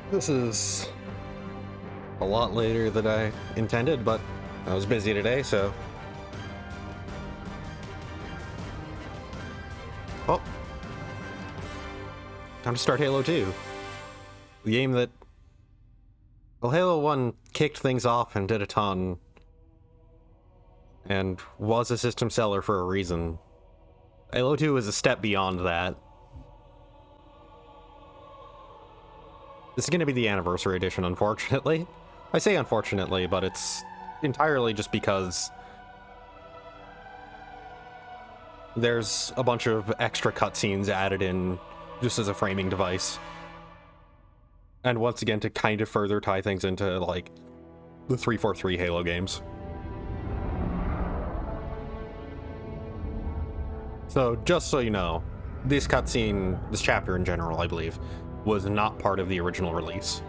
This is a lot later than I intended, but I was busy today, so... Oh. Time to start Halo 2. The game that... Well, Halo 1 kicked things off and did a ton. And was a system seller for a reason. Halo 2 is a step beyond that. This is going to be the anniversary edition, unfortunately. I say unfortunately, but it's entirely just because there's a bunch of extra cutscenes added in just as a framing device. And once again, to kind of further tie things into, like, the 343 Halo games. So, just so you know, this cutscene, this chapter in general, I believe, was not part of the original release.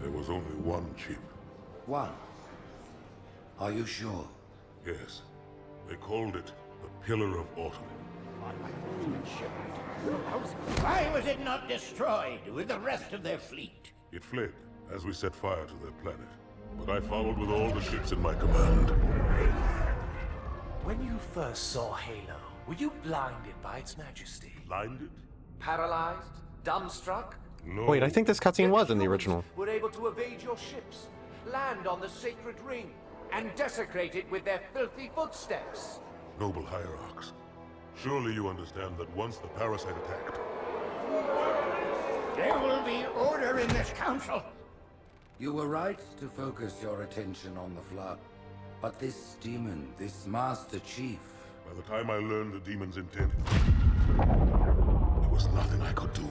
There was only one chip. One? Are you sure? Yes. They called it the Pillar of Autumn. Why was it not destroyed with the rest of their fleet? It fled as we set fire to their planet. But I followed with all the ships in my command. When you first saw Halo, were you blinded by its majesty? Blinded? Paralyzed? Dumbstruck? No. Wait, I think this cutscene was in the Humans original. were able to evade your ships, land on the sacred ring, and desecrate it with their filthy footsteps. Noble hierarchs, surely you understand that once the parasite attacked... There will be order in this council. You were right to focus your attention on the Flood. But this demon, this Master Chief... By the time I learned the demon's intent, there was nothing I could do.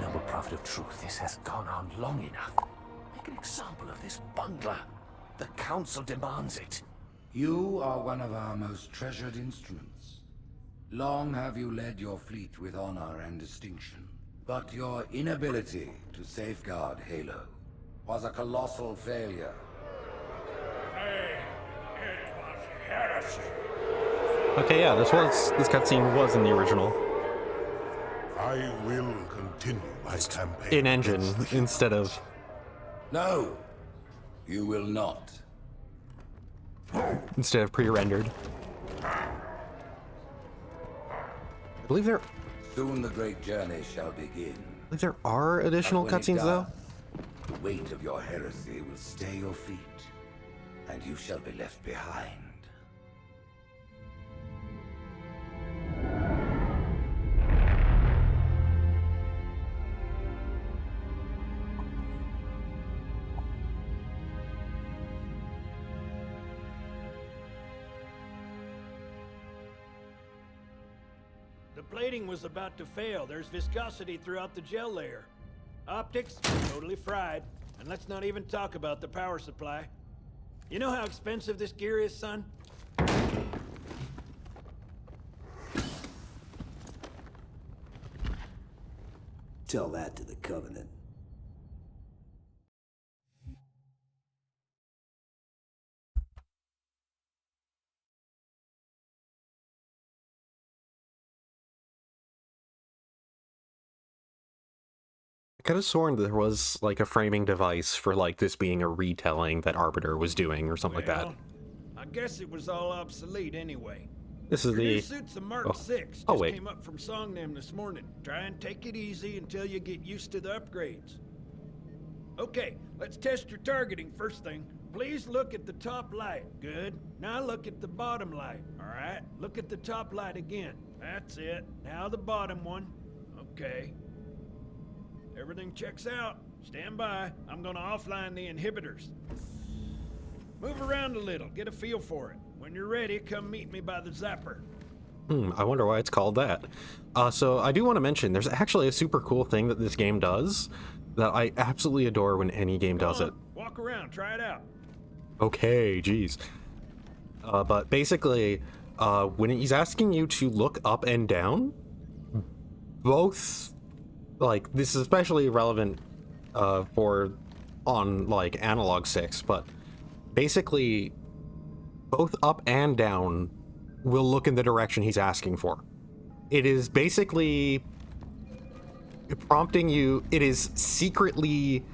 Noble prophet of truth, this has gone on long enough. Make an example of this bungler. The council demands it. You are one of our most treasured instruments. Long have you led your fleet with honor and distinction. But your inability to safeguard Halo was a colossal failure. It was heresy. Okay, yeah, this cutscene was in the original. I will continue my campaign. In engine, instead of... No, you will not. Instead of pre-rendered. I believe there Soon the great journey shall begin. are additional But when it cutscenes, though. does, the weight of your heresy will stay your feet, and you shall be left behind. The plating was about to fail. There's viscosity throughout the gel layer. Optics, totally fried. And let's not even talk about the power supply. You know how expensive this gear is, son? Tell that to the Covenant. I could have sworn there was, like, a framing device for, like, this being a retelling that Arbiter was doing or something like that. Well, I guess it was all obsolete anyway. This is Your new the... suit's a Mark Oh. 6. Oh, Just wait. came up from Songnam this morning. Try and take it easy until you get used to the upgrades. Okay, let's test your targeting first thing. Please look at the top light. Good. Now look at the bottom light. All right? Look at the top light again. That's it. Now the bottom one. Okay. Everything checks out. Stand by. I'm gonna offline the inhibitors. Move around a little. Get a feel for it. When you're ready, come meet me by the zapper. I wonder why it's called that. So I do want to mention, there's actually a super cool thing that this game does that I absolutely adore when any game does it. Walk around. Try it out. Okay, geez. But basically, when he's asking you to look up and down, both like, this is especially relevant for on like Analog 6, but basically both up and down will look in the direction he's asking for. It is basically prompting you, it is secretly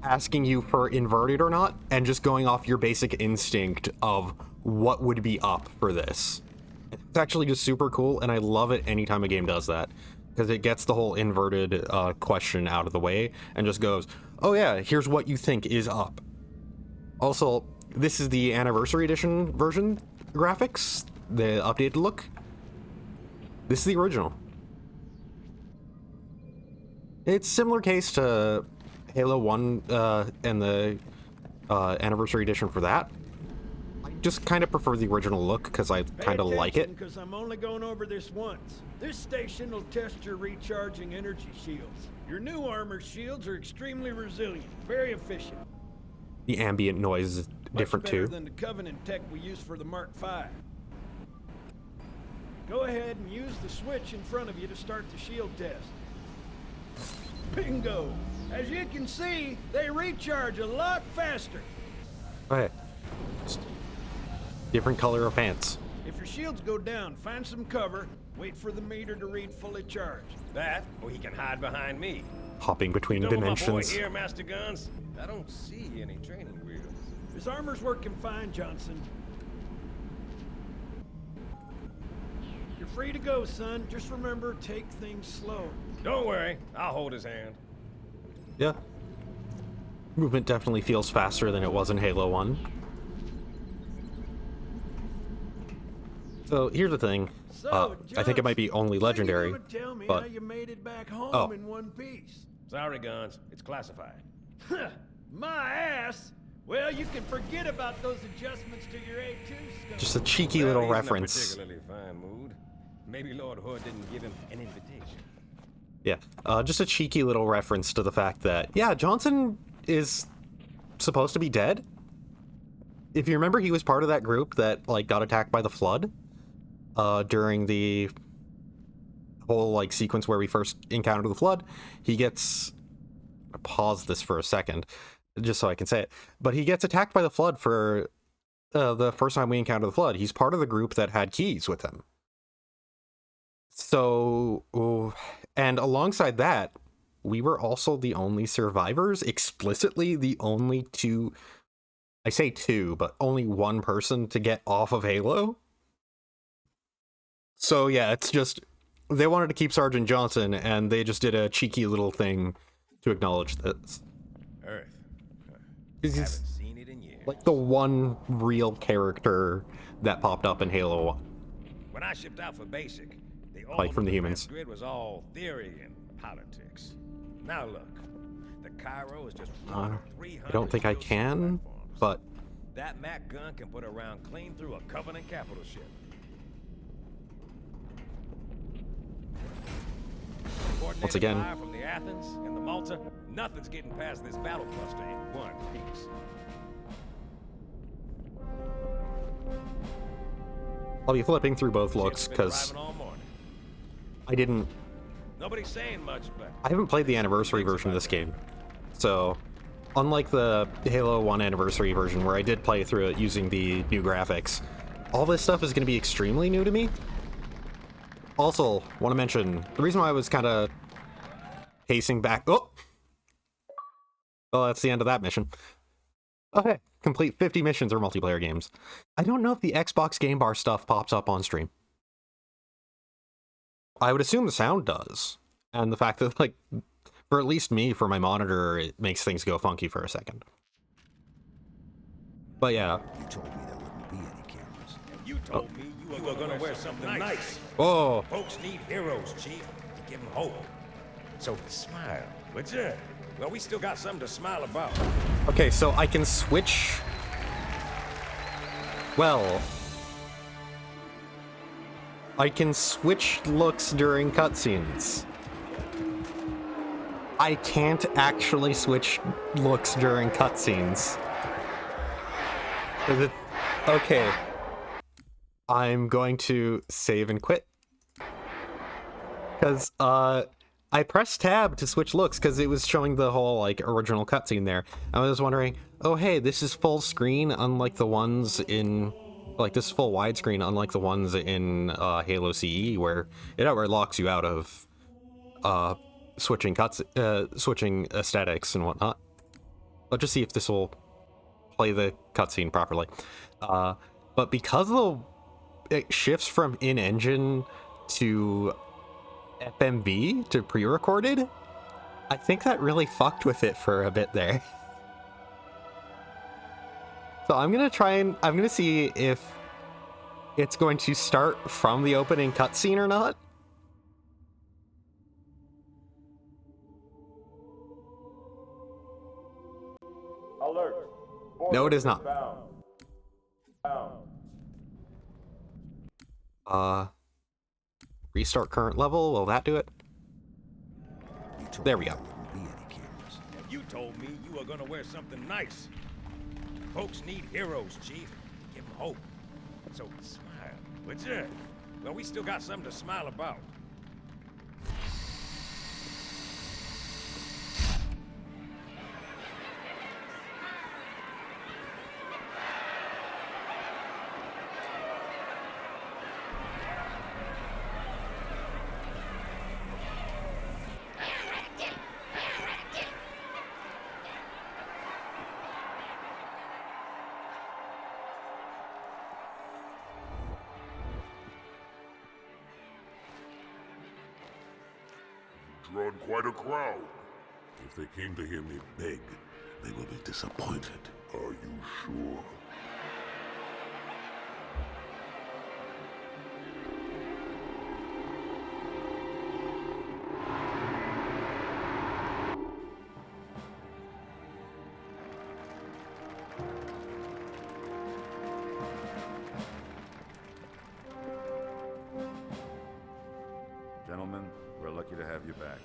asking you for inverted or not, and just going off your basic instinct of what would be up for this. It's actually just super cool, and I love it anytime a game does that, because it gets the whole inverted question out of the way, and just goes, oh yeah, here's what you think is up. Also, this is the Anniversary Edition version graphics, the updated look. This is the original. It's similar case to Halo 1 and the Anniversary Edition for that. I just kind of prefer the original look because I kind of like it. Because I'm only going over this once. This station will test your recharging energy shields. Your new armor shields are extremely resilient, very efficient. The ambient noise is different Much better too. than the Covenant tech we use for the Mark V. Go ahead and use the switch in front of you to start the shield test. Bingo! As you can see, they recharge a lot faster. Okay. Just different color of pants. If your shields go down, find some cover, wait for the meter to read fully charged. That, or he can hide behind me. Hopping between Double my boy dimensions. here, Master Guns. I don't see any training wheels. His armor's working fine, Johnson. You're free to go, son. Just remember, take things slow. Don't worry, I'll hold his hand. Yeah. Movement definitely feels faster than it was in Halo 1. So here's the thing. I think it might be only legendary, Tell me but how you made it back home in one piece. Sorry, Guns, it's classified. My ass! Well, you can forget about those adjustments to your A2 scope. just a cheeky little Well, he's reference. in a particularly fine mood. Maybe Lord Hood didn't give him an invitation. Yeah, just a cheeky little reference to the fact that, yeah, Johnson is supposed to be dead. If you remember, he was part of that group that, like, got attacked by the Flood during the whole, like, sequence where we first encountered the Flood. He gets... I'll pause this for a second, just so I can say it. But he gets attacked by the Flood for the first time we encounter the Flood. He's part of the group that had keys with him. So, and alongside that, we were also the only survivors, explicitly the only two, I say two, but only one person to get off of Halo. So yeah, it's just, they wanted to keep Sergeant Johnson, and they just did a cheeky little thing to acknowledge this. Earth. He's Haven't seen it in years. like the one real character that popped up in Halo 1. When I shipped out for basic, the Like from the humans. grid was all theory and politics. Now look, the Cairo is just I 300 don't think I shield can, platforms. but That Mac gun can put a round clean through a Covenant capital ship. Once again, Coordinated fire from the Athens and the Malta, nothing's getting past this battle cluster in one piece. I'll be flipping through both looks Ship's been because driving all morning. I didn't. Nobody's saying much, but I haven't played the anniversary version of this game, so unlike the Halo 1 anniversary version where I did play through it using the new graphics, all this stuff is going to be extremely new to me. Also, want to mention, the reason why I was kind of pacing back... Oh, that's the end of that mission. Okay, complete 50 missions or multiplayer games. I don't know if the Xbox Game Bar stuff pops up on stream. I would assume the sound does. And the fact that, like, for at least me, for my monitor, it makes things go funky for a second. But yeah. You told me there wouldn't be any cameras. you told me you were gonna wear something nice. Oh, Folks need heroes, Chief, to give them hope. So smile, would you? Well, we still got something to smile about. okay, so I can switch... Well... I can switch looks during cutscenes. I can't actually switch looks during cutscenes. Okay. I'm going to save and quit. Because, I pressed tab to switch looks because it was showing the whole, like, original cutscene there. I was wondering, oh hey, this is full screen, unlike the ones in... Like, this is full widescreen, unlike the ones in, Halo CE, where it outright locks you out of, switching switching aesthetics and whatnot. Let's just see if this will play the cutscene properly. But because it shifts from in-engine to FMV to pre-recorded, I think that really fucked with it for a bit there. So I'm gonna see if it's going to start from the opening cutscene or not. Alert. No, it is not. Restart current level, will that do it? There we go. You told me you were gonna wear something nice. Folks need heroes, Chief. Give them hope. So smile, would you? Well, we still got something to smile about. Drawn quite a crowd. If they came to hear me beg, they will be disappointed. Are you sure? Gentlemen, we're lucky to have you back.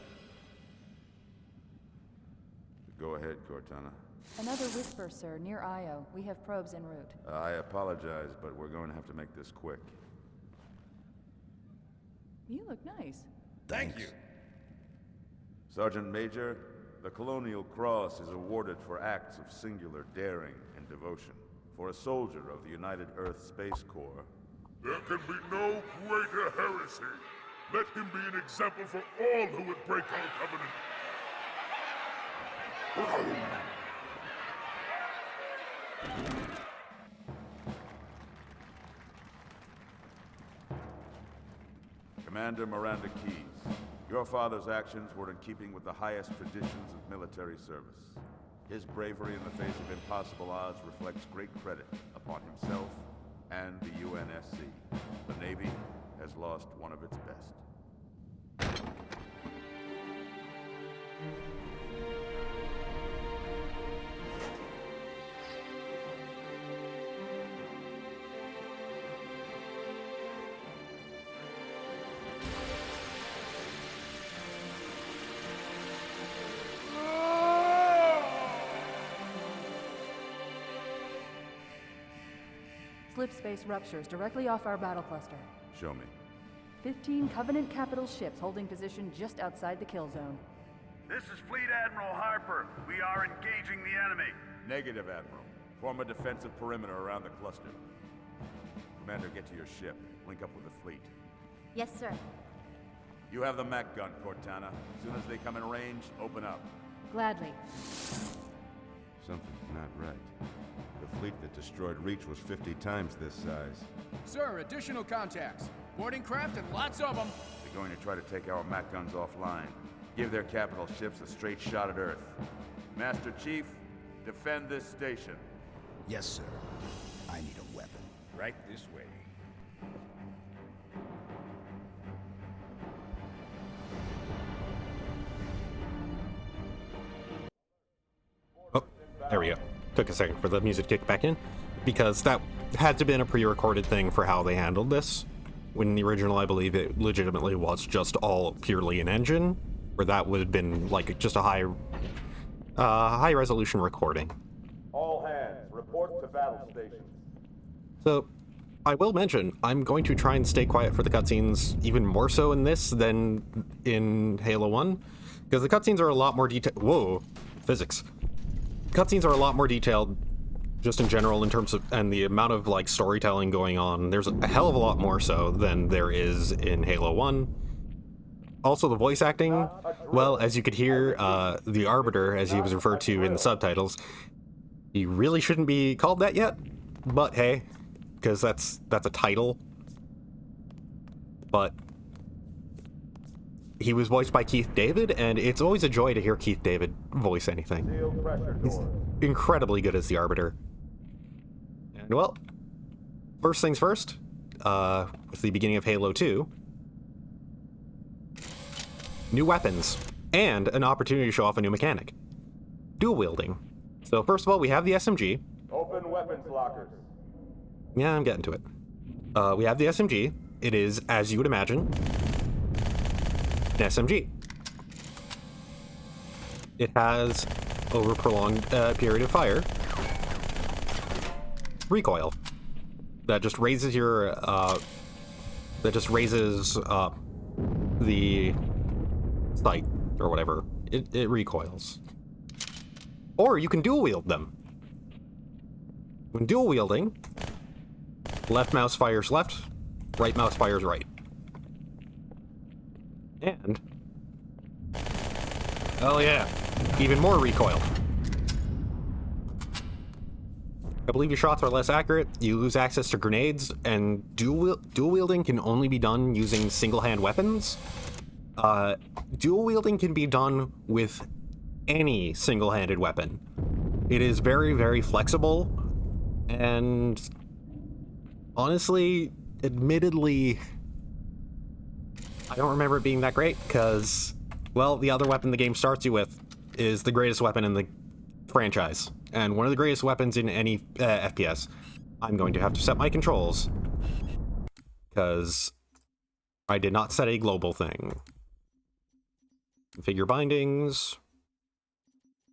Go ahead, Cortana. Another whisper, sir, near Io. We have probes en route. I apologize, but we're going to have to make this quick. You look nice. Thank you. Sergeant Major, the Colonial Cross is awarded for acts of singular daring and devotion. For a soldier of the United Earth Space Corps. There can be no greater heresy. Let him be an example for all who would break our covenant. Commander Miranda Keyes, your father's actions were in keeping with the highest traditions of military service. His bravery in the face of impossible odds reflects great credit upon himself and the UNSC. The Navy has lost one of its best. Slip space ruptures directly off our battle cluster. Show me. 15 Covenant capital ships holding position just outside the kill zone. This is Fleet Admiral Harper. We are engaging the enemy. Negative, Admiral. Form a defensive perimeter around the cluster. Commander, get to your ship. Link up with the fleet. Yes, sir. You have the Mac gun, Cortana. As soon as they come in range, open up. Gladly. Something's not right. The fleet that destroyed Reach was 50 times this size. Sir, additional contacts. Boarding craft and lots of them. They're going to try to take our Mac guns offline. Give their capital ships a straight shot at Earth. Master Chief, defend this station. Yes, sir. I need a weapon. Right this way. Oh, there we go. Took a second for the music to kick back in, because that had to have been a pre-recorded thing for how they handled this. When the original, I believe it legitimately was just all purely an engine, where that would have been like just a high resolution recording. All hands, report to battle stations. So I will mention, I'm going to try and stay quiet for the cutscenes, even more so in this than in Halo 1, because the cutscenes are a lot more detailed. Whoa, physics. Cutscenes are a lot more detailed, just in general, in terms of, and the amount of, like, storytelling going on. There's a hell of a lot more so than there is in Halo 1. Also, the voice acting, well, as you could hear, the Arbiter, as he was referred to in the subtitles, he really shouldn't be called that yet, but hey, because that's a title. But he was voiced by Keith David, and it's always a joy to hear Keith David voice anything. He's incredibly good as the Arbiter. And well, first things first, with the beginning of Halo 2, new weapons, and an opportunity to show off a new mechanic. Dual wielding. So first of all, we have the SMG. Open weapons lockers. Yeah, I'm getting to it. We have the SMG. It is, as you would imagine, an SMG. It has, over a prolonged period of fire, recoil. That just raises your, the sight, or whatever. It recoils. Or you can dual wield them. When dual wielding, left mouse fires left, right mouse fires right. And, oh yeah, even more recoil. I believe your shots are less accurate, you lose access to grenades, and dual wielding can only be done using single-hand weapons. Dual wielding can be done with any single-handed weapon. It is very, very flexible, and honestly, admittedly, I don't remember it being that great, because, well, the other weapon the game starts you with is the greatest weapon in the franchise, and one of the greatest weapons in any FPS. I'm going to have to set my controls, because I did not set a global thing. Configure bindings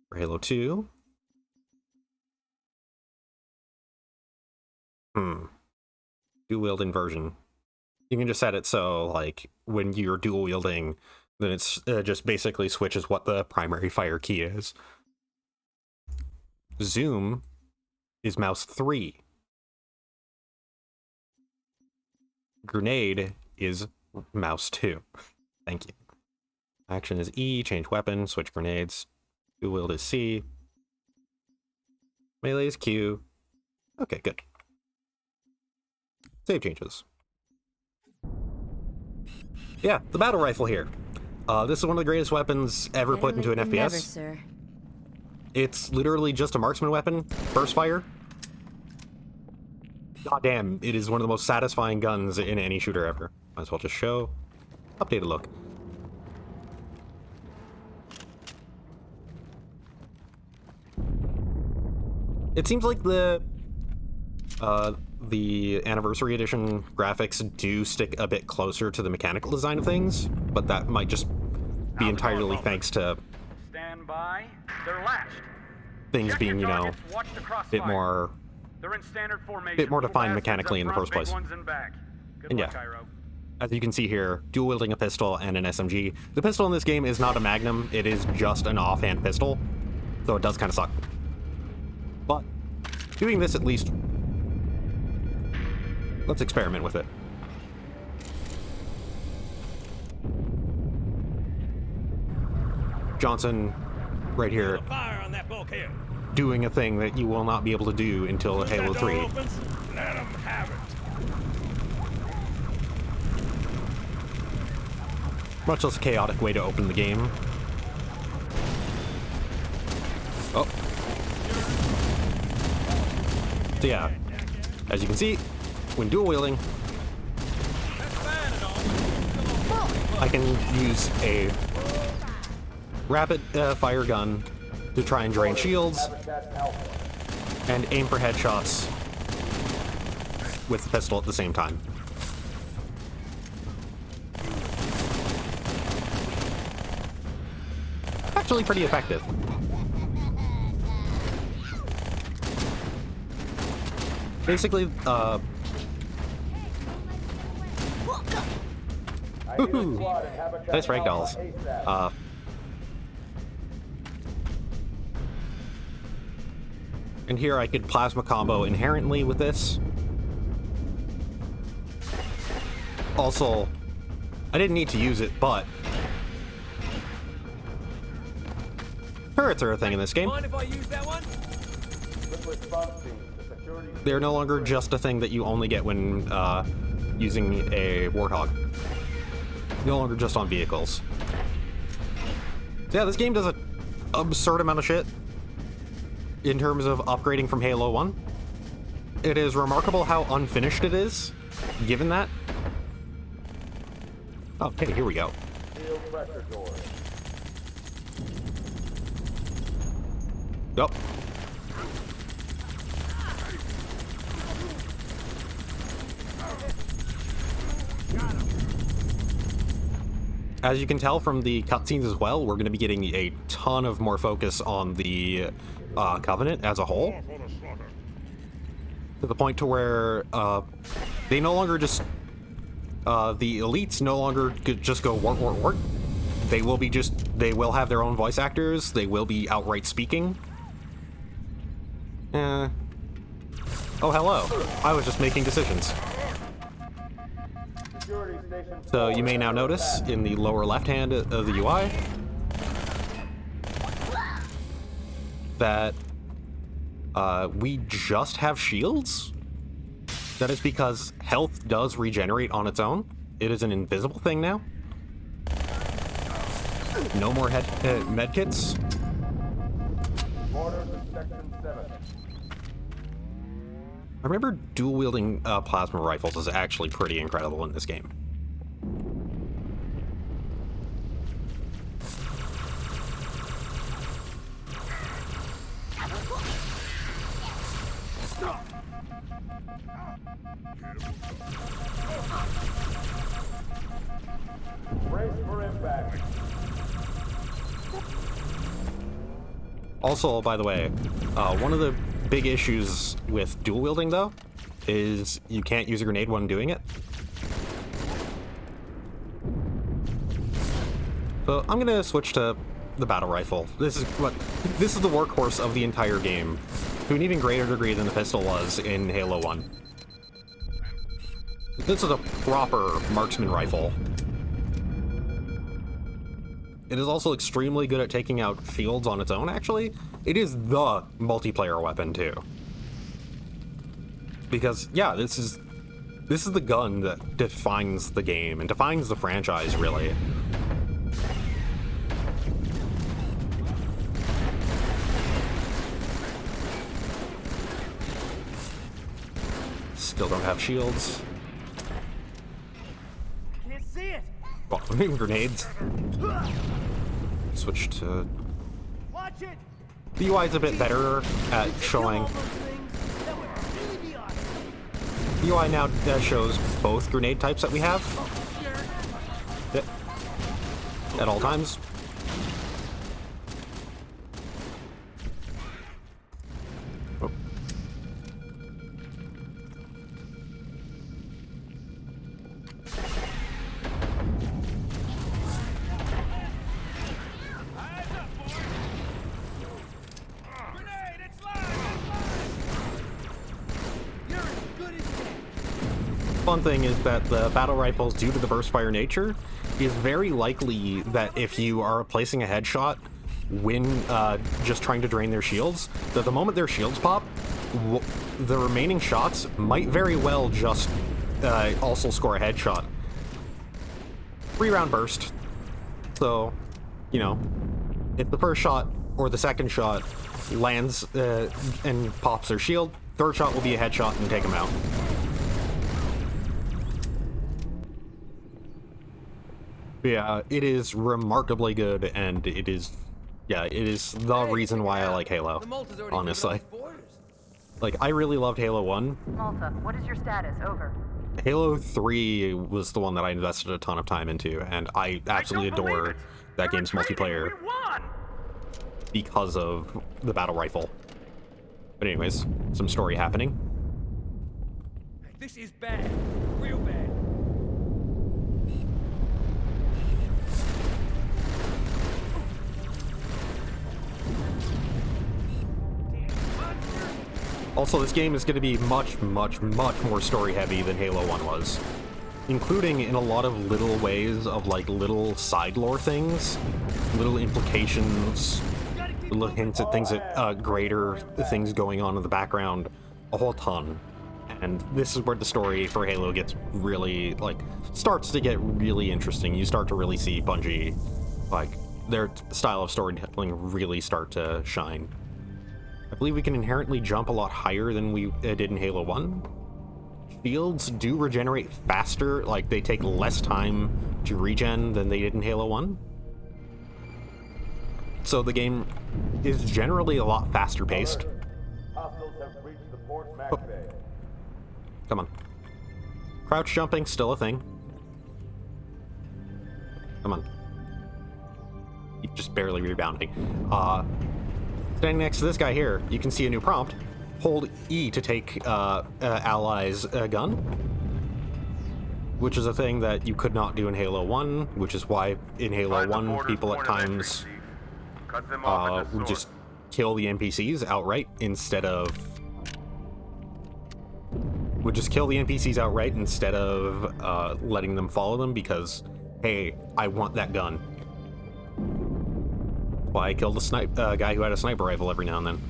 for Halo 2. Dual wield inversion. You can just set it so, like, when you're dual wielding, then it's just basically switches what the primary fire key is. Zoom is mouse 3. Grenade is mouse 2. Thank you. Action is E, change weapon, switch grenades. Dual wield is C. Melee is Q. Okay, good. Save changes. Yeah, the battle rifle here. This is one of the greatest weapons ever put into an FPS. Never, sir. It's literally just a marksman weapon, burst fire. God damn, it is one of the most satisfying guns in any shooter ever. Might as well just show updated look. It seems like the Anniversary Edition graphics do stick a bit closer to the mechanical design of things, but that might just be entirely thanks to Stand by. They're latched. things Check being, your you know, targets, watch the a crossfire. bit more They're in standard formation. bit more Little defined bastards mechanically up in the front, first big place. ones in back. Good And luck, yeah. Cairo. As you can see here, dual wielding a pistol and an SMG. The pistol in this game is not a Magnum, it is just an offhand pistol, so it does kind of suck. But doing this, at least, let's experiment with it. Johnson, right here, Fire on that bulkhead. doing a thing that you will not be able to do until Halo 3. Opens, let 'em have it. Much less chaotic way to open the game. Oh. So yeah, as you can see, when dual wielding, I can use a rapid fire gun to try and drain shields and aim for headshots with the pistol at the same time. Actually pretty effective. Basically, Woohoo! Nice ragdolls. And here I could plasma combo inherently with this. Also, I didn't need to use it, but turrets are a thing in this game. Mind if I use that one? They're no longer just a thing that you only get when using a Warthog. No longer just on vehicles. So yeah, this game does an absurd amount of shit in terms of upgrading from Halo 1. It is remarkable how unfinished it is, given that. Oh, hey, here we go. Yep. As you can tell from the cutscenes as well, we're going to be getting a ton of more focus on the Covenant as a whole. To the point to where they no longer just... the elites no longer just go wart, wart, wart. They will be they will have their own voice actors. They will be outright speaking. Oh, hello. I was just making decisions. So you may now notice in the lower left hand of the UI that we just have shields. That is because health does regenerate on its own. It is an invisible thing now. No more medkits. I remember dual-wielding plasma rifles is actually pretty incredible in this game. Also, by the way, one of the big issues with dual wielding though is you can't use a grenade when doing it. So I'm gonna switch to the battle rifle. This is the workhorse of the entire game, to an even greater degree than the pistol was in Halo 1. This is a proper marksman rifle. It is also extremely good at taking out shields on its own, actually. It is the multiplayer weapon, too. Because, yeah, this is the gun that defines the game, and defines the franchise, really. Still don't have shields. Can't see it. Well, grenades. Switch to... Watch it. The UI is a bit better at showing... The UI now shows both grenade types that we have. At all times. Oh. Fun thing is that the battle rifles, due to the burst fire nature, is very likely that if you are placing a headshot when just trying to drain their shields, that the moment their shields pop, the remaining shots might very well just also score a headshot. 3-round burst. So, you know, if the first shot or the second shot lands and pops their shield, third shot will be a headshot and take them out. Yeah, it is remarkably good, and it is, yeah, it is the reason why I like Halo, honestly. Like, I really loved Halo 1. Malta, what is your status? Over. Halo 3 was the one that I invested a ton of time into, and I absolutely adore that game's multiplayer because of the battle rifle. But anyways, some story happening. This is bad. Real bad. Also, this game is going to be much, much, much more story-heavy than Halo 1 was. Including in a lot of little ways of, like, little side lore things, little implications, little hints at things that, greater things going on in the background, a whole ton. And this is where the story for Halo gets really, like, starts to get really interesting. You start to really see Bungie, like, their style of storytelling really start to shine. I believe we can inherently jump a lot higher than we did in Halo 1. Shields do regenerate faster, like they take less time to regen than they did in Halo 1. So the game is generally a lot faster paced. Oh. Come on. Crouch jumping, still a thing. Come on. Keep just barely rebounding. Standing next to this guy here, you can see a new prompt. Hold E to take allies' gun, which is a thing that you could not do in Halo 1, which is why in Halo 1 people at times would just kill the NPCs outright instead of letting them follow them because, hey, I want that gun. Why I killed a guy who had a sniper rifle every now and then.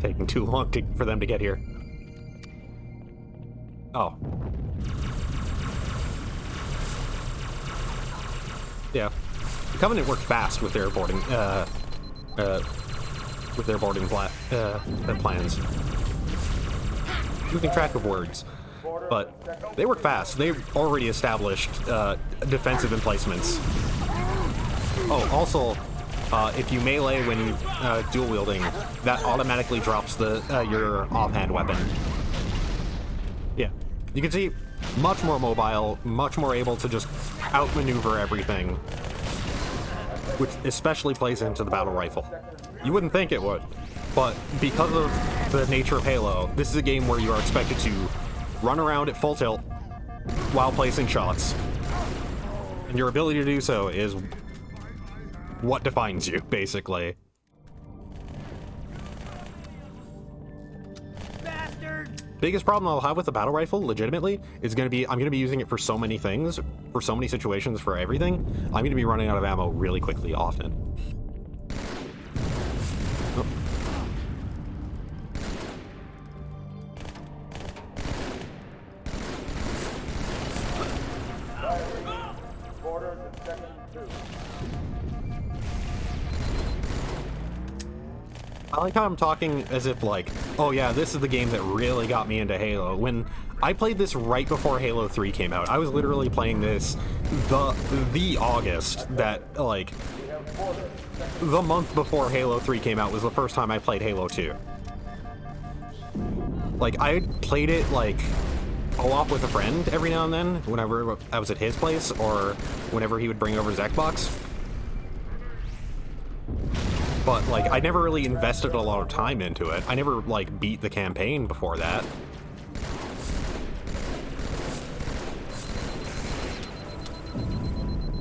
Taking too long for them to get here. Oh. Yeah. The Covenant worked fast with their boarding, plans. Losing track of words. But they work fast. They've already established defensive emplacements. Oh, also, if you melee when dual wielding, that automatically drops your offhand weapon. Yeah, you can see much more mobile, much more able to just outmaneuver everything, which especially plays into the battle rifle. You wouldn't think it would, but because of the nature of Halo, this is a game where you are expected to run around at full tilt while placing shots, and your ability to do so is what defines you, basically. Bastard! Biggest problem I'll have with the battle rifle, legitimately, is I'm gonna be using it for so many things, for so many situations, for everything. I'm gonna be running out of ammo really quickly, often. Oh. I like how I'm talking as if like, oh yeah, this is the game that really got me into Halo. When I played this right before Halo 3 came out, I was literally playing this the August that, like, the month before Halo 3 came out was the first time I played Halo 2. Like, I played it, like, a lot with a friend every now and then, whenever I was at his place, or whenever he would bring over his Xbox. But, like, I never really invested a lot of time into it. I never, like, beat the campaign before that.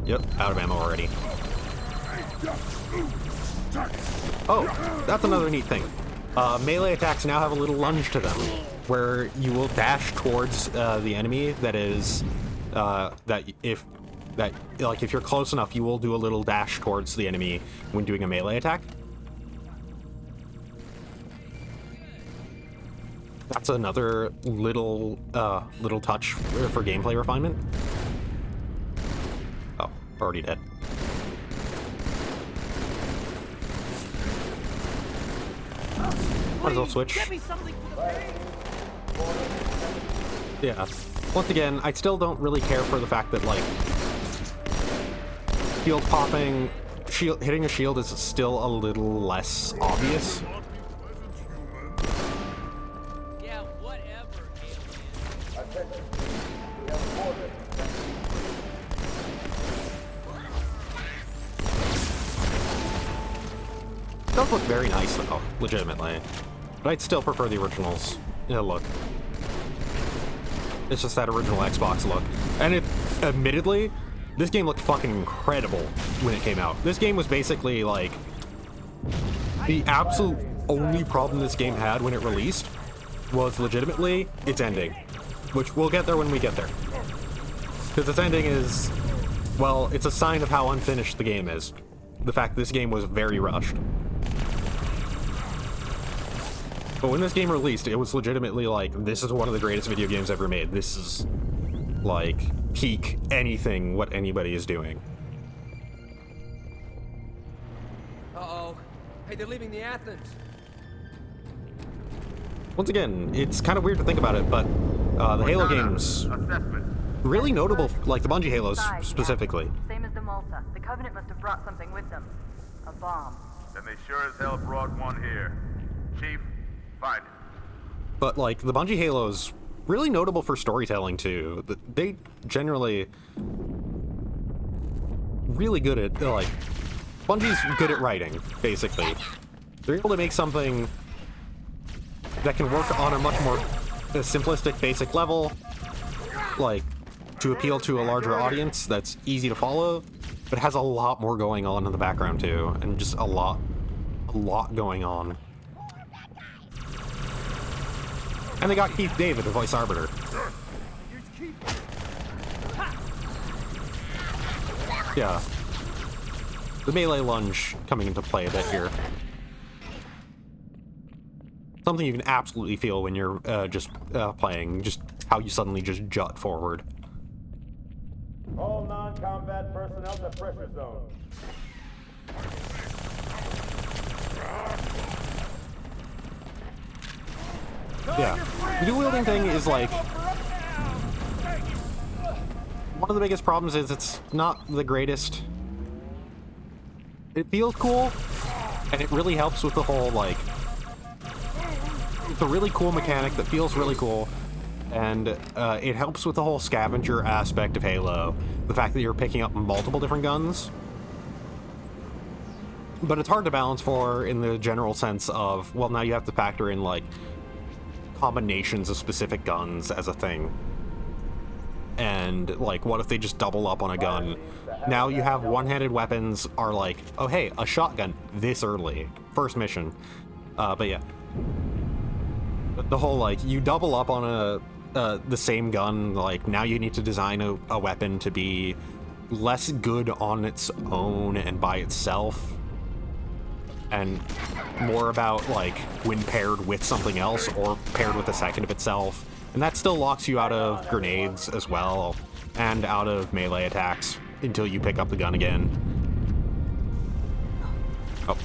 Yep, out of ammo already. Oh, that's another neat thing. Melee attacks now have a little lunge to them, where you will dash towards the enemy that is, if you're close enough, you will do a little dash towards the enemy when doing a melee attack. That's another little touch for gameplay refinement. Oh, already dead. Might as well switch. Yeah. Once again, I still don't really care for the fact that, like, shield popping, hitting a shield is still a little less obvious. Yeah, whatever. It does look very nice though, legitimately. But I'd still prefer the originals. Yeah, look. It's just that original Xbox look. And it, admittedly, this game looked fucking incredible when it came out. This game was basically like the absolute only problem this game had when it released was legitimately its ending, which we'll get there when we get there. Because its ending is, well, it's a sign of how unfinished the game is. The fact that this game was very rushed. But when this game released, it was legitimately like, this is one of the greatest video games ever made. This is, like, peak anything what anybody is doing. Uh-oh. Hey, they're leaving the Athens. Once again, it's kind of weird to think about it, but the Halo games, really notable, like the Bungie Halos specifically. Same as the Malta. The Covenant must have brought something with them. A bomb. Then they sure as hell brought one here. Chief, find it. But like the Bungie Halos, really notable for storytelling too. They generally really good at, like, Bungie's good at writing, basically. They're able to make something that can work on a much more simplistic, basic level, like, to appeal to a larger audience that's easy to follow, but has a lot more going on in the background too, and just a lot going on. And they got Keith David to voice Arbiter. Yeah. The melee lunge coming into play a bit here. Something you can absolutely feel when you're just playing, just how you suddenly just jut forward. All non-combat personnel to pressure zone. Yeah. The dual wielding thing is like, one of the biggest problems is it's not the greatest. It feels cool, and it really helps with the whole, like, it's a really cool mechanic that feels really cool, and it helps with the whole scavenger aspect of Halo. The fact that you're picking up multiple different guns. But it's hard to balance for in the general sense of, well, now you have to factor in, like, combinations of specific guns as a thing. And, like, what if they just double up on a gun? Now you have one-handed weapons are like, oh hey, a shotgun this early. First mission. But yeah. The whole, like, you double up on the same gun, like, now you need to design a weapon to be less good on its own and by itself, and more about, like, when paired with something else or paired with a second of itself. And that still locks you out of grenades as well, and out of melee attacks until you pick up the gun again. Oh.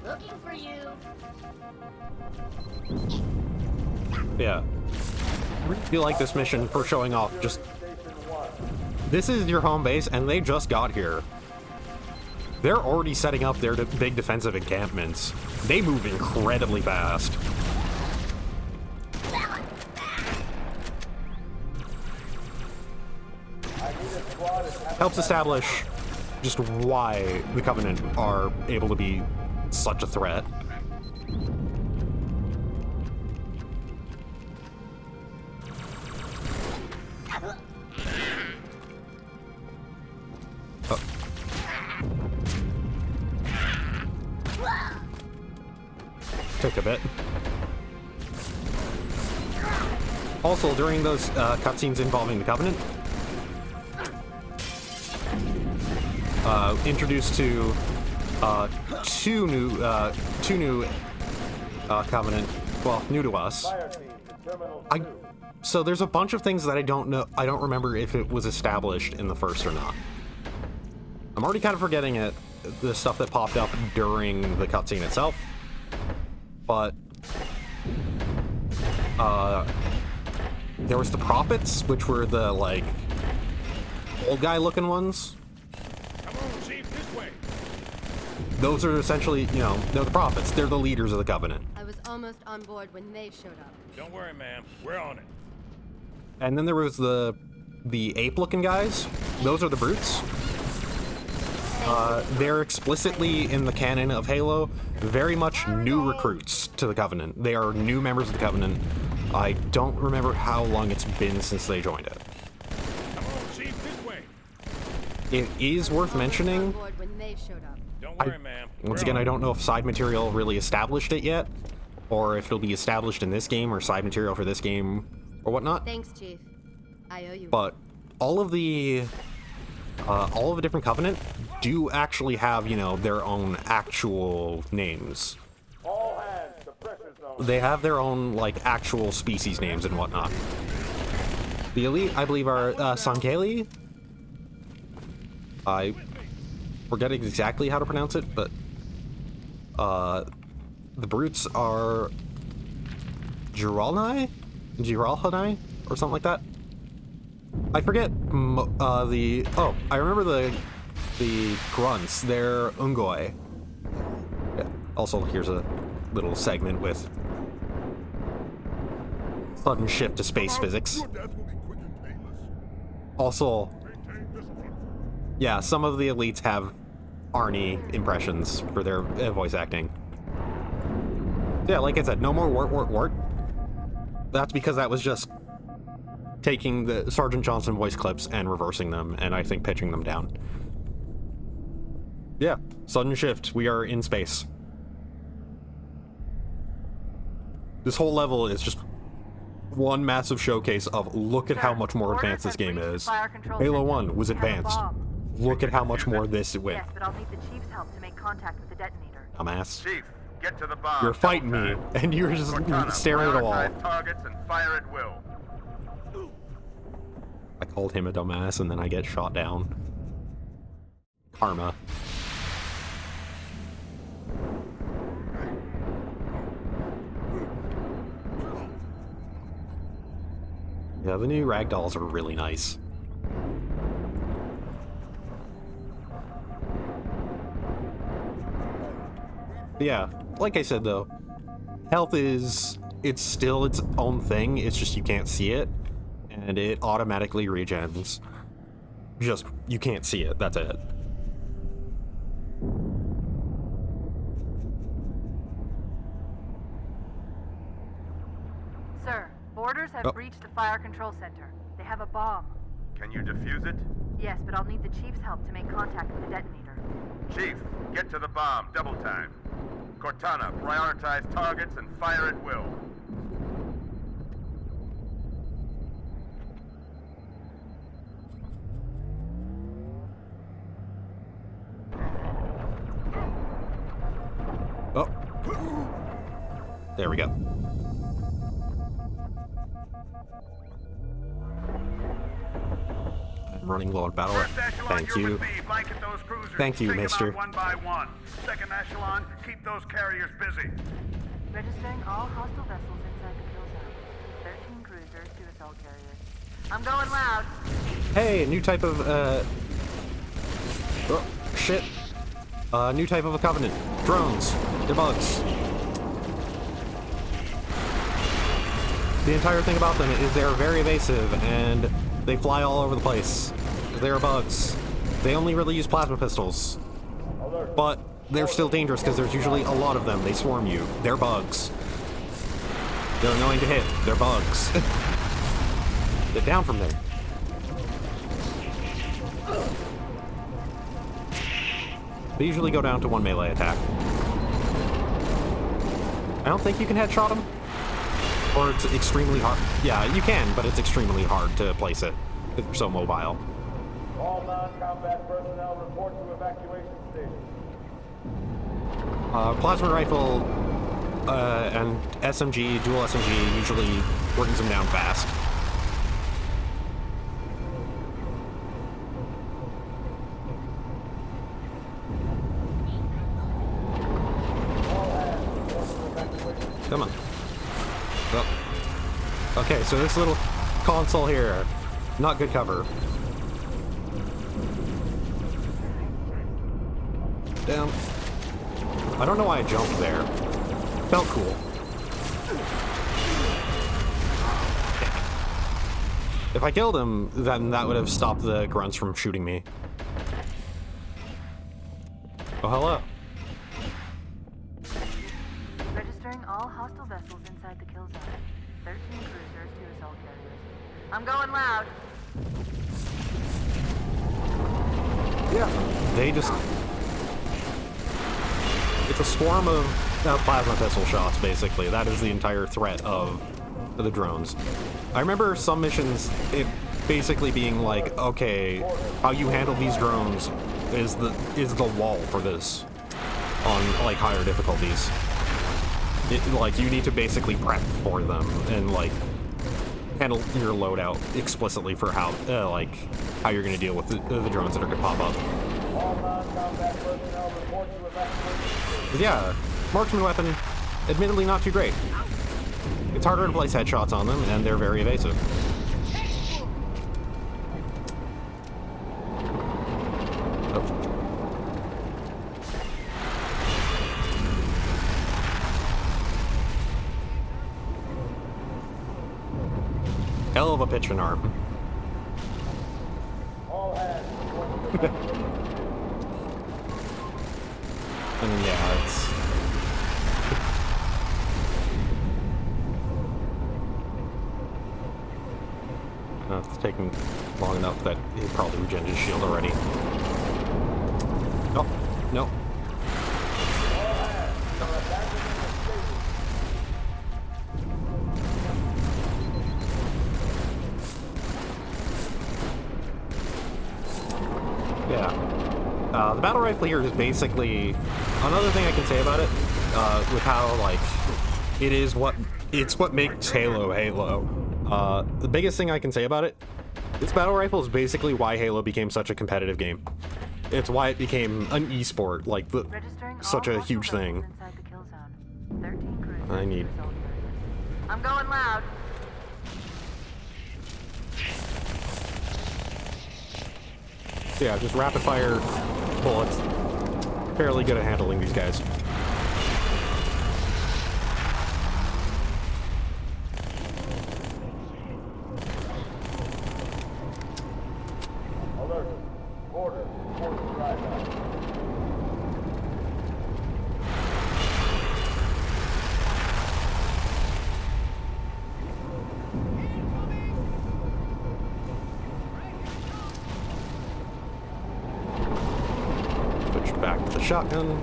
Looking for you. Yeah. I really feel like this mission for showing off just... This is your home base, and they just got here. They're already setting up their big defensive encampments. They move incredibly fast. Helps establish just why the Covenant are able to be such a threat. Took a bit. Also, during those cutscenes involving the Covenant, introduced to two new Covenant, well, new to us. So there's a bunch of things that I don't know. I don't remember if it was established in the first or not. I'm already kind of forgetting it, the stuff that popped up during the cutscene itself. But there was the Prophets, which were the, like, old guy looking ones. Come on, Chief, this way. Those are essentially, you know, they're the Prophets. They're the leaders of the Covenant. I was almost on board when they showed up. Don't worry, ma'am. We're on it. And then there was the ape-looking guys. Those are the brutes. They're explicitly in the canon of Halo very much new recruits to the Covenant. They are new members of the Covenant. I don't remember how long it's been since they joined it. Come on, Chief, this way. It is worth mentioning. Don't worry, ma'am. Once again, I don't know if side material really established it yet, or if it'll be established in this game or side material for this game or whatnot. Thanks, Chief. I owe you. But all of the different Covenant do actually have, you know, their own actual names. All hands to pressure zone. They have their own, like, actual species names and whatnot. The Elite, I believe, are Sankeli. I forget exactly how to pronounce it, but the Brutes are Giralnai, or something like that. I forget I remember the grunts. They're Ungoi. Yeah. Also, here's a little segment with sudden shift to space physics. Also, yeah, some of the elites have Arnie impressions for their voice acting. Yeah, like I said, no more wart. That's because that was just taking the Sergeant Johnson voice clips and reversing them, and I think pitching them down. Yeah, sudden shift. We are in space. This whole level is just one massive showcase of look at how much more advanced this game is. Halo 1 was advanced. Look at how much more this went. Yes, but I'll need the Chief's help to make contact with the detonator. Dumbass. Chief, get to the bomb. You're fighting me, and you're just staring at a wall. Targets and fire at will. I called him a dumbass, and then I get shot down. Karma. Yeah, the new ragdolls are really nice. Yeah, like I said though, health it's still its own thing, it's just you can't see it, and it automatically regens. Just, you can't see it, that's it. Sir, boarders have breached the fire control center. They have a bomb. Can you defuse it? Yes, but I'll need the Chief's help to make contact with the detonator. Chief, get to the bomb, double time. Cortana, prioritize targets and fire at will. Oh. There we go. I'm running low on battle. Thank you. Thank you, mister. One by one. Second echelon, keep those carriers busy. Registering all hostile vessels inside the kill zone. 13 cruisers, 2 assault carriers. I'm going loud. Hey, new type of, oh, shit. New type of a Covenant. Drones. They're bugs. The entire thing about them is they're very evasive, and they fly all over the place. They're bugs. They only really use plasma pistols. But they're still dangerous because there's usually a lot of them. They swarm you. They're bugs. They're annoying to hit. They're bugs. Get down from there. They usually go down to 1 melee attack. I don't think you can headshot them. Or it's extremely hard. Yeah, you can, but it's extremely hard to place it. They're so mobile. All non-combat personnel report to evacuation station. Plasma rifle and SMG, dual SMG, usually brings them down fast. Come on. Oh. Okay, so this little console here, not good cover. Down. I don't know why I jumped there. Felt cool. If I killed him, then that would have stopped the grunts from shooting me. Oh, hello. Registering all hostile vessels inside the kill zone. 13 cruisers, 2 assault carriers. I'm going loud. Yeah. They just... It's a swarm of plasma pistol shots, basically. That is the entire threat of the drones. I remember some missions, it basically being like, okay, how you handle these drones is the wall for this on like higher difficulties. Like you need to basically prep for them and like handle your loadout explicitly for how how you're going to deal with the drones that are going to pop up. But yeah, marksman weapon, admittedly not too great. It's harder to place headshots on them, and they're very evasive. Oh. Hell of a pitch and arm. And yeah, it's... it's taken long enough that he probably regened his shield already. Oh, no. Yeah. The battle rifle here is basically... Another thing I can say about it, with how, like, it's what makes Halo Halo. The biggest thing I can say about it, this battle rifle is basically why Halo became such a competitive game. It's why it became an esport, like, such a huge thing. I need... I'm going loud. Yeah, just rapid fire bullets. Fairly good at handling these guys. Back to the shotgun.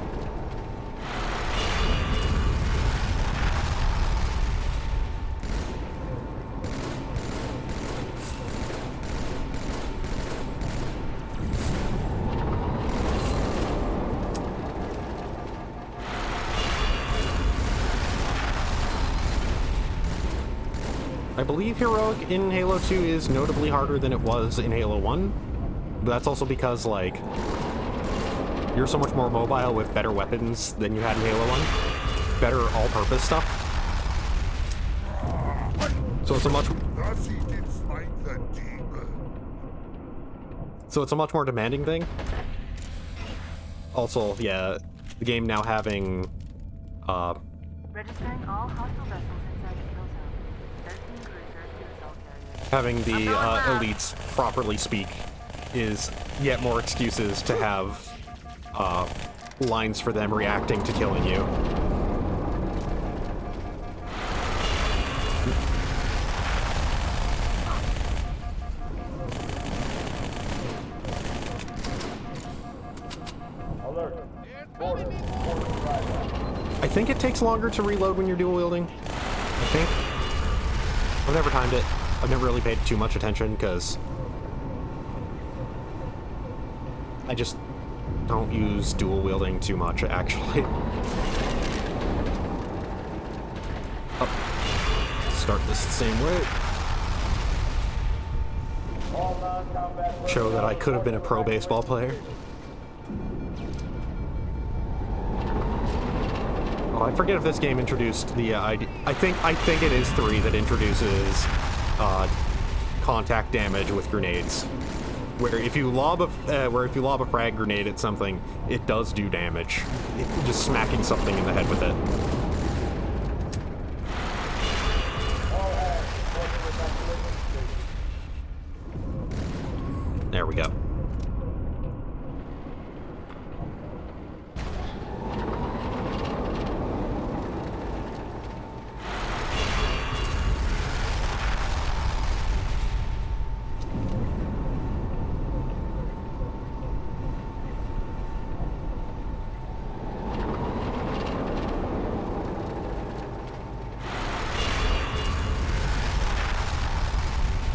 I believe Heroic in Halo 2 is notably harder than it was in Halo 1, but that's also because, like, you're so much more mobile with better weapons than you had in Halo 1. Better all-purpose stuff. So it's a much... So it's a much more demanding thing. Also, yeah, the game now having... Registering all hostile vessels inside the kill zone. 13 cruisers, 2 assault carriers. Having the elites properly speak is yet more excuses to have lines for them reacting to killing you. I think it takes longer to reload when you're dual wielding. I think. I've never timed it. I've never really paid too much attention because I just don't use dual wielding too much, actually. Oh. Start this the same way. Show that I could have been a pro baseball player. Oh, I forget if this game introduced the idea. I think it is 3 that introduces contact damage with grenades. Where if you lob a frag grenade at something, it does do damage. Just smacking something in the head with it.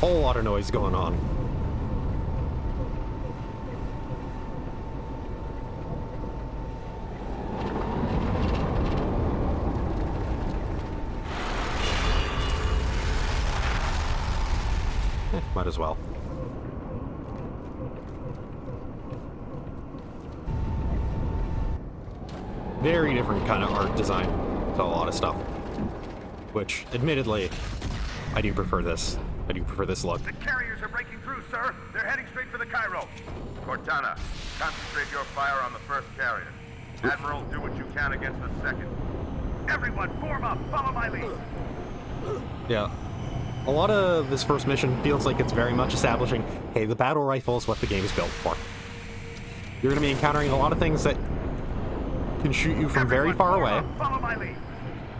Whole lot of noise going on. Might as well. Very different kind of art design to a lot of stuff. Which, admittedly, I do prefer this. I do prefer this look. The carriers are breaking through, sir. They're heading straight for the Cairo. Cortana, concentrate your fire on the first carrier. Admiral, do what you can against the second. Everyone, form up. Follow my lead. Yeah. A lot of this first mission feels like it's very much establishing, hey, the battle rifle is what the game is built for. You're going to be encountering a lot of things that can shoot you from very far away. Follow my lead.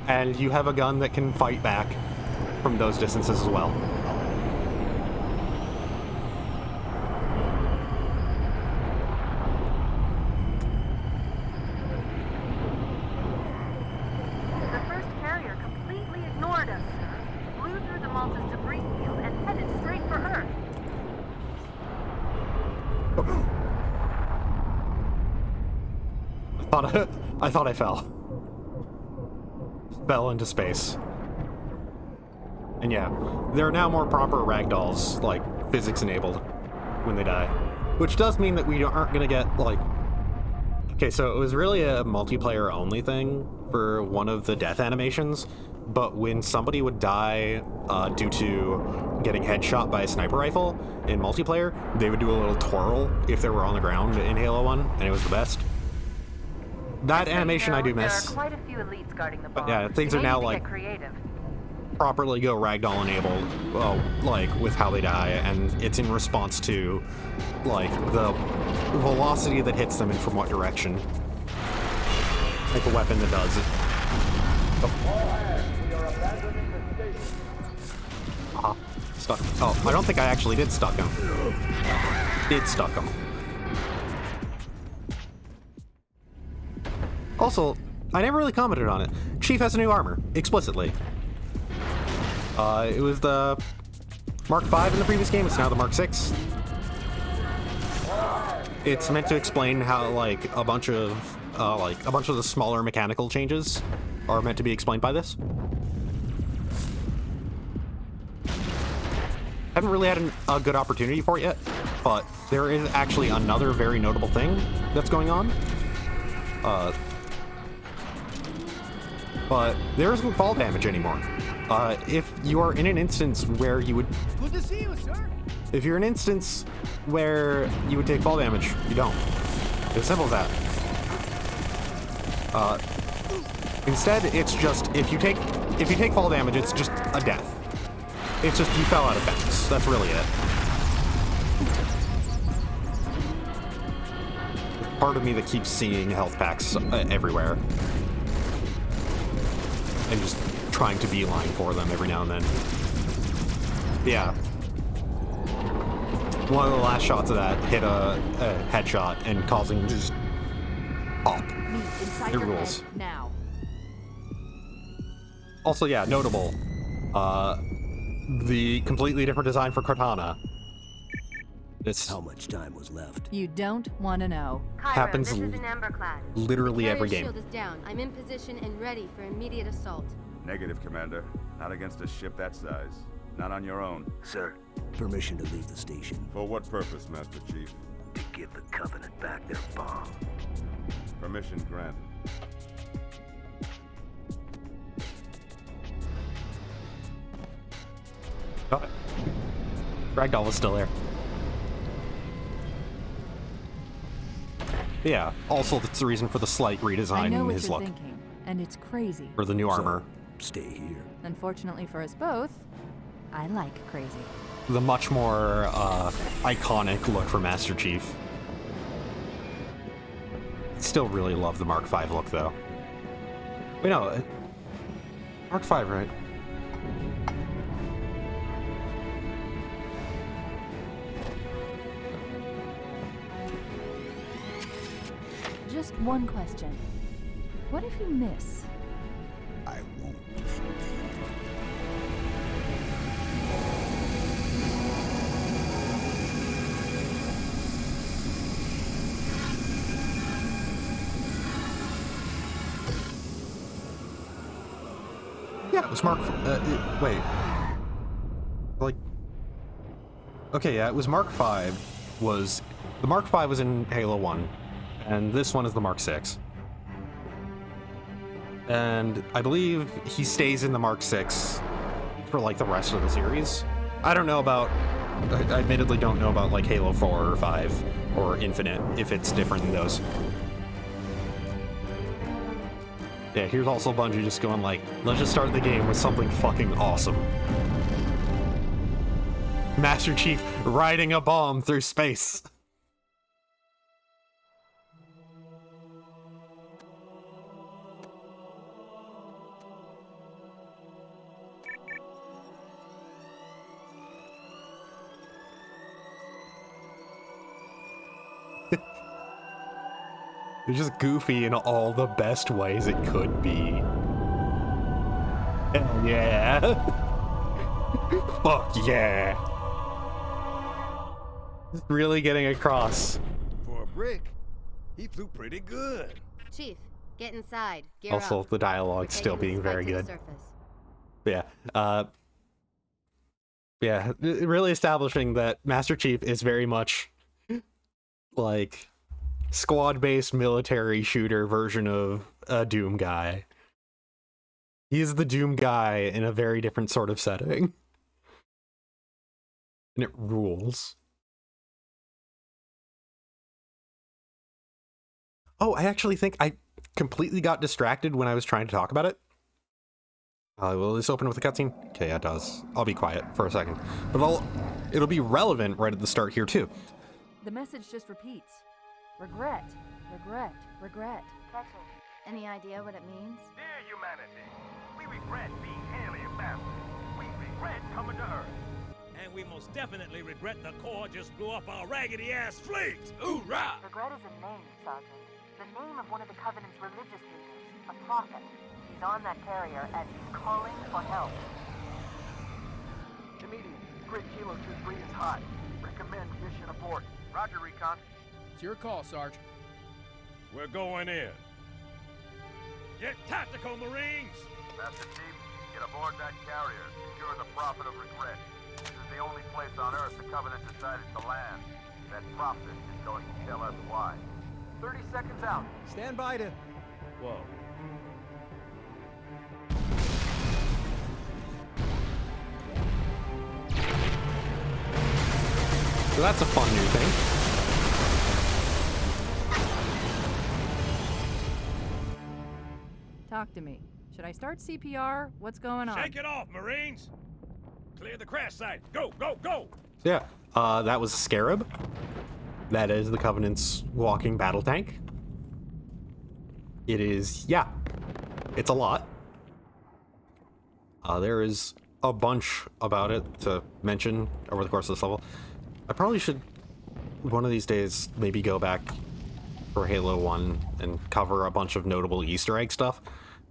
And you have a gun that can fight back from those distances as well. The first carrier completely ignored us, sir. Blew through the Malta's debris field and headed straight for Earth. I thought I fell. Fell into space. And yeah, there are now more proper ragdolls, like, physics-enabled when they die. Which does mean that we aren't gonna get, like... Okay, so it was really a multiplayer-only thing for one of the death animations, but when somebody would die due to getting headshot by a sniper rifle in multiplayer, they would do a little twirl if they were on the ground in Halo 1, and it was the best. That animation I do miss. There are quite a few elites guarding the bomb. But yeah, things are now, like, properly go ragdoll enabled, well, like, with how they die, and it's in response to, like, the velocity that hits them and from what direction. Like a weapon that does it. Oh. Stuck. Oh, I don't think I actually did stuck him. Did stuck him. Also, I never really commented on it. Chief has a new armor, explicitly. It was the Mark V in the previous game, it's now the Mark VI. It's meant to explain how, like, a bunch of the smaller mechanical changes are meant to be explained by this. Haven't really had a good opportunity for it yet, but there is actually another very notable thing that's going on. But there isn't fall damage anymore. If you are in an instance where you would... Good to see you, sir. If you're in an instance where you would take fall damage, you don't. It's as simple as that. Instead, it's just, if you take fall damage, it's just a death. It's just you fell out of bounds. That's really it. There's part of me that keeps seeing health packs everywhere. And just trying to beeline for them every now and then. Yeah. One of the last shots of that hit a headshot and causing him to just pop. It rules. Now. Also, yeah, notable. The completely different design for Cortana. How much time was left? You don't want to know. Happens this is an Amber class. literally every Carrier game. shield is down. I'm in position and ready for immediate assault. Negative, Commander. Not against a ship that size. Not on your own. Sir, permission to leave the station. For what purpose, Master Chief? To give the Covenant back their bomb. Permission granted. Got it. Ragdoll was still there. Yeah, also that's the reason for the slight redesign in his look. Thinking, and it's crazy. For the new armor. Stay here. Unfortunately for us both, I like crazy. The much more iconic look for Master Chief. Still really love the Mark V look, though. Wait, no. Mark V, right? Just one question. What if you miss? I won't. Yeah, it was Mark... wait. Like... Okay, yeah, it was Mark 5 was... The Mark 5 was in Halo 1, and this one is the Mark 6. And I believe he stays in the Mark 6 for, like, the rest of the series. I don't know about... I admittedly don't know about, like, Halo 4 or 5 or Infinite, if it's different than those. Yeah, here's also Bungie just going like, let's just start the game with something fucking awesome. Master Chief riding a bomb through space. It's just goofy in all the best ways it could be. Hell yeah. Fuck yeah. Just really getting across. For a brick, he flew pretty good. Chief, get inside. Gear Also, up. the dialogue still being very good. Yeah. Yeah, really establishing that Master Chief is very much like squad-based military shooter version of a Doom guy. He's the Doom guy in a very different sort of setting. And it rules. Oh, I actually think I completely got distracted when I was trying to talk about it. Will this open with a cutscene? Okay, yeah, it does. I'll be quiet for a second. But it'll be relevant right at the start here, too. The message just repeats. Regret, regret, regret. Any idea what it means? Dear humanity, we regret being alien masters. We regret coming to Earth. And we most definitely regret the Corps just blew up our raggedy-ass fleet! Hoorah! Regret is a name, Sergeant. The name of one of the Covenant's religious leaders, a prophet. He's on that carrier, and he's calling for help. Immediate. Grid Kilo 2-3 is hot. Recommend mission abort. Roger, Recon. It's your call, Sarge. We're going in. Get tactical, Marines! Master Chief, get aboard that carrier. Secure the Prophet of Regret. This is the only place on Earth the Covenant decided to land. That prophet is going to tell us why. 30 seconds out. Stand by to... Whoa. So that's a fun new thing. Talk to me. Should I start CPR? What's going on? Shake it off, Marines! Clear the crash site. Go, go, go! Yeah, that was a Scarab. That is the Covenant's walking battle tank. It is, yeah, it's a lot. There is a bunch about it to mention over the course of this level. I probably should, one of these days, maybe go back for Halo 1 and cover a bunch of notable Easter egg stuff.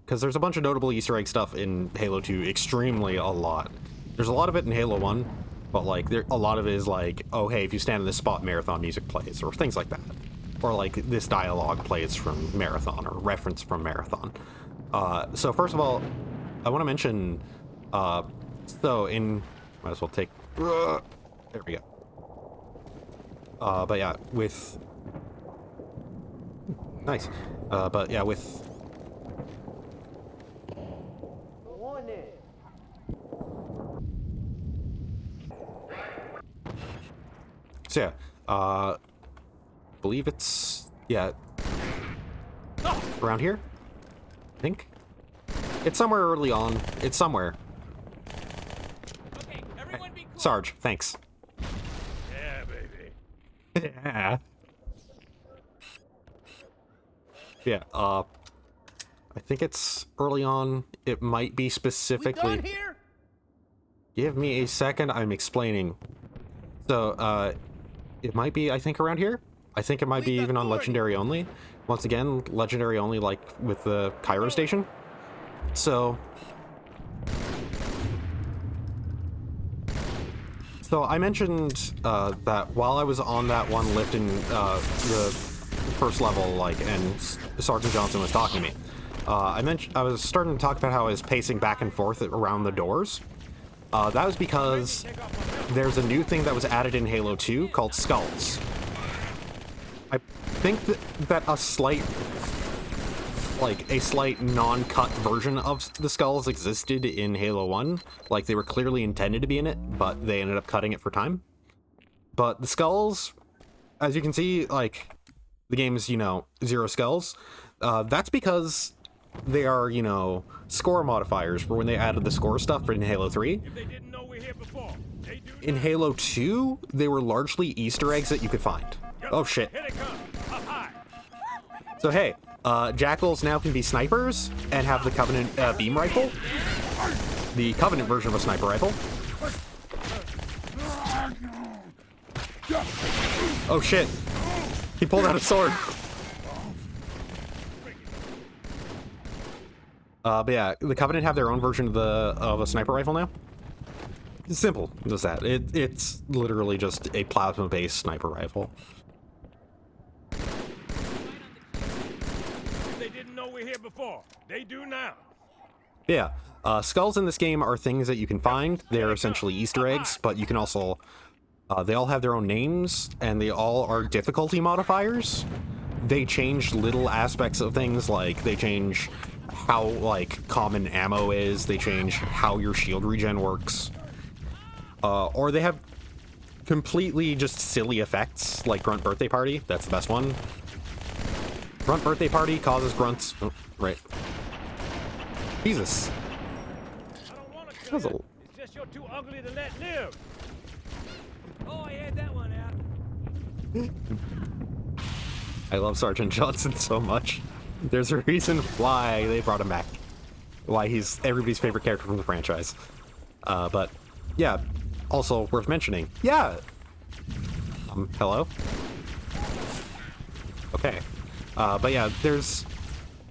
Because there's a bunch of notable Easter egg stuff in Halo 2, extremely a lot. There's a lot of it in Halo 1, but like a lot of it is like, oh hey, if you stand in this spot, Marathon music plays, or things like that. Or like this dialogue plays from Marathon, or reference from Marathon. So first of all, I want to mention, so in, might as well take, there we go. But yeah, with, nice. But yeah, with, so yeah, I believe it's, yeah, around here, I think. It's somewhere early on. It's somewhere. Okay, everyone be cool. Sarge, thanks. Yeah, baby. Yeah. Yeah, I think it's early on. It might be specifically... We done here? Give me a second, I'm explaining. So, it might be, I think, around here. I think it might be even on Legendary only. Once again, Legendary only, like, with the Cairo station. So I mentioned that while I was on that one lift in the first level, like, and Sergeant Johnson was talking to me, I was starting to talk about how I was pacing back and forth around the doors. That was because there's a new thing that was added in Halo 2 called skulls. I think that a slight non-cut version of the skulls existed in Halo 1. Like, they were clearly intended to be in it, but they ended up cutting it for time. But the skulls, as you can see, like, the game's, 0 skulls. That's because they are, score modifiers for when they added the score stuff in Halo 3. In Halo 2, they were largely Easter eggs that you could find. Oh, shit. So, hey, Jackals now can be snipers and have the Covenant beam rifle. The Covenant version of a sniper rifle. Oh, shit. He pulled out a sword. But yeah, the Covenant have their own version of a sniper rifle now. It's simple as that. It's literally just a plasma-based sniper rifle. They didn't know we're here before. They do now. Yeah, skulls in this game are things that you can find. They're essentially Easter eggs, but you can also... they all have their own names, and they all are difficulty modifiers. They change little aspects of things, like they change how, like, common ammo is, they change how your shield regen works. Or they have completely just silly effects, like Grunt Birthday Party. That's the best one. Grunt Birthday Party causes grunts... Oh, right. Jesus. That was a... It's just you're too ugly to let live. Oh, I had that one out. I love Sergeant Johnson so much. There's a reason why they brought him back. Why he's everybody's favorite character from the franchise. But, yeah, also worth mentioning. Yeah! Hello? Okay. But yeah, there's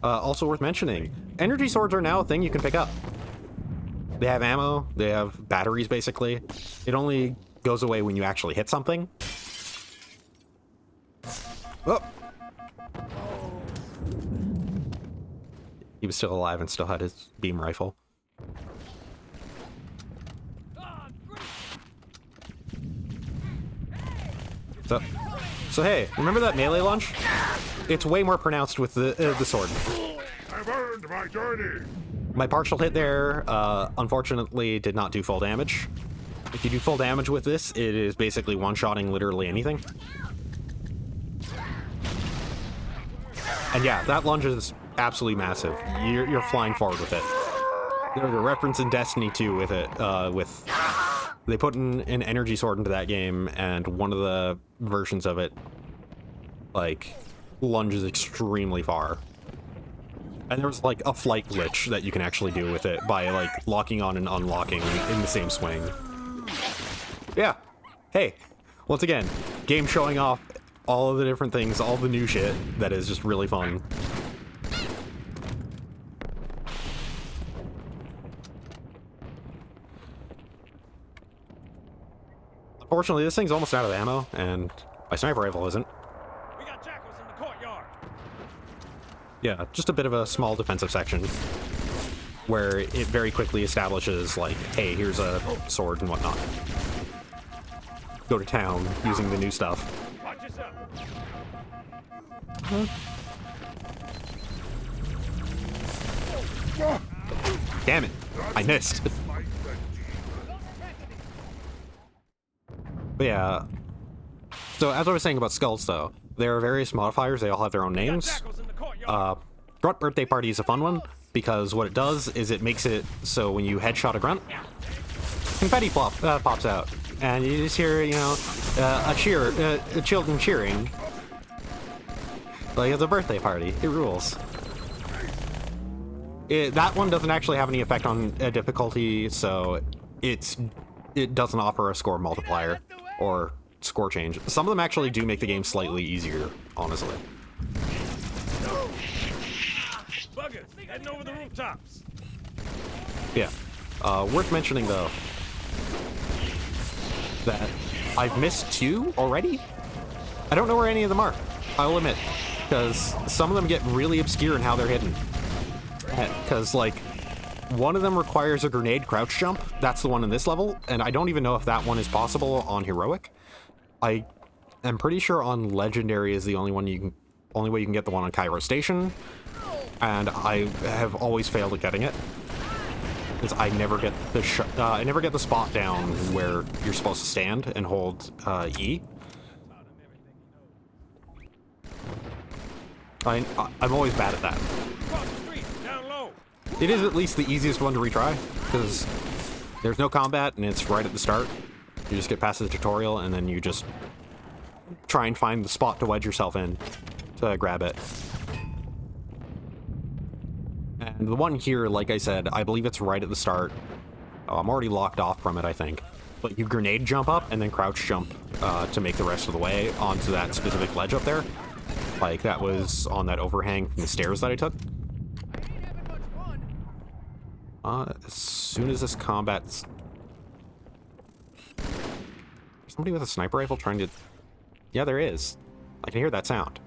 also worth mentioning. Energy swords are now a thing you can pick up. They have ammo, they have batteries, basically. It only goes away when you actually hit something. Oh! He was still alive and still had his beam rifle. So hey, remember that melee launch? It's way more pronounced with the sword. I've earned my journey. My partial hit there, unfortunately, did not do full damage. If you do full damage with this, it is basically one-shotting literally anything. And yeah, that lunge is absolutely massive. You're flying forward with it. There's a reference in Destiny 2 with it, they put in an energy sword into that game, and one of the versions of it, like, lunges extremely far. And there's, like, a flight glitch that you can actually do with it by, like, locking on and unlocking in the same swing. Yeah. Hey, once again, game showing off all of the different things, all the new shit that is just really fun. Unfortunately, this thing's almost out of ammo, and my sniper rifle isn't. We got jackals in the courtyard. Yeah, just a bit of a small defensive section where it very quickly establishes, like, hey, here's a sword and whatnot. Go to town using the new stuff. Watch yourself. Damn it, I missed. But yeah, so as I was saying about skulls, though, there are various modifiers. They all have their own names. Grunt Birthday Party is a fun one, because what it does is it makes it so when you headshot a grunt, confetti pops out, and you just hear, you know, children cheering. Like it's a birthday party. It rules. That one doesn't actually have any effect on difficulty, so it doesn't offer a score multiplier or score change. Some of them actually do make the game slightly easier, honestly. Buggers, heading over the rooftops. Yeah. Worth mentioning, though, that I've missed 2 already. I don't know where any of them are, I'll admit, because some of them get really obscure in how they're hidden. Because, like, one of them requires a grenade crouch jump. That's the one in this level, and I don't even know if that one is possible on Heroic. I am pretty sure on Legendary is the only way you can get the one on Cairo Station, and I have always failed at getting it. Because I never get the spot down where you're supposed to stand and hold E. I'm always bad at that. It is at least the easiest one to retry, because there's no combat and it's right at the start. You just get past the tutorial and then you just try and find the spot to wedge yourself in to grab it. And the one here, like I said, I believe it's right at the start. Oh, I'm already locked off from it, I think. But you grenade jump up and then crouch jump to make the rest of the way onto that specific ledge up there. Like, that was on that overhang from the stairs that I took. As soon as this combat's... Somebody with a sniper rifle trying to... Yeah, there is. I can hear that sound.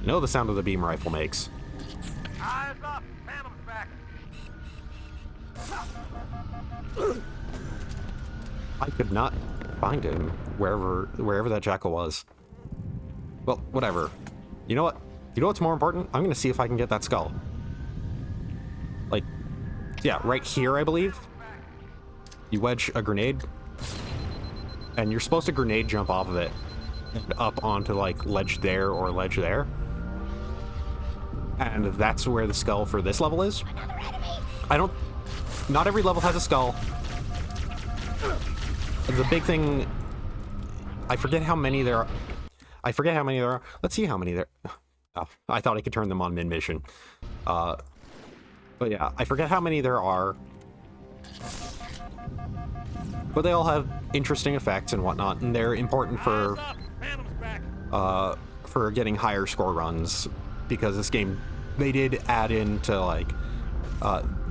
I know the sound of the beam rifle makes. Eyes up! Phantom's back! I could not find him wherever that jackal was. Well, whatever. You know what? You know what's more important? I'm gonna see if I can get that skull. Like, yeah, right here, I believe. You wedge a grenade, and you're supposed to grenade jump off of it and up onto, like, ledge there or ledge there. And that's where the skull for this level is. Not every level has a skull. The big thing, I forget how many there are. Let's see how many there. Oh, I thought I could turn them on mid-mission. But yeah, I forget how many there are. But they all have interesting effects and whatnot, and they're important for getting higher score runs, because this game, they did add in to, like,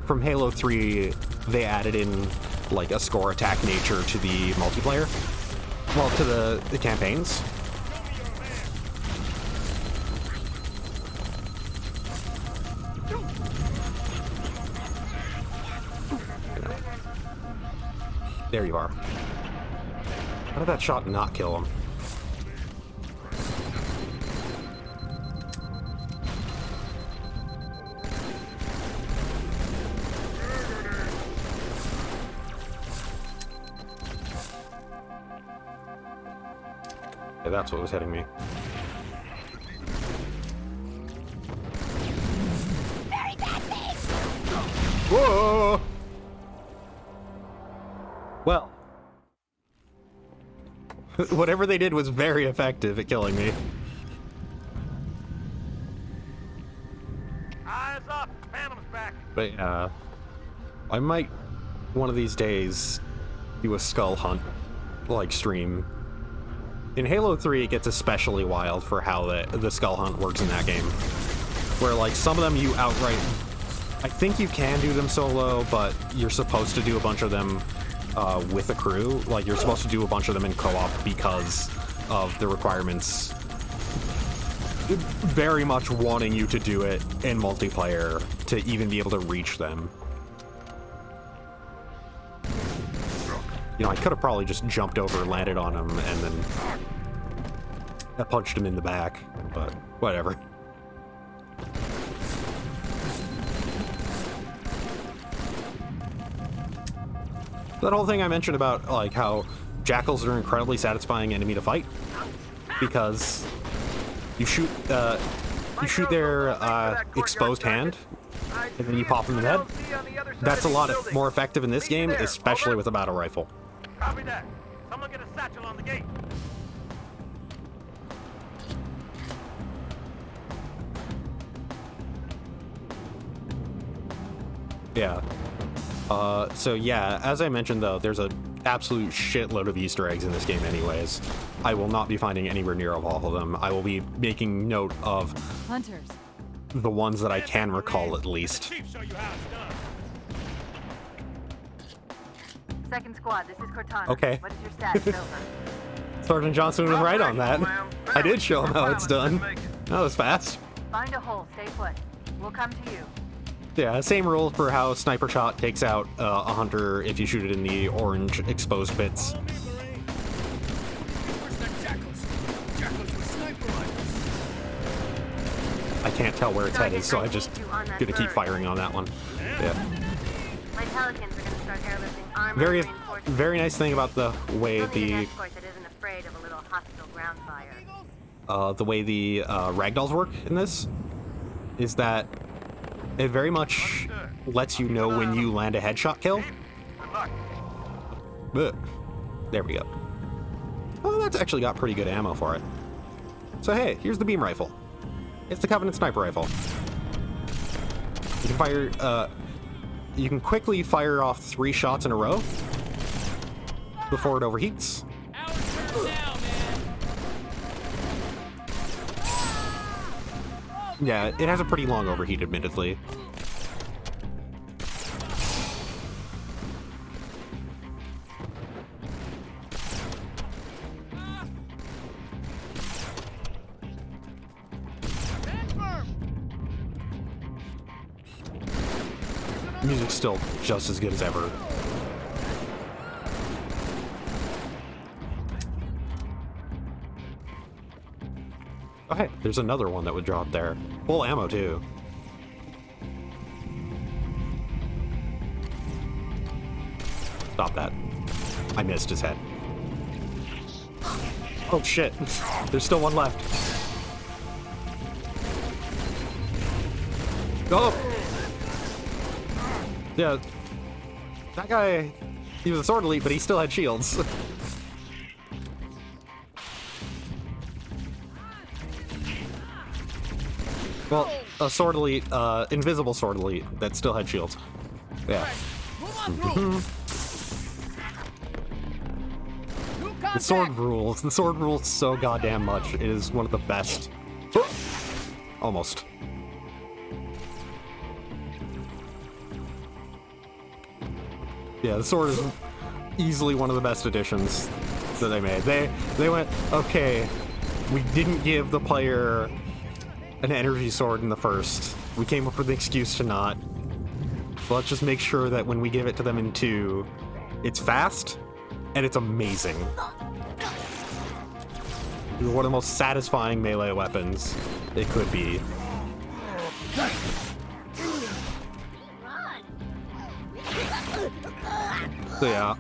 from Halo 3, they added in, like, a score attack nature to the multiplayer. Well, to the campaigns. There you are. How did that shot not kill him? Yeah, that's what was hitting me. Very bad thing! Whoa! Well, whatever they did was very effective at killing me. Eyes up! Phantom's back! But I might one of these days do a skull hunt like stream. In Halo 3, it gets especially wild for how the skull hunt works in that game. Where, like, some of them you outright... I think you can do them solo, but you're supposed to do a bunch of them with a crew. Like, you're supposed to do a bunch of them in co-op because of the requirements very much wanting you to do it in multiplayer to even be able to reach them. You know, I could have probably just jumped over, landed on him, and then I punched him in the back, but whatever. That whole thing I mentioned about, like, how jackals are an incredibly satisfying enemy to fight, because you shoot their exposed hand, and then you pop them in the head. That's a lot more effective in this game, especially with a battle rifle. Copy that. Someone get a satchel on the gate. Yeah. So yeah, as I mentioned though, there's an absolute shitload of Easter eggs in this game anyways. I will not be finding anywhere near of all of them. I will be making note of Hunters. The ones that I can recall at least. Second squad, this is Cortana. Okay. What is your status? Over. Sergeant Johnson was right on that. I did show him how it's done. That was fast. Find a hole, stay put. We'll come to you. Yeah, same rules for how sniper shot takes out a hunter if you shoot it in the orange exposed bits. Where's the jackals? Jackals with sniper rifles. I can't tell where its head is, so I'm just gonna keep firing on that one. Yeah. My Pelicans are gonna start airlifting armor. Very, very nice thing about the way the ragdolls work in this is that it very much lets you know when you land a headshot kill. But there we go. Oh, that's actually got pretty good ammo for it. So hey, here's the beam rifle. It's the Covenant sniper rifle. You can fire, you can quickly fire off 3 shots in a row before it overheats. Yeah, it has a pretty long overheat, admittedly. Music's still just as good as ever. Oh hey, there's another one that would drop there. Full ammo too. Stop that. I missed his head. Oh shit, there's still one left. Oh! Yeah, that guy, he was a sword elite, but he still had shields. Well, a sword elite, invisible sword elite that still had shields. Yeah. The sword rules. The sword rules so goddamn much. It is one of the best. Almost. Yeah, the sword is easily one of the best additions that they made. They went, okay, we didn't give the player an energy sword in the first. We came up with an excuse to not. So let's just make sure that when we give it to them in 2, it's fast and it's amazing. It's one of the most satisfying melee weapons it could be. So yeah.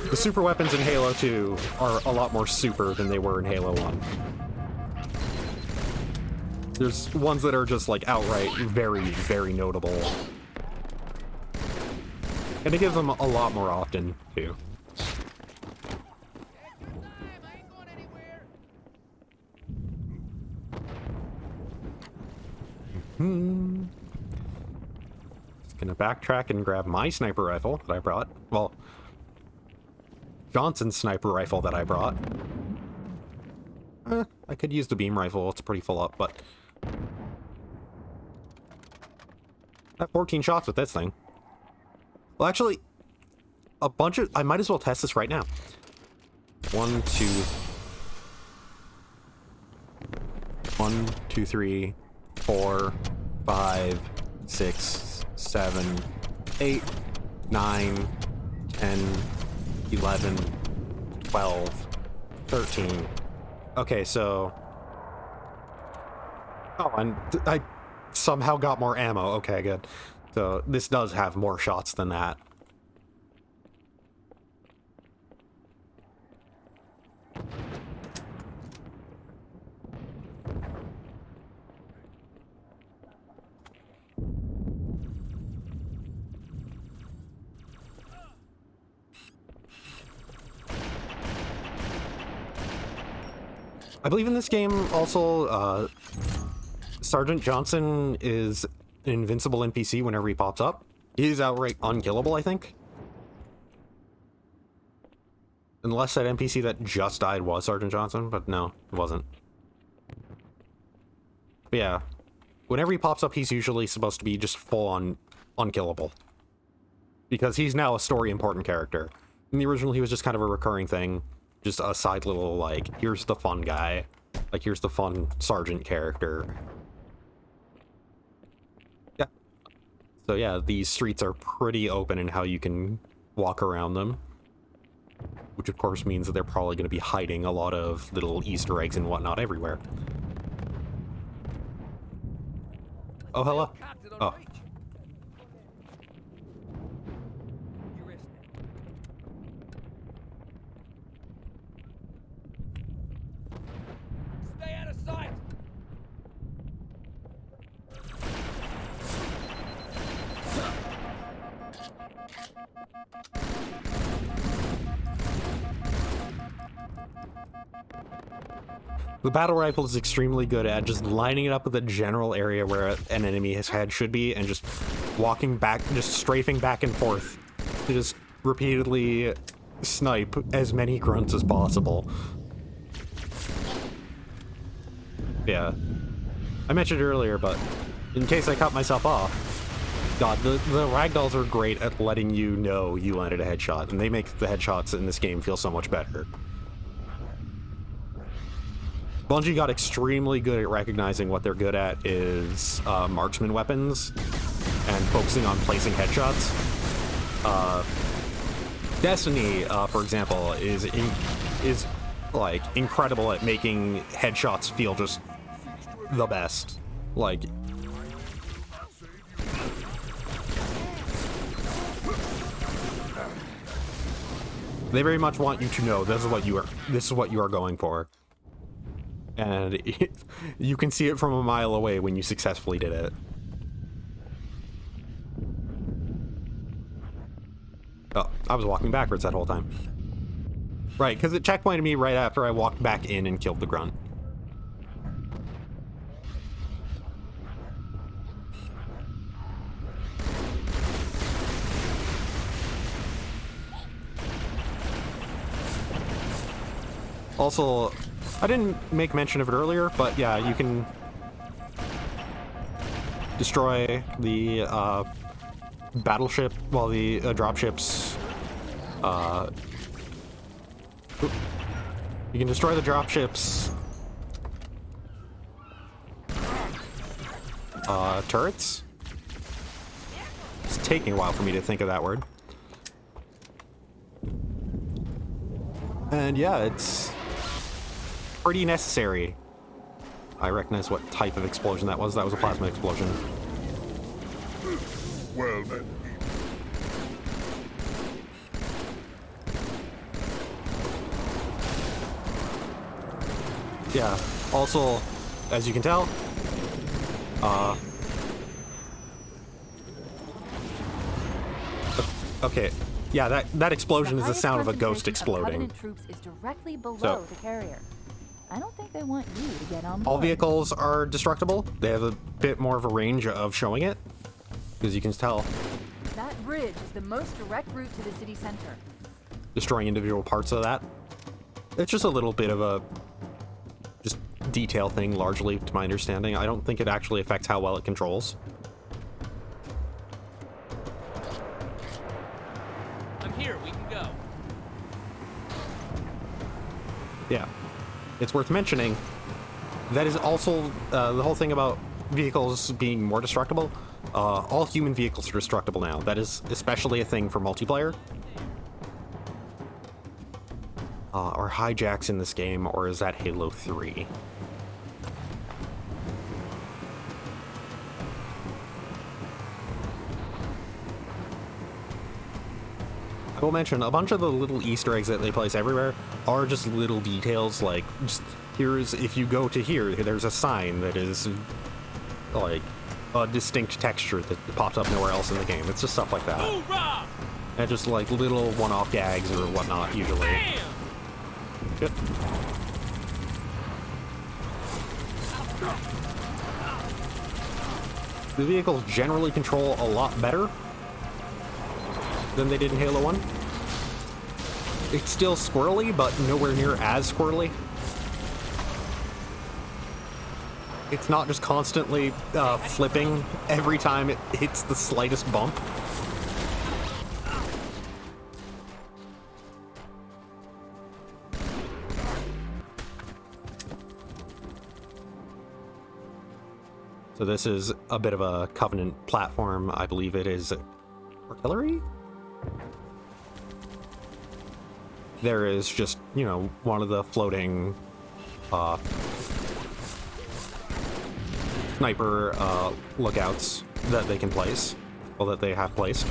The super weapons in Halo 2 are a lot more super than they were in Halo 1. There's ones that are just like outright very, very notable. And it gives them a lot more often, too. Just gonna backtrack and grab my sniper rifle that I brought. Well, Johnson's sniper rifle that I brought. I could use the beam rifle, it's pretty full up, but... I have 14 shots with this thing. Well, actually, a bunch of... I might as well test this right now. 1, 2... 1, 2, 3, 4, 5, 6, 7, 8, 9, 10, 11, 12, 13. Okay, so... Oh, and I somehow got more ammo. Okay, good. So this does have more shots than that. I believe in this game also, Sergeant Johnson is an invincible NPC whenever he pops up. He's outright unkillable, I think. Unless that NPC that just died was Sergeant Johnson, but no, it wasn't. But yeah, whenever he pops up, he's usually supposed to be just full-on unkillable. Because he's now a story-important character. In the original, he was just kind of a recurring thing. just a side little, like, here's the fun guy. Like, here's the fun sergeant character. Yeah. So yeah, these streets are pretty open in how you can walk around them. Which of course means that they're probably going to be hiding a lot of little Easter eggs and whatnot everywhere. Oh, hello. Oh. Stay out of sight! The battle rifle is extremely good at just lining it up with the general area where an enemy's head should be and just walking back, just strafing back and forth to just repeatedly snipe as many grunts as possible. Yeah. I mentioned earlier, but in case I cut myself off, God, the ragdolls are great at letting you know you landed a headshot, and they make the headshots in this game feel so much better. Bungie got extremely good at recognizing what they're good at is marksman weapons and focusing on placing headshots. Destiny, for example, is like incredible at making headshots feel just the best. Like, they very much want you to know this is what you are going for. And you can see it from a mile away when you successfully did it. Oh, I was walking backwards that whole time. Right, because it checkpointed me right after I walked back in and killed the grunt. Also, I didn't make mention of it earlier, but yeah, you can destroy the battleship, well, the dropships. You can destroy the dropships turrets. It's taking a while for me to think of that word. And yeah, it's pretty necessary. I recognize what type of explosion that was. That was a plasma explosion. Well then. Yeah. Also, as you can tell, okay. Yeah, that explosion is the sound of a ghost exploding. Troops is directly below the carrier. I don't think they want you to get on board. All vehicles are destructible. They have a bit more of a range of showing it, as you can tell. That bridge is the most direct route to the city center. Destroying individual parts of that. It's just a little bit of a just detail thing, largely, to my understanding. I don't think it actually affects how well it controls. I'm here, we can go. Yeah. It's worth mentioning that is also the whole thing about vehicles being more destructible. All human vehicles are destructible now. That is especially a thing for multiplayer. Or hijacks in this game, or is that Halo 3? I will mention a bunch of the little Easter eggs that they place everywhere are just little details, like just here's, if you go to here, there's a sign that is like a distinct texture that pops up nowhere else in the game. It's just stuff like that. Hoorah! And just like little one-off gags or whatnot, usually. Bam! Yep. The vehicles generally control a lot better than they did in Halo 1. It's still squirrely, but nowhere near as squirrely. It's not just constantly flipping every time it hits the slightest bump. So this is a bit of a Covenant platform. I believe it is artillery? There is just, you know, one of the floating sniper lookouts that they can place, well, that they have placed.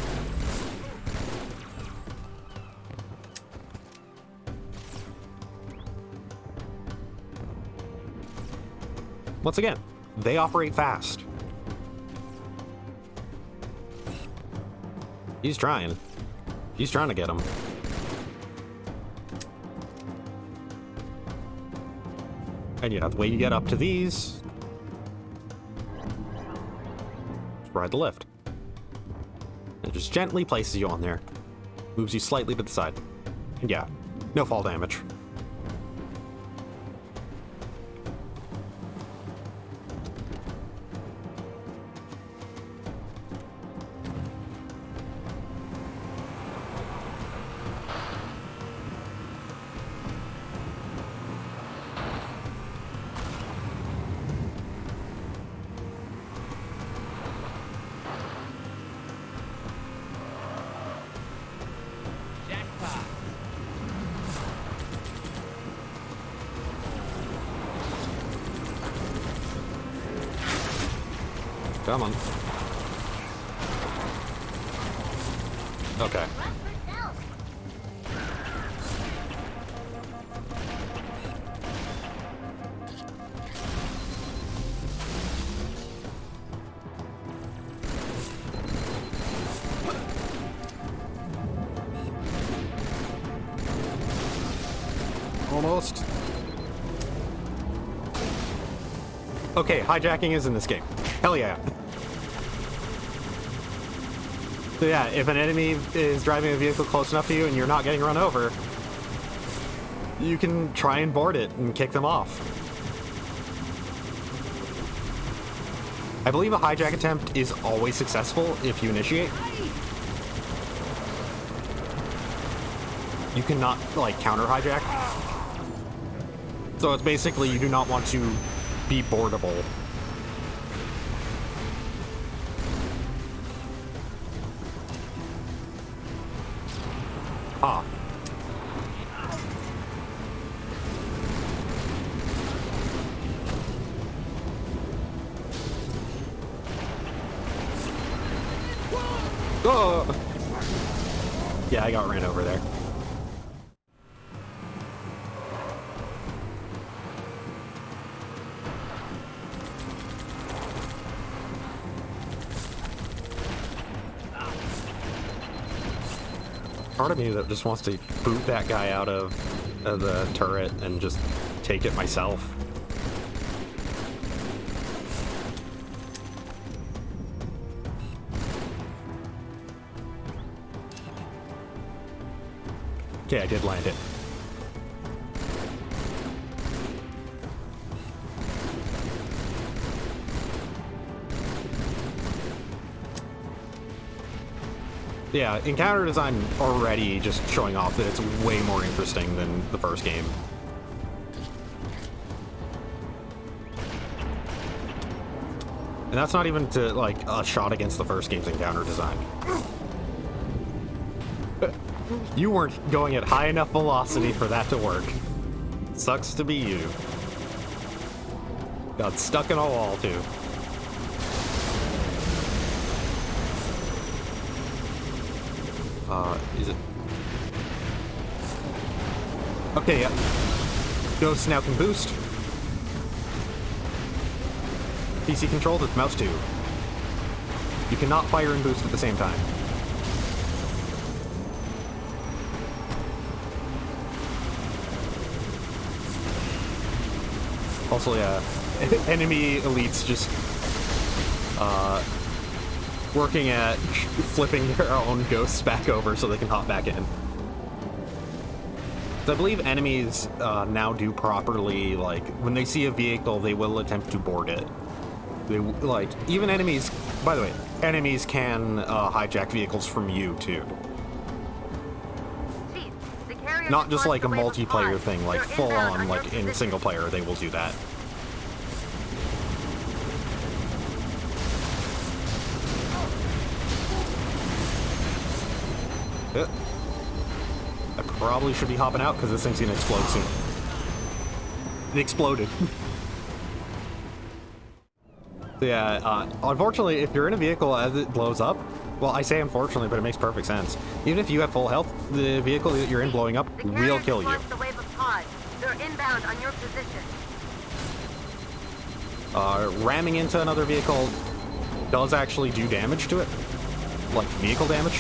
Once again, they operate fast. He's trying. He's trying to get him. And yeah, the way you get up to these, just ride the lift. It just gently places you on there. Moves you slightly to the side. And yeah, no fall damage. Come on. Okay. Almost. Okay, hijacking is in this game. Hell yeah. So yeah, if an enemy is driving a vehicle close enough to you and you're not getting run over, you can try and board it and kick them off. I believe a hijack attempt is always successful if you initiate. You cannot, like, counter hijack. So it's basically you do not want to be boardable. Ah. Oh. Yeah, I got ran over there. Part of me that just wants to boot that guy out of the turret and just take it myself. Okay, I did land it. Yeah, encounter design already just showing off that it's way more interesting than the first game. And that's not even to, like, a shot against the first game's encounter design. You weren't going at high enough velocity for that to work. Sucks to be you. Got stuck in a wall, too. Is it? Okay, yeah. Ghosts now can boost. PC controlled with mouse 2. You cannot fire and boost at the same time. Also, yeah, enemy elites just working at flipping their own ghosts back over so they can hop back in. So I believe enemies now do properly, like, when they see a vehicle, they will attempt to board it. They, like, even enemies, by the way, enemies can hijack vehicles from you, too. Not just like a multiplayer thing, like full on, like in single player, they will do that. I probably should be hopping out because this thing's gonna explode soon. It exploded. So yeah, unfortunately, if you're in a vehicle as it blows up, well, I say unfortunately, but it makes perfect sense. Even if you have full health, the vehicle that you're in blowing up will kill you. The wave of pods. They're inbound on your position. Ramming into another vehicle does actually do damage to it, like vehicle damage.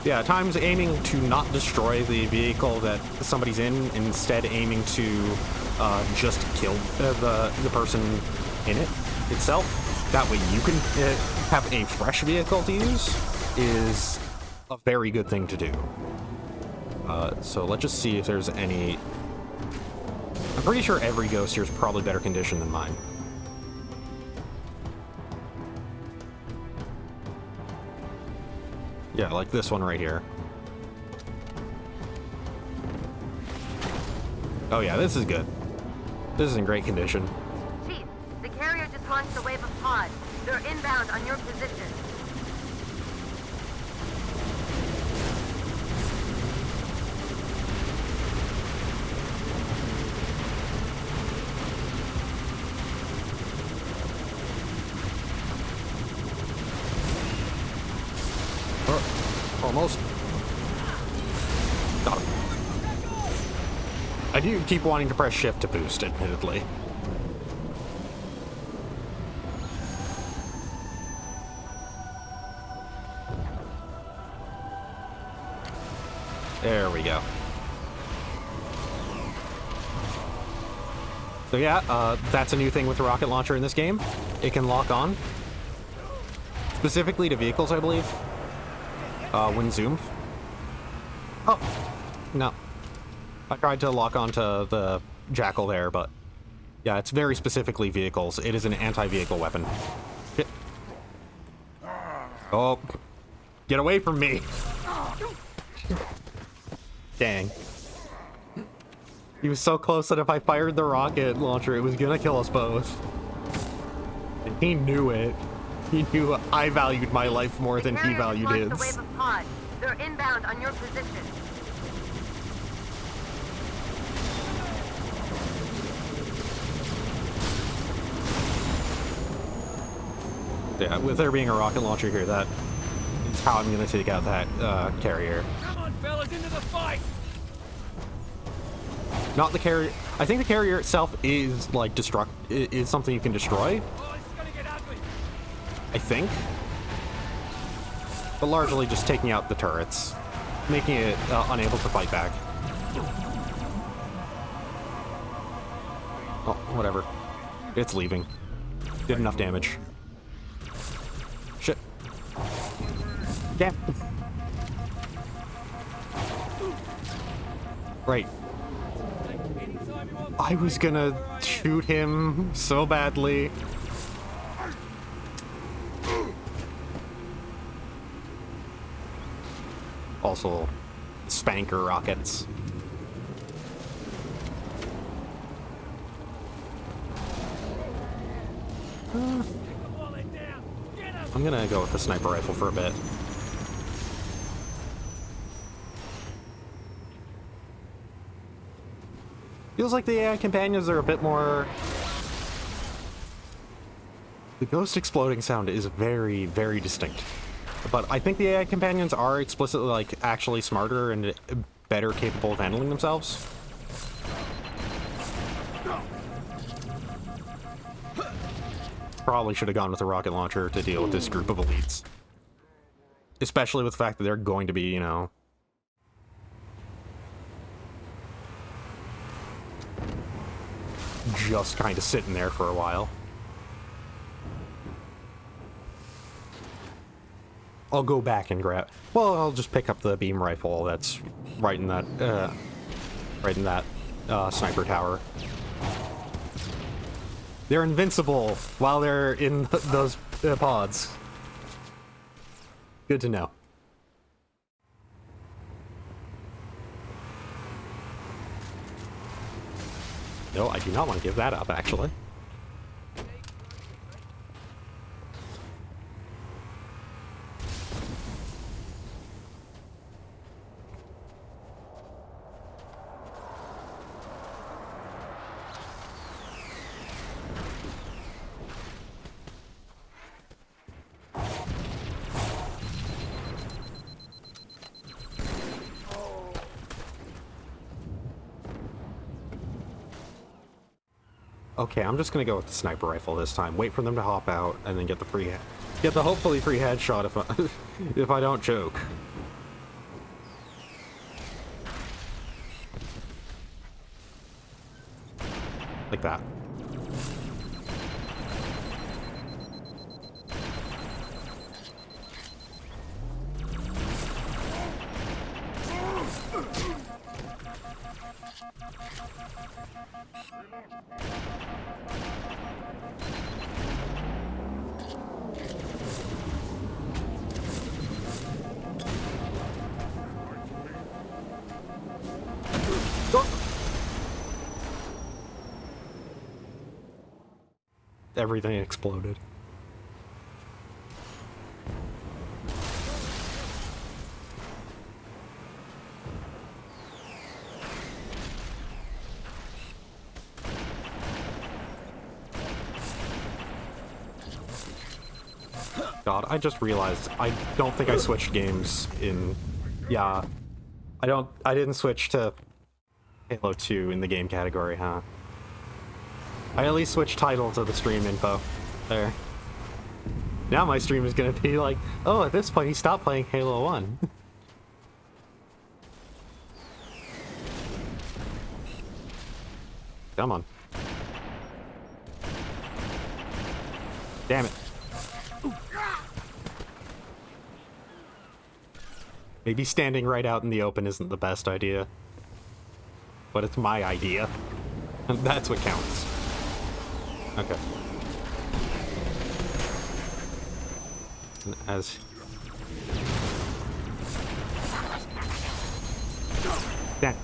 Yeah, at times aiming to not destroy the vehicle that somebody's in, instead aiming to just kill the person in it itself. That way you can have a fresh vehicle to use is a very good thing to do. So let's just see if there's any... I'm pretty sure every ghost here is probably better condition than mine. Yeah, like this one right here. Oh yeah, this is good. This is in great condition. Chief, the carrier just launched the wave of pods. They're inbound on your position. Almost. Got him. I do keep wanting to press shift to boost, admittedly. There we go. So yeah, that's a new thing with the rocket launcher in this game. It can lock on. Specifically to vehicles, I believe. When zoomed. Oh, no. I tried to lock onto the jackal there, but yeah, it's very specifically vehicles. It is an anti-vehicle weapon. Shit. Oh, get away from me. Dang. He was so close that if I fired the rocket launcher, it was gonna kill us both. And he knew it. He knew I valued my life more than he valued his. The wave of pods. They're inbound on your position. Yeah, with there being a rocket launcher here, that is how I'm gonna take out that carrier. Come on, fellas, into the fight! Not the carrier. I think the carrier itself is like is something you can destroy. I think. But largely just taking out the turrets, making it unable to fight back. Oh, whatever. It's leaving. Did enough damage. Shit. Damn. Right. I was gonna shoot him so badly. Also, spanker rockets. I'm gonna go with the sniper rifle for a bit. Feels like the AI companions are a bit more... The ghost exploding sound is very, very distinct. But I think the AI companions are explicitly, like, actually smarter and better capable of handling themselves. Probably should have gone with a rocket launcher to deal with this group of elites. Especially with the fact that they're going to be, you know... just kind of sitting there for a while. I'll go back and grab... Well, I'll just pick up the beam rifle that's right in that sniper tower. They're invincible while they're in those pods. Good to know. No, I do not want to give that up, actually. Okay, I'm just gonna go with the sniper rifle this time. Wait for them to hop out, and then get the hopefully free headshot if I, if I don't choke. Like that. Everything exploded. God, I just realized I don't think I switched games in... Yeah. I didn't switch to Halo 2 in the game category, huh? I at least switched title to the stream info. There. Now my stream is gonna be like, oh, at this point he stopped playing Halo 1. Come on. Damn it. Maybe standing right out in the open isn't the best idea. But it's my idea. And that's what counts. Okay. And as... Damn.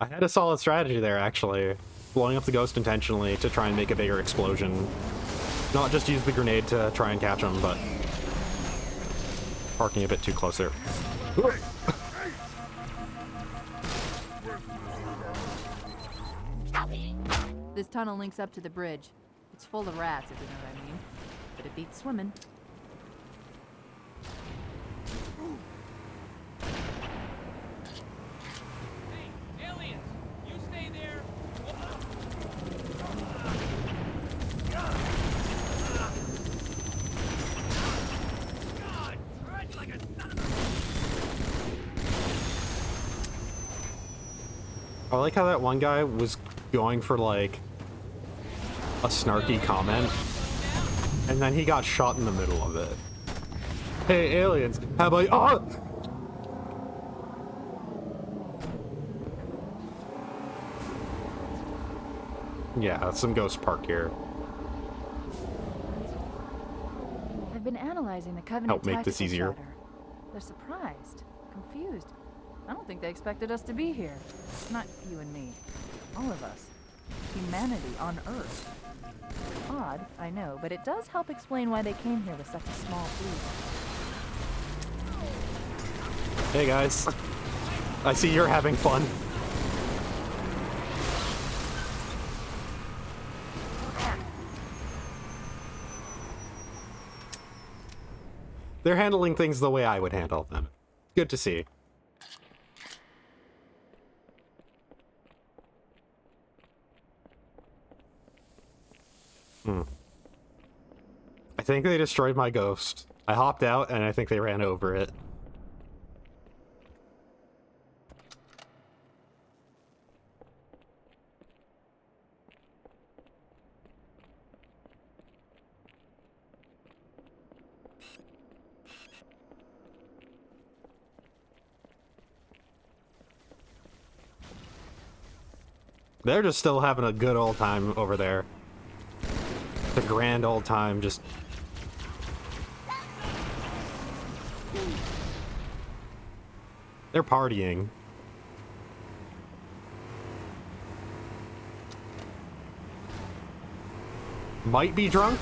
I had a solid strategy there, actually. Blowing up the ghost intentionally to try and make a bigger explosion. Not just use the grenade to try and catch him, but... parking a bit too close there. This tunnel links up to the bridge. It's full of rats, if you know what I mean. But it beats swimming. Hey, aliens! You stay there! God, trudge like a son of I like how that one guy was going for, like, a snarky comment, and then he got shot in the middle of it. Hey, aliens, how about you? Oh! Yeah, some ghost park here. I've been analyzing the Covenant Help make this tactical easier. chatter. They're surprised, confused. I don't think they expected us to be here. Not you and me. All of us. Humanity on Earth. Odd, I know, but it does help explain why they came here with such a small fleet. Hey guys, I see you're having fun. They're handling things the way I would handle them. Good to see. I think they destroyed my ghost. I hopped out and I think they ran over it. They're just still having a good old time over there. The grand old time, just... They're partying. Might be drunk?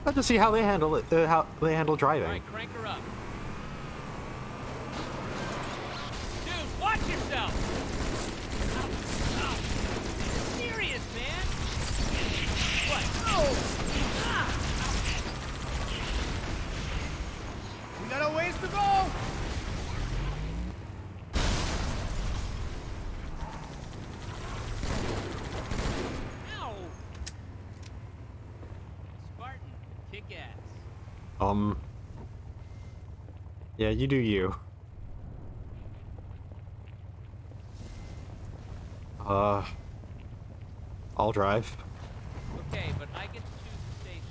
Let's just see how they handle it, how they handle driving. All right, crank her up. Dude, watch yourself! Serious, man! What? Oh! We got a ways to go! kick ass. Yeah, you do you. I'll drive. Okay, but I get to choose the station.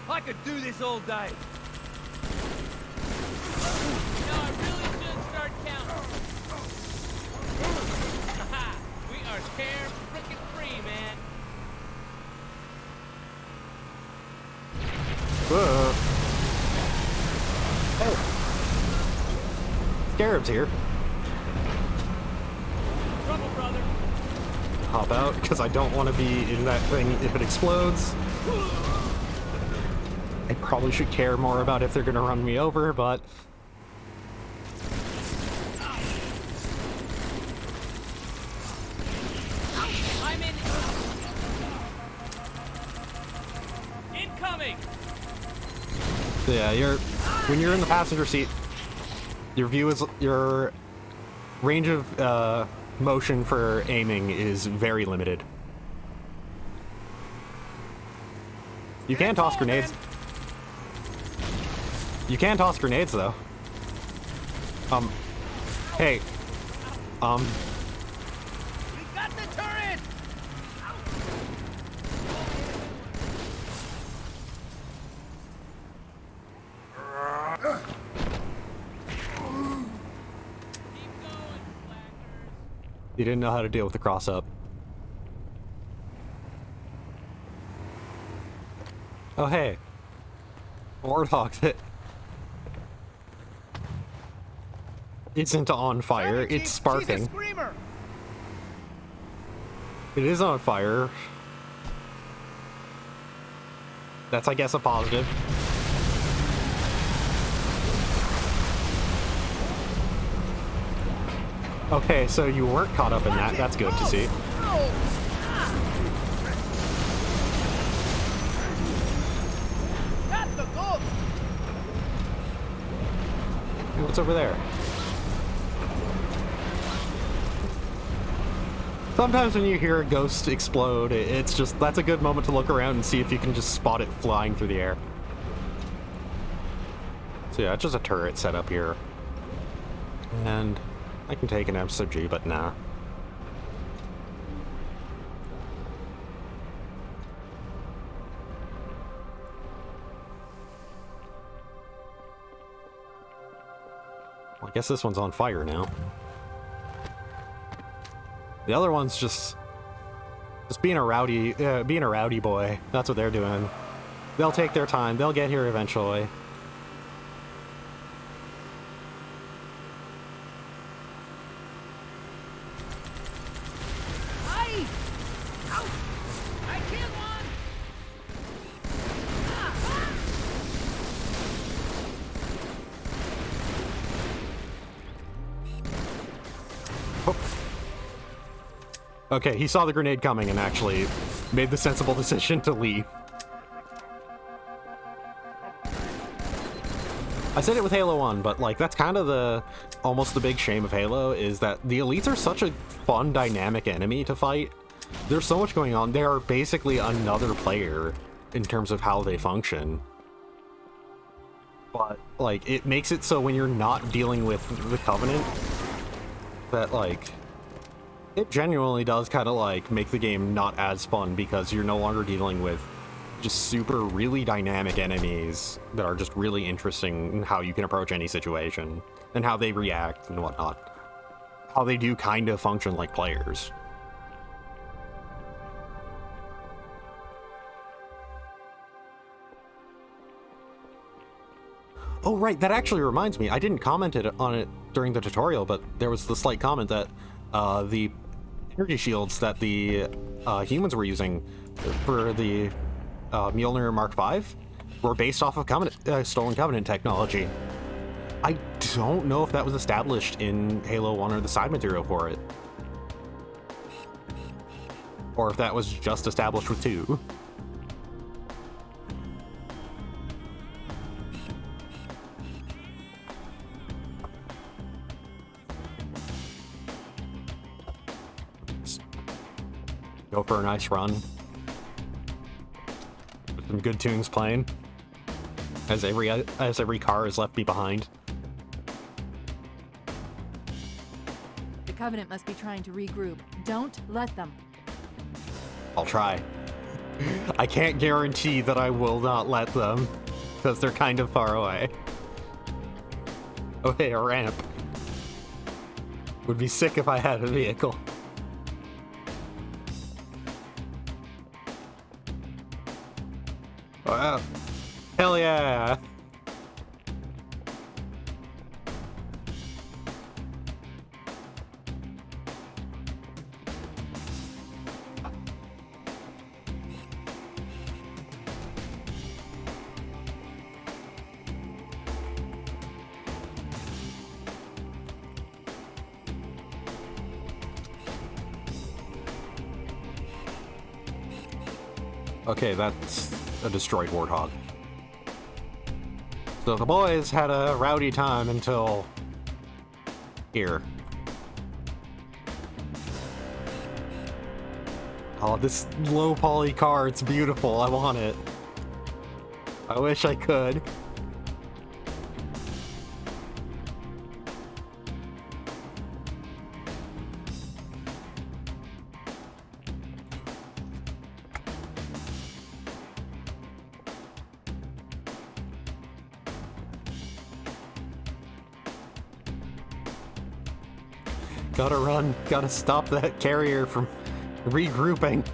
I could do this all day. No, I really should start counting. Haha, we are care frickin' free, man. Whoa. Oh. Scarab's here. Trouble, brother. Hop out, because I don't want to be in that thing if it explodes. I probably should care more about if they're going to run me over, but... I'm in. Incoming. Yeah, when you're in the passenger seat, your range of motion for aiming is very limited. You can toss grenades. You can toss grenades though. Hey. We got the turret! You didn't know how to deal with the cross-up. Oh, hey. Warthog that isn't on fire, it's sparking. It is on fire. That's, I guess, a positive. Okay, so you weren't caught up in that. That's good to see. Hey, what's over there? Sometimes when you hear a ghost explode, it's just, that's a good moment to look around and see if you can just spot it flying through the air. So yeah, it's just a turret set up here. And I can take an SMG, but nah. Well, I guess this one's on fire now. The other one's just being a rowdy boy. That's what they're doing. They'll take their time. They'll get here eventually. I killed one! Okay, he saw the grenade coming and actually made the sensible decision to leave. I said it with Halo 1, but like that's kind of almost the big shame of Halo is that the elites are such a fun, dynamic enemy to fight. There's so much going on. They are basically another player in terms of how they function. But like it makes it so when you're not dealing with the Covenant, that like it genuinely does kind of like make the game not as fun because you're no longer dealing with just super really dynamic enemies that are just really interesting in how you can approach any situation and how they react and whatnot. How they do kind of function like players. Oh right, that actually reminds me, I didn't comment on it during the tutorial, but there was the slight comment that the energy shields that the humans were using for the Mjolnir Mark V were based off of Stolen Covenant technology. I don't know if that was established in Halo 1 or the side material for it. Or if that was just established with 2. Go for a nice run. With some good tunes playing. As every car is left behind. The Covenant must be trying to regroup. Don't let them. I'll try. I can't guarantee that I will not let them, because they're kind of far away. Oh hey, a ramp. Would be sick if I had a vehicle. Wow. Hell yeah! Okay, that's a destroyed warthog. So the boys had a rowdy time until here. Oh, this low poly car, it's beautiful. I want it. I wish I could. Gotta run. Gotta stop that carrier from regrouping.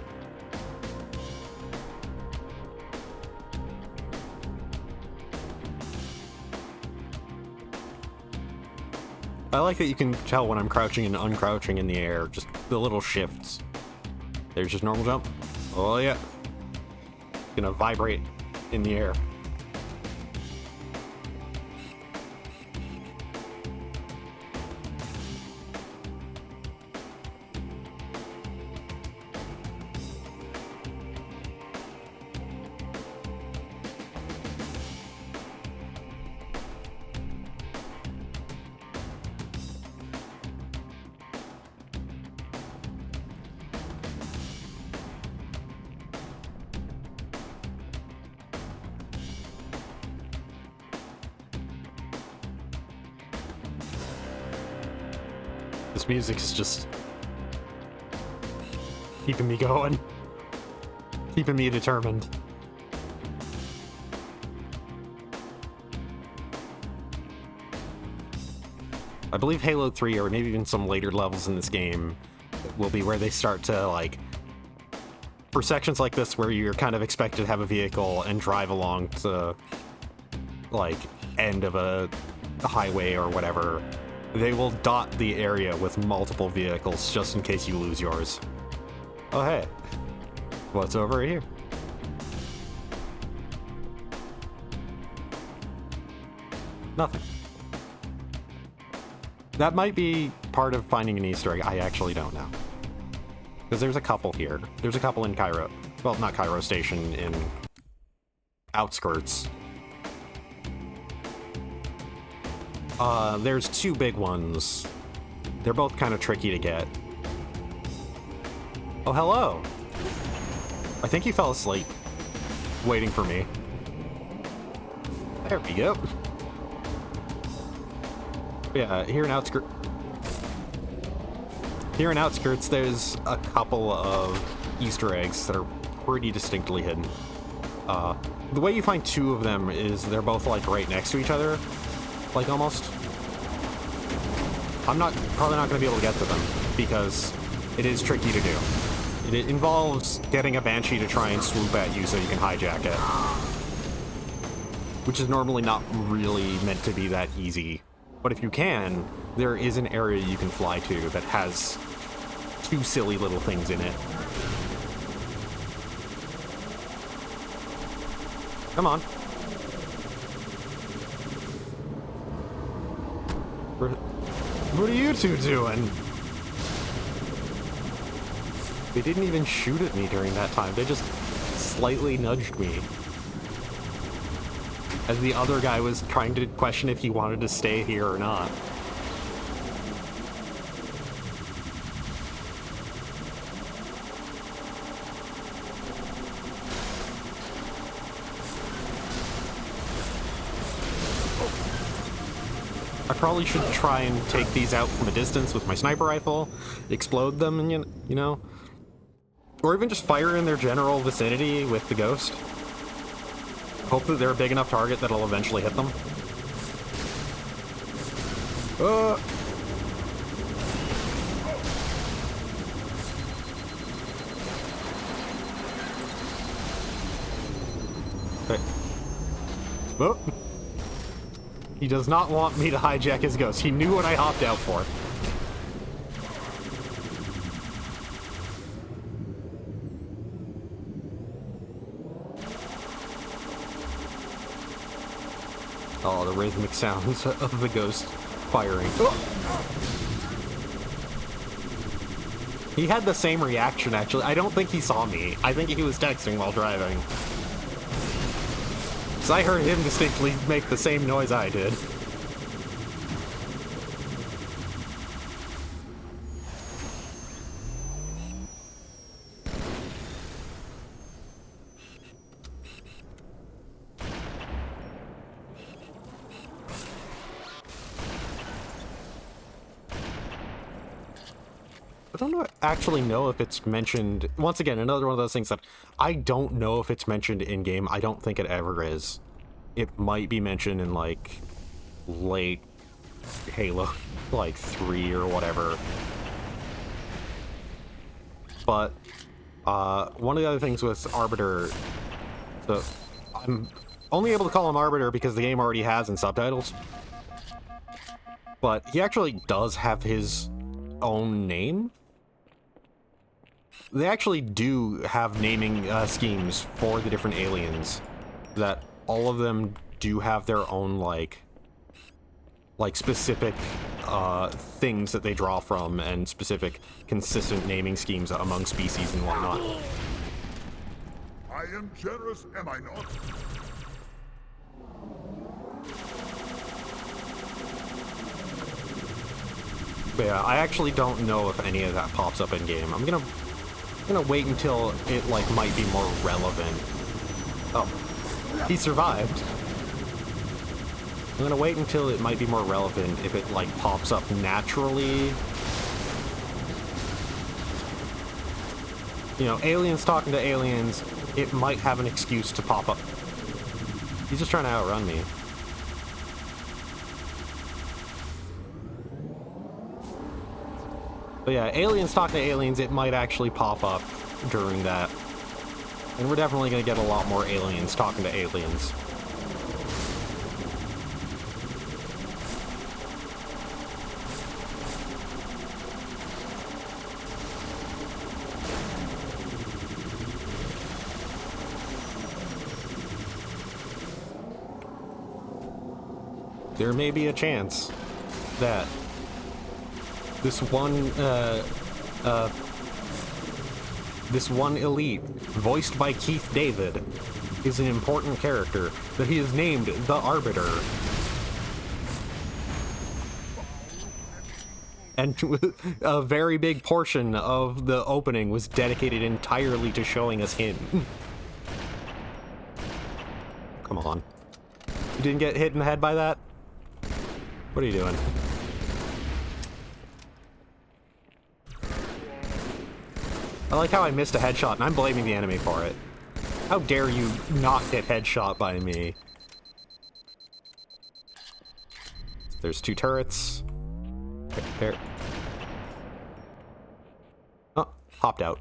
I like that you can tell when I'm crouching and uncrouching in the air. Just the little shifts. There's just normal jump. Oh yeah. Gonna vibrate in the air. This music is just keeping me going, keeping me determined. I believe Halo 3, or maybe even some later levels in this game, will be where they start to, like, for sections like this where you're kind of expected to have a vehicle and drive along to, like, end of a highway or whatever, they will dot the area with multiple vehicles just in case you lose yours. Oh hey, what's over here? Nothing. That might be part of finding an Easter egg. I actually don't know. Because there's a couple here. There's a couple in Cairo. Well, not Cairo Station, in outskirts. There's two big ones. They're both kind of tricky to get. Oh, hello. I think you fell asleep, waiting for me. There we go. Yeah, here in Outskirts, there's a couple of Easter eggs that are pretty distinctly hidden. The way you find two of them is they're both, like, right next to each other. Like, almost. I'm probably not going to be able to get to them, because it is tricky to do. It involves getting a Banshee to try and swoop at you so you can hijack it. Which is normally not really meant to be that easy. But if you can, there is an area you can fly to that has two silly little things in it. Come on. What are you two doing? They didn't even shoot at me during that time. They just slightly nudged me. As the other guy was trying to question if he wanted to stay here or not. probably should try and take these out from a distance with my sniper rifle, explode them, and you know, or even just fire in their general vicinity with the ghost. Hope that they're a big enough target that'll eventually hit them. Okay. Oh. He does not want me to hijack his ghost. He knew what I hopped out for. Oh, the rhythmic sounds of the ghost firing. Oh! He had the same reaction, actually. I don't think he saw me. I think he was texting while driving. Because I heard him distinctly make the same noise I did. I don't actually know if it's mentioned. Once again, another one of those things that I don't know if it's mentioned in game. I don't think it ever is. It might be mentioned in like late Halo, like 3 or whatever. But one of the other things with Arbiter, so I'm only able to call him Arbiter because the game already has in subtitles. But he actually does have his own name. They actually do have naming schemes for the different aliens, that all of them do have their own like specific things that they draw from, and specific consistent naming schemes among species and whatnot. I am generous, am I not? But yeah, I actually don't know if any of that pops up in game. I'm gonna wait until it like might be more relevant. Oh, he survived. I'm gonna wait until it might be more relevant if it like pops up naturally. You know, aliens talking to aliens, it might have an excuse to pop up. He's just trying to outrun me. But yeah, aliens talking to aliens, it might actually pop up during that. And we're definitely going to get a lot more aliens talking to aliens. There may be a chance that this one elite, voiced by Keith David, is an important character, that he is named the Arbiter. And a very big portion of the opening was dedicated entirely to showing us him. Come on. You didn't get hit in the head by that? What are you doing? I like how I missed a headshot, and I'm blaming the enemy for it. How dare you not get headshot by me? There's 2 turrets. There. Oh, hopped out.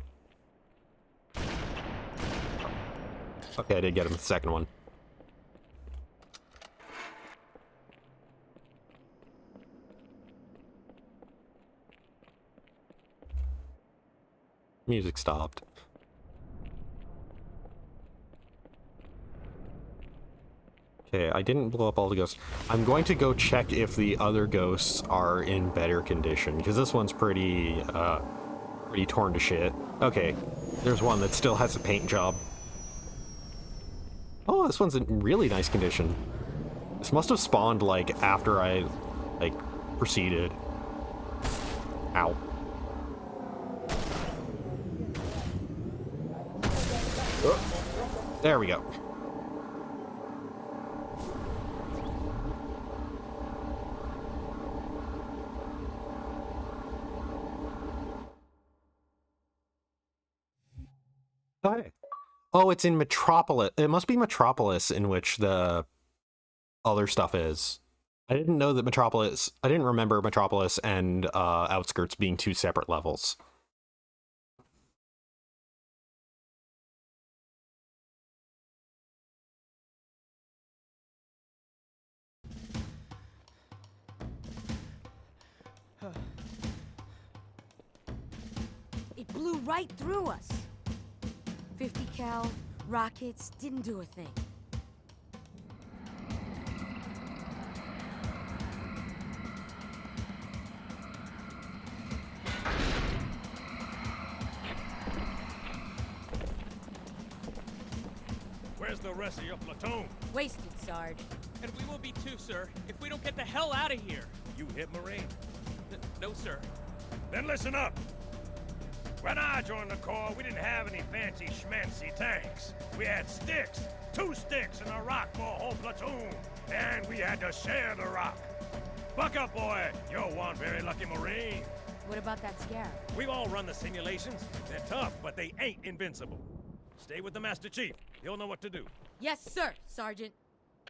Okay, I did get him the second one. Music stopped. Okay, I didn't blow up all the ghosts. I'm going to go check if the other ghosts are in better condition, because this one's pretty torn to shit. Okay, there's one that still has a paint job. Oh, this one's in really nice condition. This must have spawned, like, after I, like, proceeded. Ow. There we go. Oh, hey. Oh, it's in Metropolis. It must be Metropolis in which the other stuff is. I didn't know that Metropolis... I didn't remember Metropolis and Outskirts being two separate levels. It blew right through us. 50 cal, rockets, didn't do a thing. Where's the rest of your platoon? Wasted, Sarge. And we will be too, sir, if we don't get the hell out of here. You hit Marine? No, sir. Then listen up. When I joined the Corps, we didn't have any fancy schmancy tanks. We had sticks. 2 sticks and a rock for a whole platoon. And we had to share the rock. Buck up, boy. You're one very lucky Marine. What about that Scarab? We've all run the simulations. They're tough, but they ain't invincible. Stay with the Master Chief. He'll know what to do. Yes, sir, Sergeant.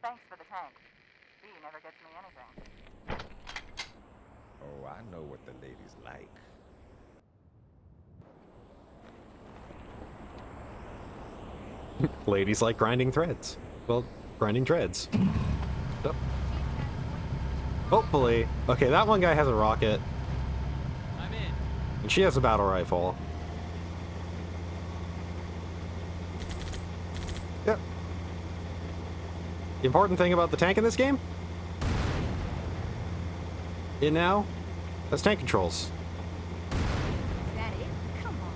Thanks for the tank. B never gets me anything. Oh, I know what the ladies like. Ladies like grinding threads. Well, grinding threads. Yep. Hopefully. Okay, that one guy has a rocket. I'm in. And she has a battle rifle. Yep. The important thing about the tank in this game? It now has tank controls. Is that it? Come on.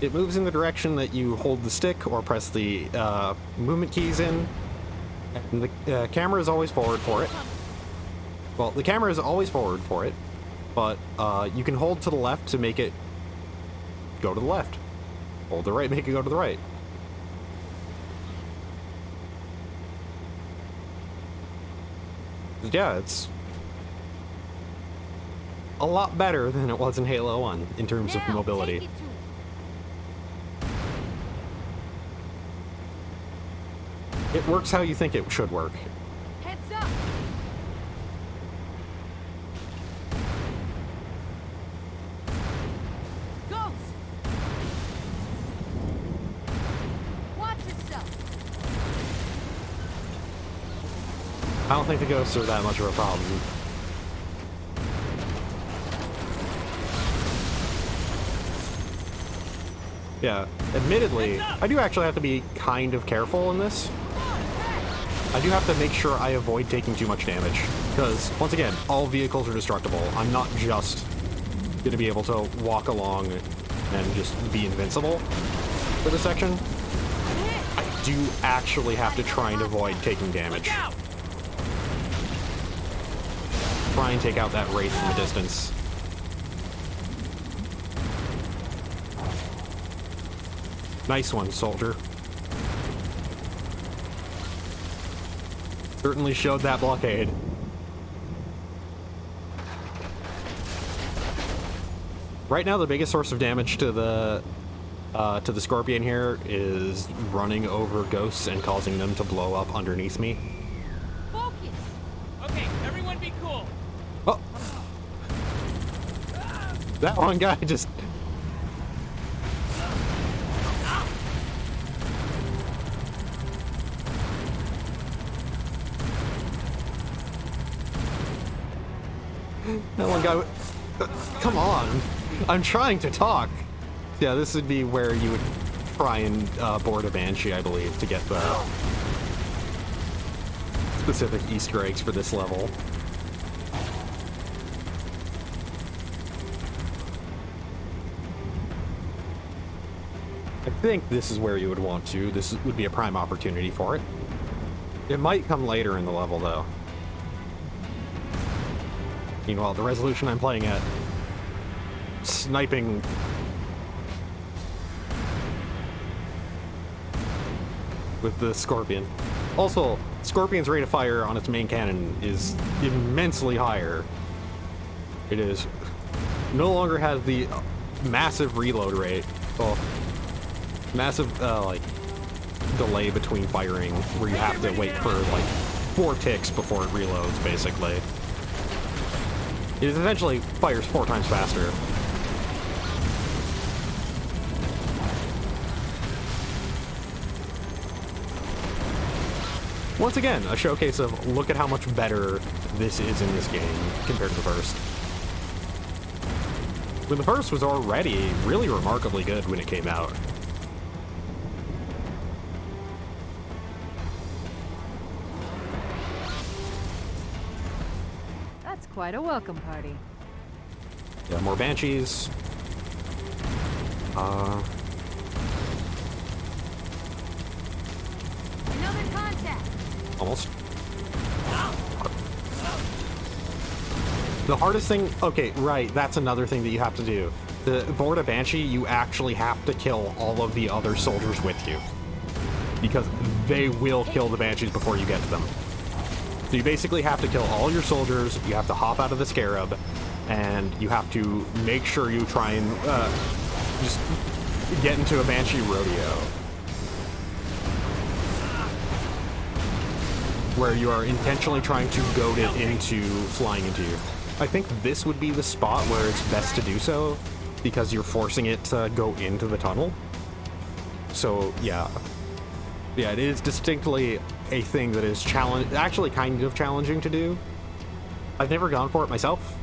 It moves in the direction that you hold the stick or press the movement keys in. And the camera is always forward for it. Well, the camera is always forward for it, but you can hold to the left to make it go to the left. Hold the right, make it go to the right. Yeah, it's a lot better than it was in Halo 1 in terms of mobility. It works how you think it should work. Heads up. Ghost. Watch yourself. I don't think the ghosts are that much of a problem. Yeah, admittedly, I do actually have to be kind of careful in this. I do have to make sure I avoid taking too much damage, because, once again, all vehicles are destructible. I'm not just going to be able to walk along and just be invincible for this section. I do actually have to try and avoid taking damage. Try and take out that wraith from a distance. Nice one, soldier. Certainly showed that blockade. Right now, the biggest source of damage to the Scorpion here is running over ghosts and causing them to blow up underneath me. Focus. Okay, everyone be cool. Oh! That one guy just... That one guy... come on! I'm trying to talk! Yeah, this would be where you would try and board a Banshee, I believe, to get the specific Easter eggs for this level. I think this is where you would want to. This would be a prime opportunity for it. It might come later in the level, though. Meanwhile, the resolution I'm playing at, sniping with the Scorpion. Also, Scorpion's rate of fire on its main cannon is immensely higher. It is no longer has the massive reload rate. Well, massive, like, delay between firing where you have to wait for, like, 4 ticks before it reloads, basically. It essentially fires 4 times faster. Once again, a showcase of look at how much better this is in this game compared to the first. When the first was already really remarkably good when it came out. That's quite a welcome party. Yeah, more banshees. Another contact. Almost. The hardest thing, okay, right, that's another thing that you have to do. To board a Banshee, you actually have to kill all of the other soldiers with you. Because they will kill the Banshees before you get to them. So you basically have to kill all your soldiers, you have to hop out of the Scarab, and you have to make sure you try and just get into a Banshee rodeo. Where you are intentionally trying to goad it into flying into you. I think this would be the spot where it's best to do so, because you're forcing it to go into the tunnel. So, yeah. Yeah, it is distinctly a thing that is actually kind of challenging to do. I've never gone for it myself.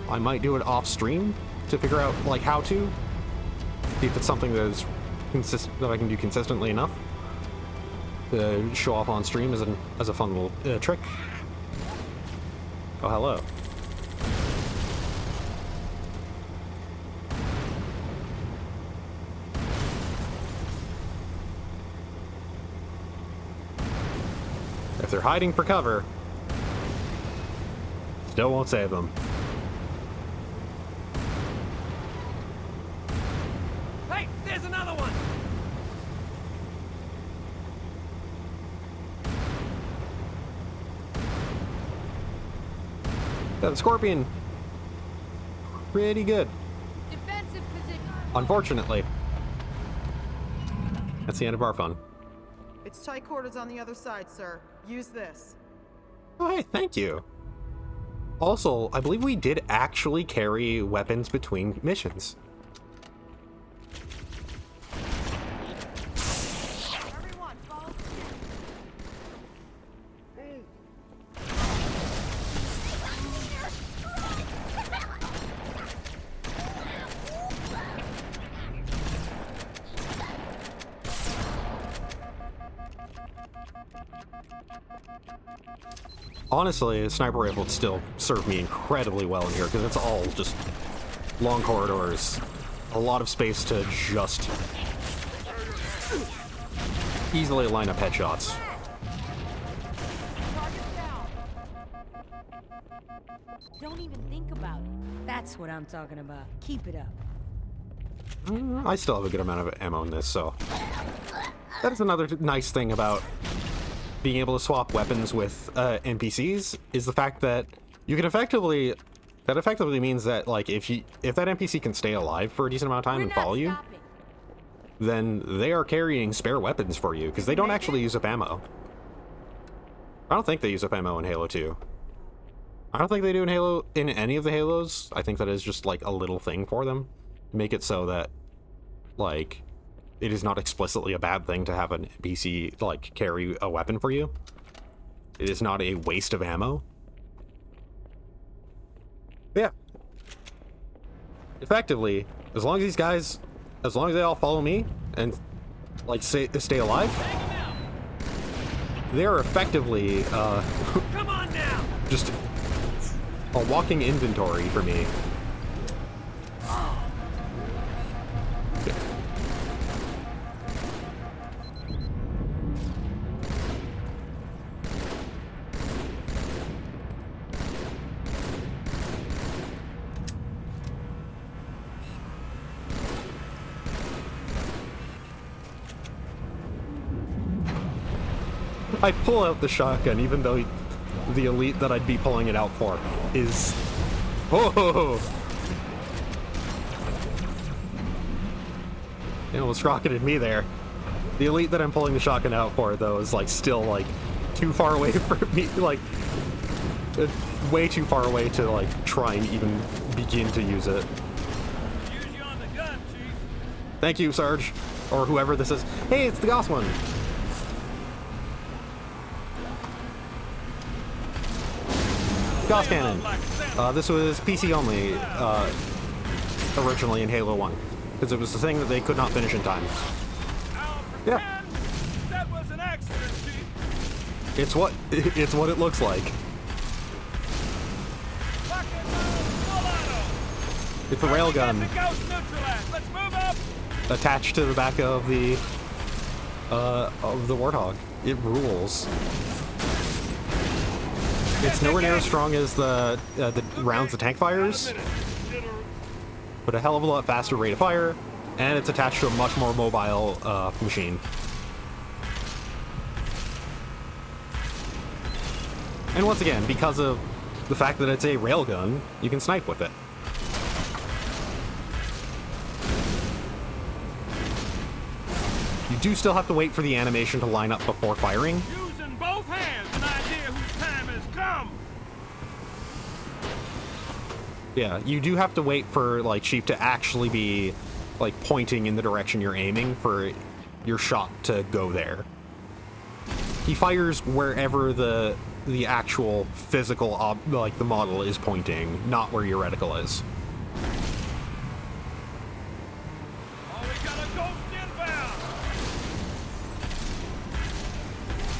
I might do it off stream to figure out, like, how to. See if it's something that is that I can do consistently enough to show off on stream as a fun little trick. Oh, hello. If they're hiding for cover, still won't save them. Hey, there's another one! Yeah, the Scorpion. Pretty good. Defensive position. Unfortunately. That's the end of our fun. It's tight quarters on the other side, sir. Use this. Oh, hey, thank you. Also, I believe we did actually carry weapons between missions. Everyone, follow. Honestly, a sniper rifle would still serve me incredibly well in here, because it's all just long corridors, a lot of space to just easily line up headshots. Don't even think about it. That's what I'm talking about. Keep it up. I still have a good amount of ammo in this, so that is another nice thing about being able to swap weapons with NPCs, is the fact that you can effectively means that, like, if that NPC can stay alive for a decent amount of time and follow you, then they are carrying spare weapons for you, because they don't actually use up ammo. I don't think they use up ammo in Halo 2. I don't think they do in any of the Halos. I think that is just like a little thing for them. Make it so that, like, it is not explicitly a bad thing to have an NPC, like, carry a weapon for you. It is not a waste of ammo. Yeah. Effectively, as long as they all follow me and, like, stay alive, they are effectively, Come on now! just a walking inventory for me. I pull out the shotgun, even though the elite that I'd be pulling it out for is... Oh! It almost rocketed me there. The elite that I'm pulling the shotgun out for, though, is like still like too far away for me, like way too far away to like try and even begin to use it. Use you on the gun, Chief. Thank you, Sarge, or whoever this is. Hey, it's the Goss one. Goss cannon. This was PC only originally in Halo 1 because it was the thing that they could not finish in time. Yeah. That was an accident, Chief. It's what it looks like. It's a railgun Let's move up. attached to the back of the Warthog. It rules. It's nowhere near as strong as the rounds the tank fires, but a hell of a lot faster rate of fire, and it's attached to a much more mobile machine. And once again, because of the fact that it's a railgun, you can snipe with it. You do still have to wait for the animation to line up before firing. Using both hands, an idea whose time has come. Yeah, you do have to wait for like Chief to actually be like pointing in the direction you're aiming for your shot to go there. He fires wherever the actual physical like the model is pointing, not where your reticle is.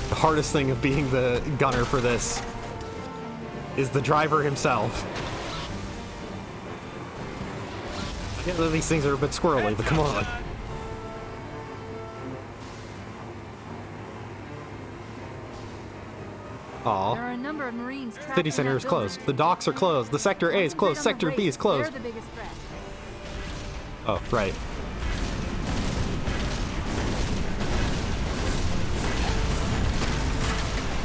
The hardest thing of being the gunner for this is the driver himself. Yeah, these things are a bit squirrely, but come on. Aw. There are a number of Marines trapped City in center that is closed. building. The docks are closed. The Sector A is closed. Concentrate on Sector the B is raiders. closed. They're the biggest threat. Oh, right.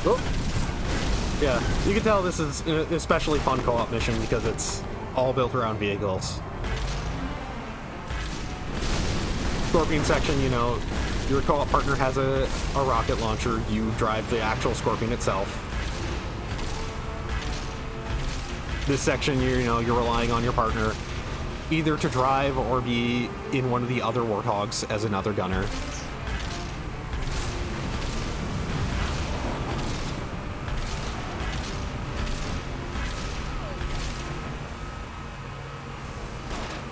Oh. Yeah, you can tell this is an especially fun co-op mission because it's all built around vehicles. Scorpion section, you know, your co-op partner has a rocket launcher, you drive the actual Scorpion itself. This section, you know, you're relying on your partner either to drive or be in one of the other Warthogs as another gunner.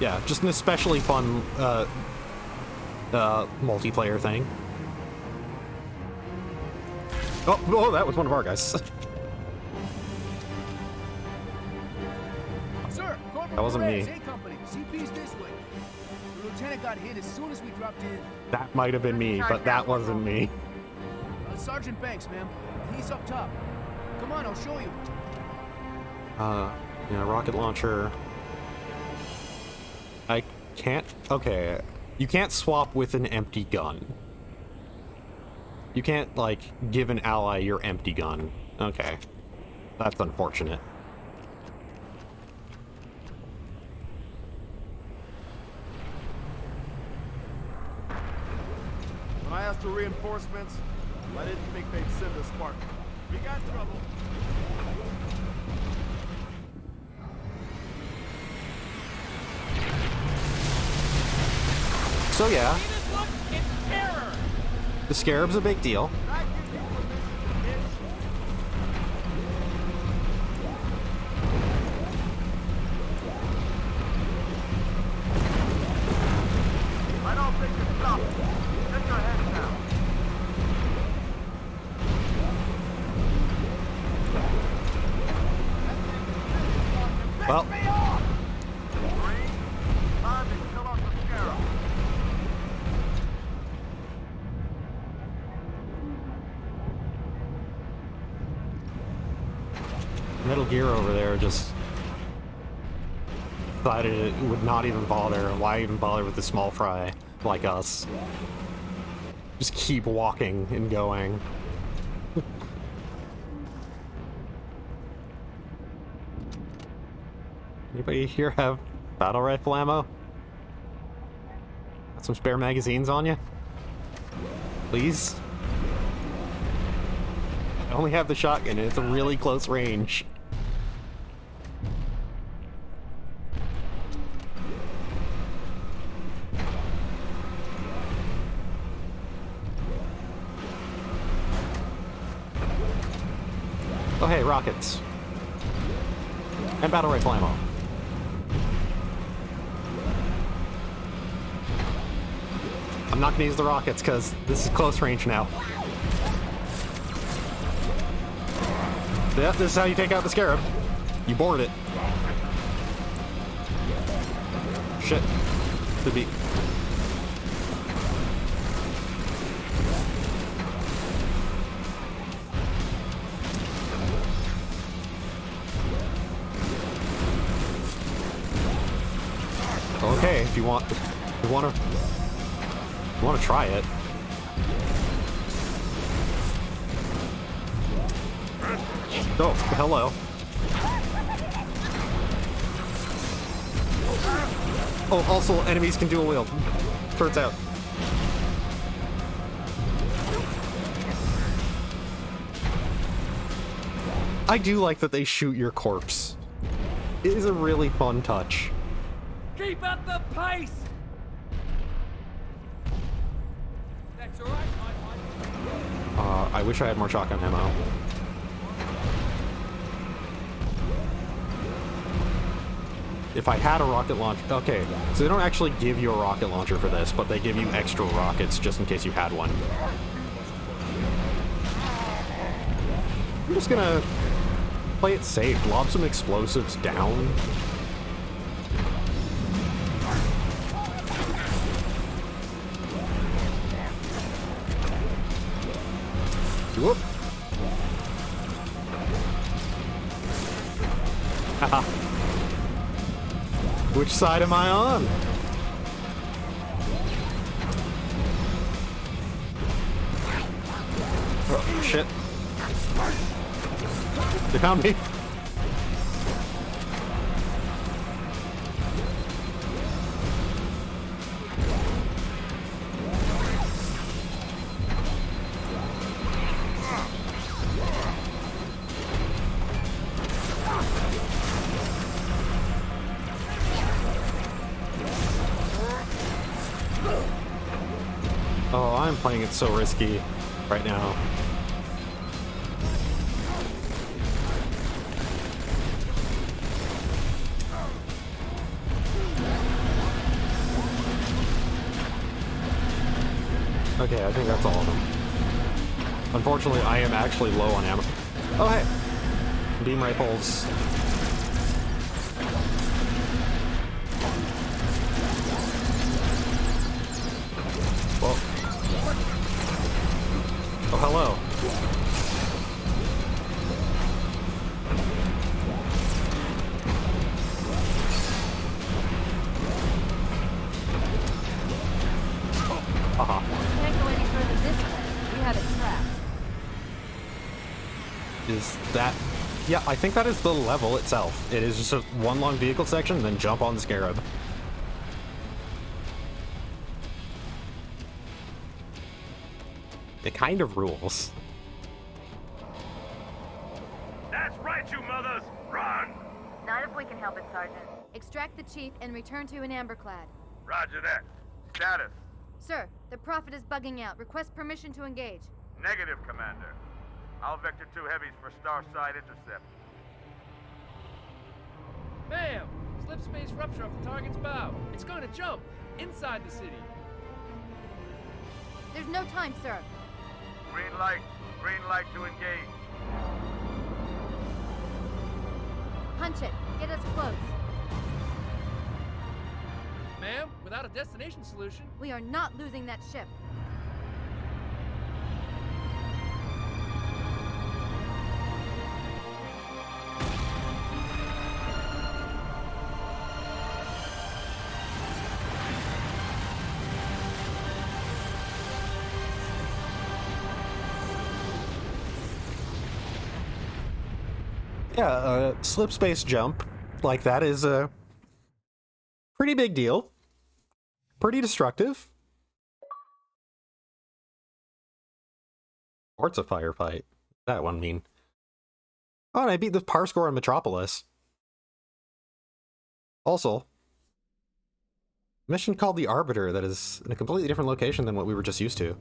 Yeah, just an especially fun multiplayer thing. Oh, that was one of our guys. Sir, Corporal That wasn't Perez, me. A Company. CP's this way. The lieutenant got hit as soon as we dropped in. That might have been me, but that wasn't me. Sergeant Banks, ma'am. He's up top. Come on, I'll show you. Yeah, rocket launcher. I can't. Okay, you can't swap with an empty gun. You can't, like, give an ally your empty gun. Okay. That's unfortunate. When I asked for reinforcements, I didn't think they'd send a Spartan. We got trouble. So yeah, It's terror. the Scarab's a big deal. I don't think it's stopping. Get your head down. Well, Marine, time to kill off the Scarab. Metal Gear over there just decided it would not even bother. Why even bother with the small fry like us? Just keep walking and going. Anybody here have battle rifle ammo? Some spare magazines on you? Please? I only have the shotgun and it's a really close range. Oh hey, rockets. And battle rifle ammo. I'm not gonna use the rockets because this is close range now. Yep, this is how you take out the scarab. You board it. Shit. Could be. Okay, if you want to try it. Oh, hello. Oh, also enemies can dual wield. Turns out. I do like that they shoot your corpse. It is a really fun touch. Keep up the pace! That's alright, I wish I had more shotgun ammo. If I had a rocket launcher... Okay, so they don't actually give you a rocket launcher for this, but they give you extra rockets just in case you had one. I'm just gonna play it safe, lob some explosives down. Whoop. Haha. Which side am I on? Oh, shit. They found me. Oh, I'm playing it so risky right now. Okay, I think that's all of them. Unfortunately, I am actually low on ammo. Oh, hey! Beam rifles. Whoa. Oh, hello. Haha. Can't go any further this way. We had it trapped. Is that... Yeah, I think that is the level itself. It is just a one long vehicle section, then jump on the scarab. It kind of rules. That's right, you mothers! Run! Not if we can help it, Sergeant. Extract the chief and return to an amberclad. Roger that. Status. Sir, the Prophet is bugging out. Request permission to engage. Negative, Commander. I'll vector 2 heavies for Starside intercept. Bam! Slip space rupture off the target's bow. It's going to jump inside the city. There's no time, sir. Green light. Green light to engage. Punch it. Get us close. Ma'am, without a destination solution... We are not losing that ship. Yeah, slip space jump like that is a pretty big deal. Pretty destructive. Sports a firefight. That one mean. Oh, and I beat the par score in Metropolis. Also, mission called the Arbiter that is in a completely different location than what we were just used to.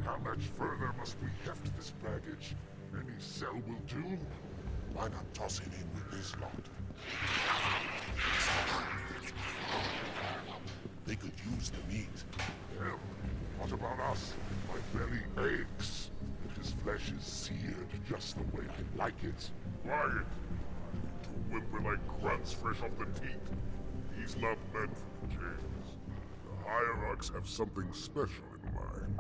How much further must we heft this baggage? Any cell will do? Why not toss it in with this lot? They could use the meat. Hell, what about us? My belly aches. His flesh is seared just the way I like it. Quiet! To whimper like grunts fresh off the teeth. He's not meant for James. The hierarchs have something special in mind.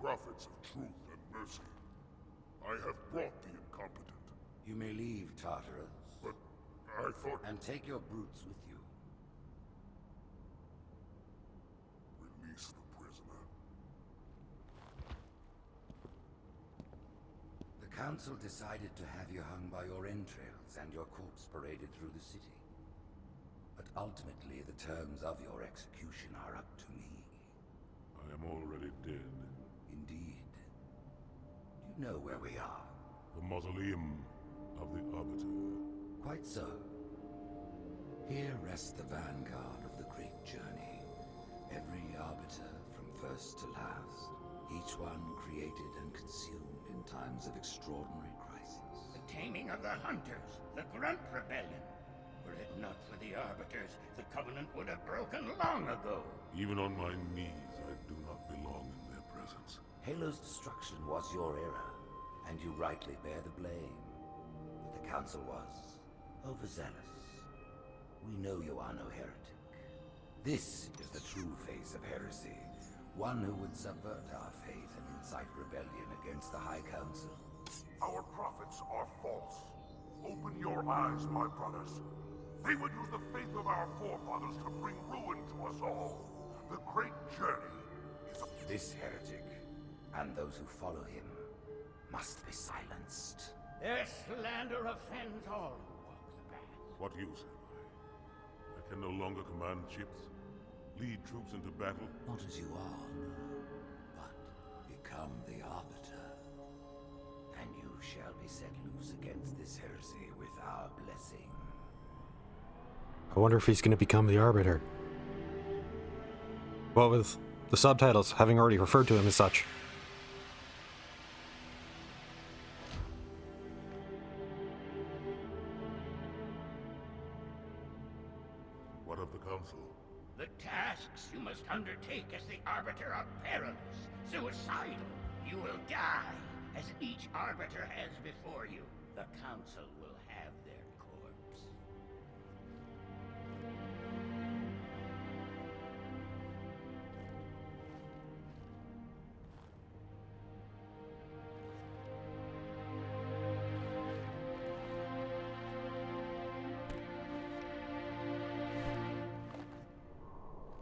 Prophets of truth and mercy. I have brought the incompetent. You may leave, Tartarus. But I thought... And take your brutes with you. Release the prisoner. The council decided to have you hung by your entrails and your corpse paraded through the city. But ultimately, the terms of your execution are up to me. I am already dead. Indeed. Do you know where we are? The mausoleum of the Arbiter. Quite so. Here rests the vanguard of the great journey. Every Arbiter from first to last. Each one created and consumed in times of extraordinary crisis. The taming of the Hunters, the Grunt Rebellion. Were it not for the Arbiters, the Covenant would have broken long ago. Even on my knees, I do not belong in their presence. Halo's destruction was your error, and you rightly bear the blame. But the Council was overzealous. We know you are no heretic. This is the true face of heresy, one who would subvert our faith and incite rebellion against the High Council. Our prophets are false. Open your eyes, my brothers. They would use the faith of our forefathers to bring ruin to us all. The great journey is a... This heretic, and those who follow him, must be silenced. Their slander offends all who walk the path. What use am I? I can no longer command ships, lead troops into battle. Not as you are, no, but become the Arbiter. And you shall be set loose against this heresy with our blessing. I wonder if he's going to become the Arbiter. Well, with the subtitles having already referred to him as such. What of the Council? The tasks you must undertake as the Arbiter are perilous, suicidal. You will die, as each Arbiter has before you. The Council will have their corpse.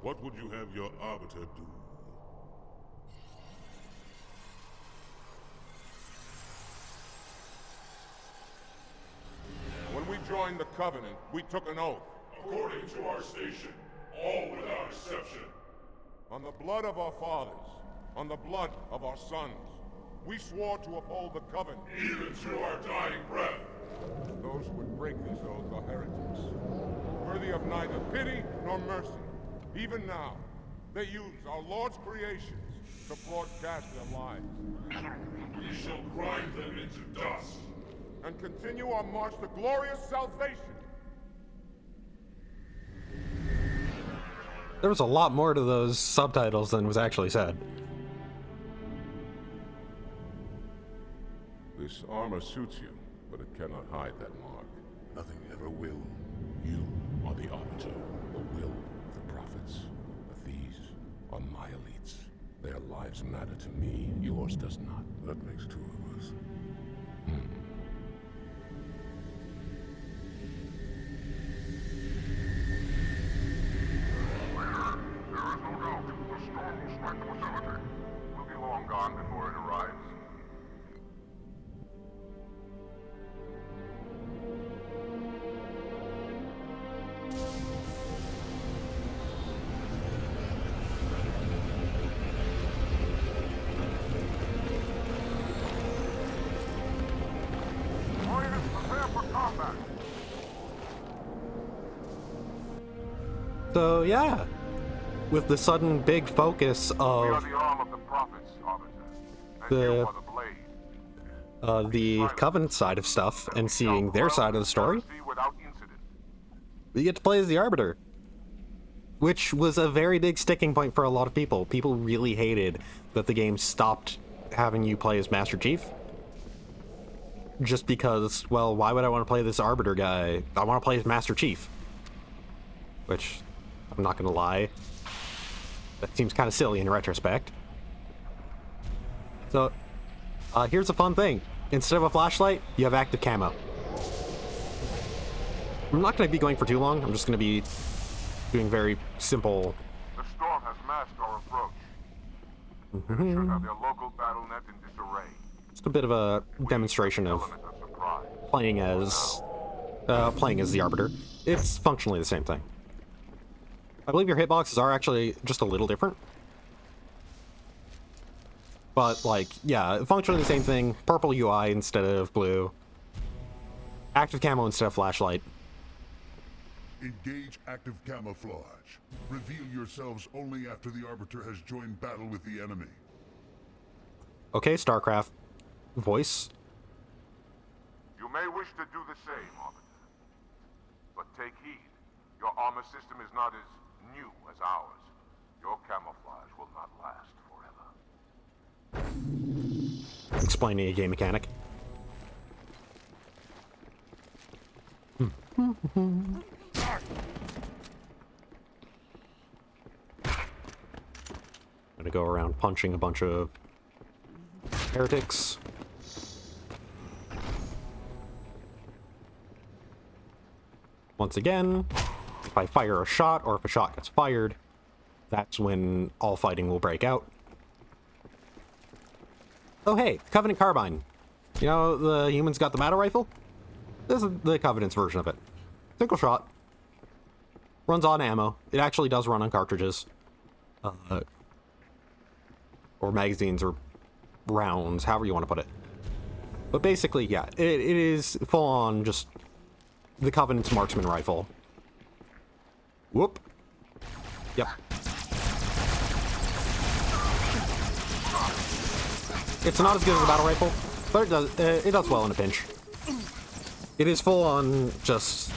What would you have your Arbiter do? When we joined the Covenant, we took an oath. According to our station, all without exception. On the blood of our fathers, on the blood of our sons, we swore to uphold the Covenant. Even to our dying breath. Those who would break this oath are heretics, worthy of neither pity nor mercy. Even now, they use our Lord's creations to broadcast their lives. We shall grind them into dust. And continue our march to glorious salvation. There was a lot more to those subtitles than was actually said. This This armor suits you, but it cannot hide that mark. Nothing ever will. You are the Arbiter, the will of the prophets. But these are my elites. Their lives matter to me, yours does not. That makes two of us. We'll be long gone before it arrives. Warriors, prepare for combat. So yeah, with the sudden big focus We are of the arm of the prophets, Arbiter. And the you are the blade. the Covenant side of stuff and seeing their side of the story, Without incident. you get to play as the Arbiter, which was a very big sticking point for a lot of people. People really hated that the game stopped having you play as Master Chief. Just because, well, why would I want to play this Arbiter guy? I want to play as Master Chief. Which, I'm not going to lie, that seems kind of silly in retrospect. So, here's a fun thing. Instead of a flashlight, you have active camo. I'm not going to be going for too long. I'm just going to be doing very simple. The storm has masked our approach. It should have their local battle net in disarray. Just a bit of a demonstration of playing as the Arbiter. It's functionally the same thing. I believe your hitboxes are actually just a little different. But, like, yeah, functionally the same thing. Purple UI instead of blue. Active camo instead of flashlight. Engage active camouflage. Reveal yourselves only after the Arbiter has joined battle with the enemy. Okay, StarCraft. Voice. You may wish to do the same, Arbiter. But take heed. Your armor system is not as new as ours. Your camouflage will not last forever. Explaining a game mechanic. Gonna go around punching a bunch of heretics. Once again, if I fire a shot or if a shot gets fired, that's when all fighting will break out. Oh hey, Covenant Carbine. You know, the humans got the battle rifle? This is the Covenant's version of it. Single shot. Runs on ammo. It actually does run on cartridges. Or magazines or rounds, however you want to put it. But basically, yeah, it is full on just the Covenant's marksman rifle. Whoop. Yep. It's not as good as a battle rifle, but it does well in a pinch. It is full on just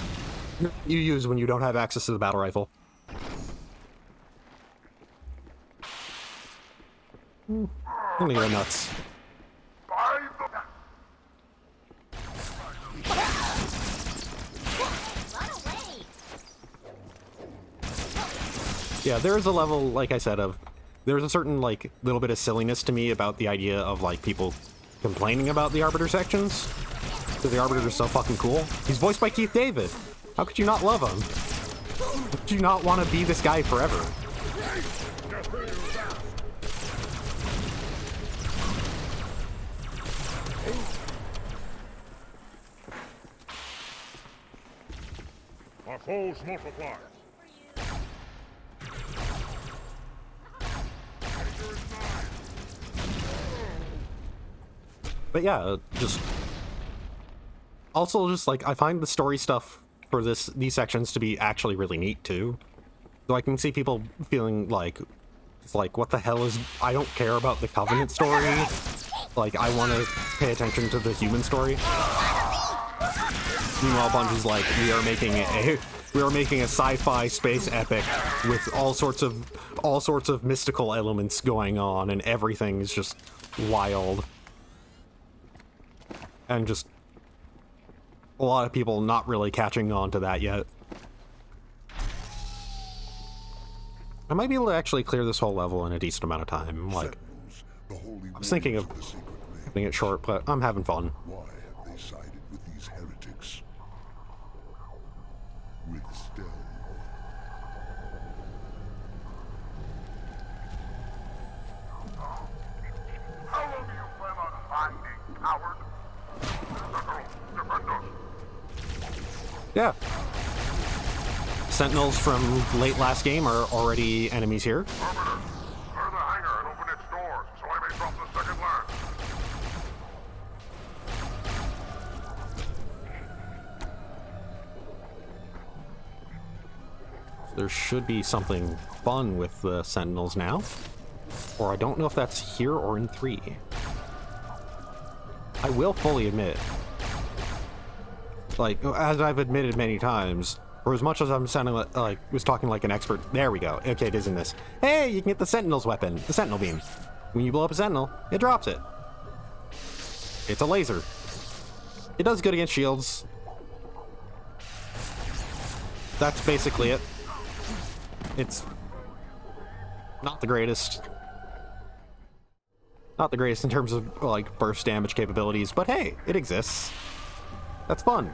you use when you don't have access to the battle rifle. I'm gonna go nuts. Yeah, there is a level, like I said, of there's a certain like little bit of silliness to me about the idea of like people complaining about the Arbiter sections. Because the Arbiter is so fucking cool. He's voiced by Keith David. How could you not love him? Could you not want to be this guy forever? Our foes multiply. But yeah, just also just like I find the story stuff for these sections to be actually really neat too. So I can see people feeling like it's like what the hell is I don't care about the Covenant story. Like I want to pay attention to the human story. Meanwhile, Bungie's like we are making a sci-fi space epic with all sorts of mystical elements going on and everything is just wild. And just a lot of people not really catching on to that yet. I might be able to actually clear this whole level in a decent amount of time. Like, I was thinking of cutting it short, but I'm having fun. Why have they sided with these heretics? With stealth. How long do you plan on hiding, coward? Defend us. Yeah. Sentinels from late last game are already enemies here. Arbiter, clear the hangar and open its doors so I may drop the second lance. There should be something fun with the Sentinels now. Or I don't know if that's here or in 3. I will fully admit, like, as I've admitted many times, or as much as I'm sounding like was talking like an expert, there we go. Okay, it is in this. Hey, you can get the Sentinel's weapon, the Sentinel beam. When you blow up a Sentinel, it drops it. It's a laser. It does good against shields. That's basically it. It's not the greatest. Not the greatest in terms of, like, burst damage capabilities, but hey, it exists. That's fun.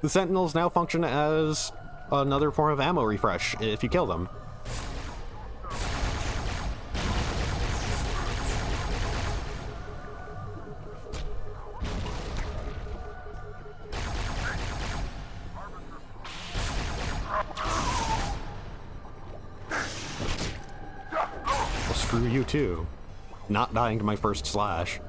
The Sentinels now function as another form of ammo refresh if you kill them. Well, screw you too. Not dying to my first slash.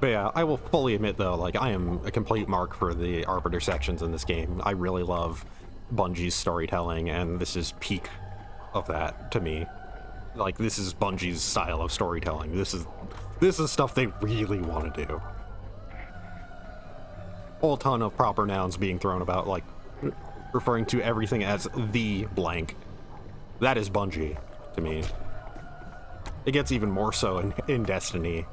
But yeah, I will fully admit though, like, I am a complete mark for the Arbiter sections in this game. I really love Bungie's storytelling, and this is peak of that to me. Like, this is Bungie's style of storytelling. This is stuff they really want to do. Whole ton of proper nouns being thrown about, like, referring to everything as the blank. That is Bungie to me. It gets even more so in Destiny.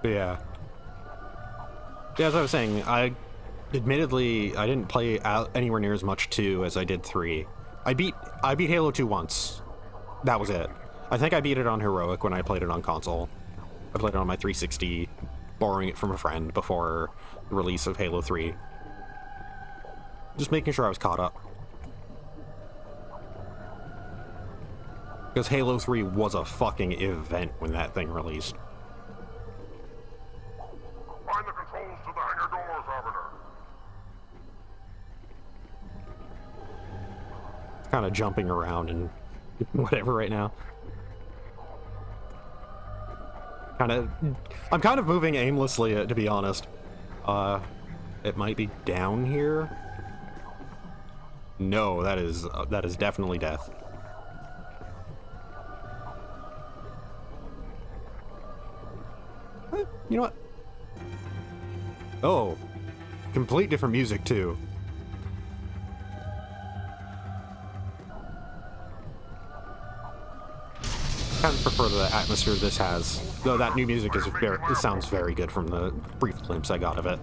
Yeah. Yeah, as I was saying, admittedly, I didn't play out anywhere near as much 2 as I did 3. I beat Halo 2 once. That was it. I think I beat it on Heroic when I played it on console. I played it on my 360, borrowing it from a friend before the release of Halo 3. Just making sure I was caught up. Because Halo 3 was a fucking event when that thing released. Find the controls to the hangar doors, Arbiter. Kind of jumping around and whatever right now. I'm kind of moving aimlessly, to be honest. It might be down here. No, that is definitely death. You know what? Oh, complete different music too. Kind of prefer the atmosphere this has, though that new music is it sounds very good from the brief glimpse I got of it.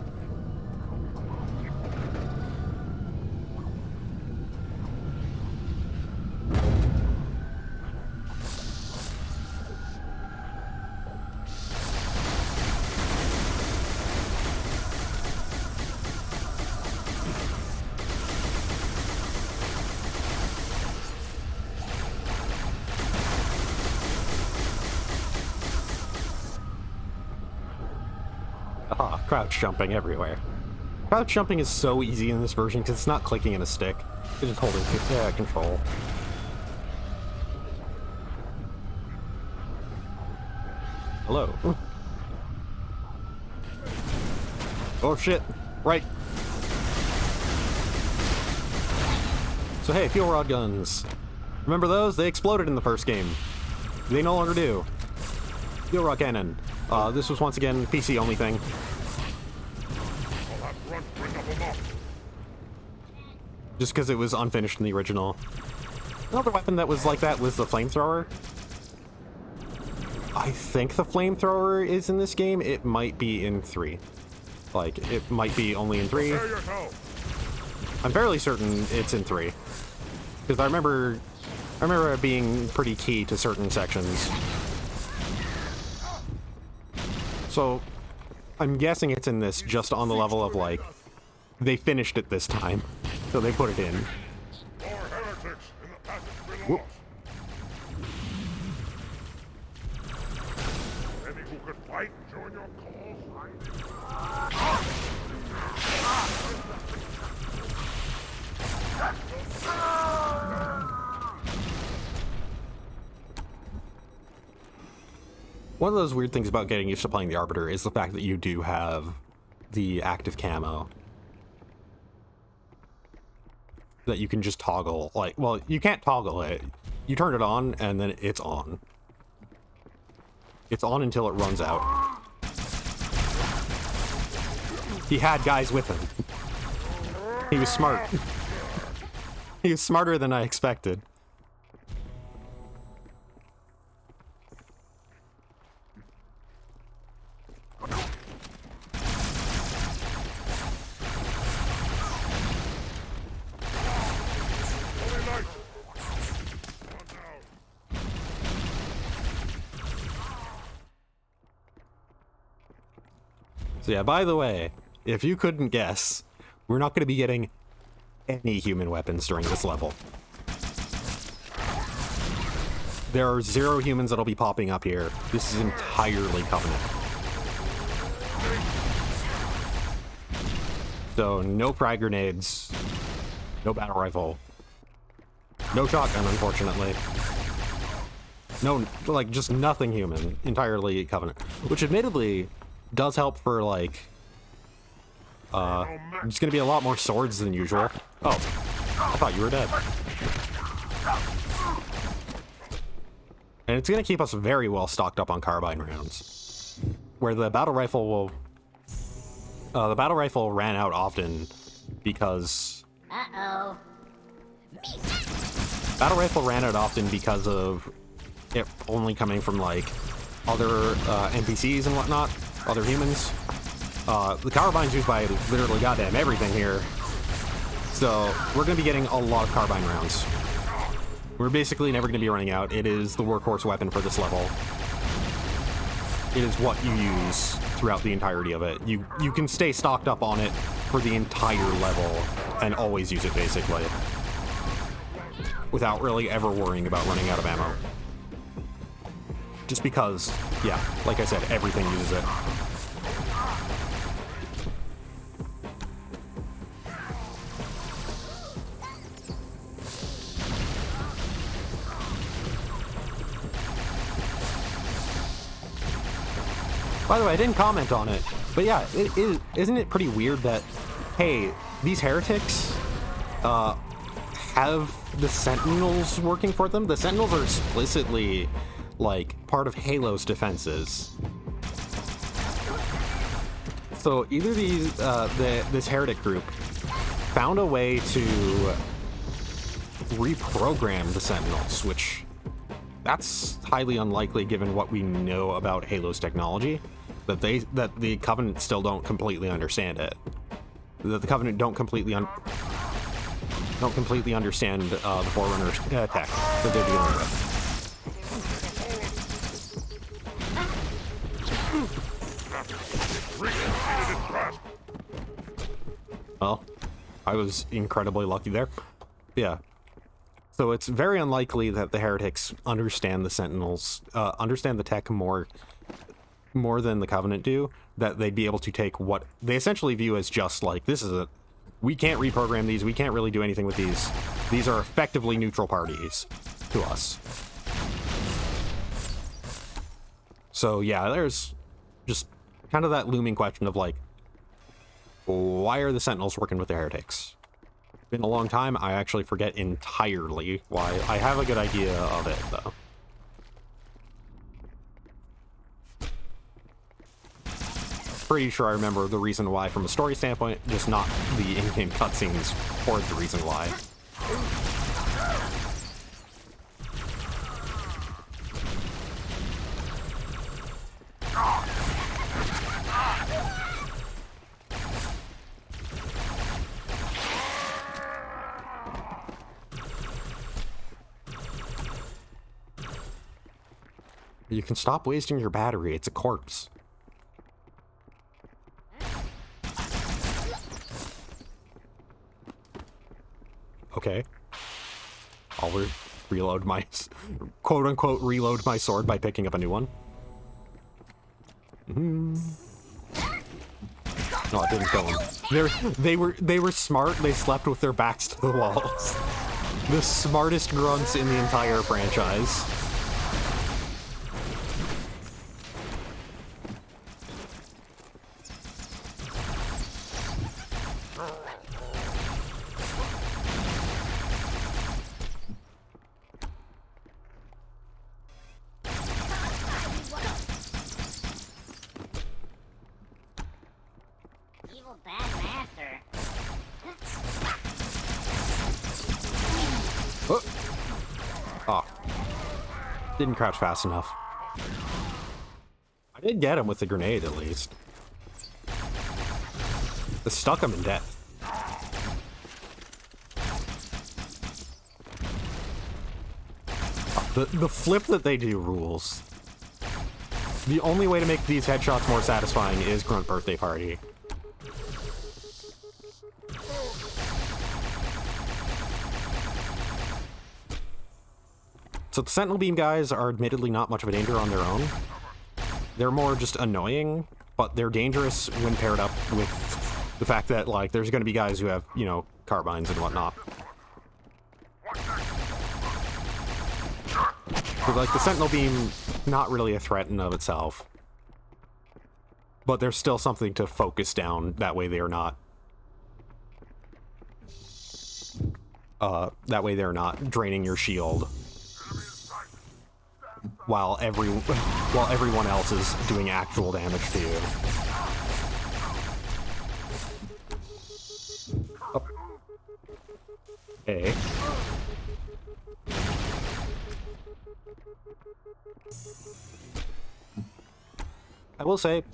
Aha, crouch jumping everywhere. Crouch jumping is so easy in this version because it's not clicking in a stick. It's just holding control. Hello. Oh shit, right. So hey, fuel rod guns. Remember those? They exploded in the first game. They no longer do. Fuel rod cannon. This was once again PC only thing. just because it was unfinished in the original. Another weapon that was like that was the flamethrower. I think the flamethrower is in this game. It might be in 3. Like, it might be only in 3. I'm fairly certain it's in 3. Because I remember it being pretty key to certain sections. So, I'm guessing it's in this just on the level of, like, they finished it this time. So they put it in. Whoop. Any who could fight, join your One of those weird things about getting used to playing the Arbiter is the fact that you do have the active camo that you can just toggle. Like, well, you can't toggle it. You turn it on and then it's on. It's on until it runs out. He had guys with him. He was smart. He was smarter than I expected. So yeah, by the way, if you couldn't guess, we're not going to be getting any human weapons during this level. There are 0 humans that'll be popping up here. This is entirely Covenant. So no frag grenades, no battle rifle, no shotgun, unfortunately. No, like, just nothing human. Entirely Covenant. Which admittedly does help for, like, there's gonna be a lot more swords than usual. Oh, I thought you were dead. And it's gonna keep us very well stocked up on carbine rounds. Where the battle rifle will... the battle rifle ran out often because... Uh-oh. Battle rifle ran out often because of it only coming from, like, other NPCs and whatnot, other humans. The carbine's used by literally goddamn everything here. So we're going to be getting a lot of carbine rounds. We're basically never going to be running out. It is the workhorse weapon for this level. It is what you use throughout the entirety of it. You can stay stocked up on it for the entire level and always use it, basically. Without really ever worrying about running out of ammo. Just because, yeah, like I said, everything uses it. By the way, I didn't comment on it, but yeah, isn't it pretty weird that, hey, these heretics have the Sentinels working for them? The Sentinels are explicitly, like, part of Halo's defenses. So either these, this heretic group found a way to reprogram the Sentinels, which that's highly unlikely given what we know about Halo's technology. That the Covenant still don't completely understand it. That the Covenant don't completely understand the Forerunner tech that they're dealing with. Well, I was incredibly lucky there. Yeah. So it's very unlikely that the heretics understand the Sentinels, understand the tech more than the Covenant do, that they'd be able to take what they essentially view as just like, we can't reprogram these, we can't really do anything with these. These are effectively neutral parties to us. So yeah, there's just kind of that looming question of like, why are the Sentinels working with the heretics? Been a long time, I actually forget entirely why. I have a good idea of it, though. pretty sure I remember the reason why from a story standpoint, just not the in-game cutscenes or the reason why. You can stop wasting your battery, it's a corpse. Okay. I'll reload my, quote-unquote, reload my sword by picking up a new one. No, it didn't kill him. They were smart, they slept with their backs to the walls. The smartest grunts in the entire franchise. Didn't crouch fast enough. I did get him with the grenade, at least. It stuck him in death. The flip that they do rules. The only way to make these headshots more satisfying is Grunt Birthday Party. So the Sentinel Beam guys are admittedly not much of a danger on their own. They're more just annoying, but they're dangerous when paired up with the fact that, like, there's going to be guys who have, you know, carbines and whatnot. But, like, the Sentinel Beam, not really a threat in of itself. But there's still something to focus down, that way they are not... that way they're not draining your shield. While everyone else is doing actual damage to you. Oh. Okay. I will say,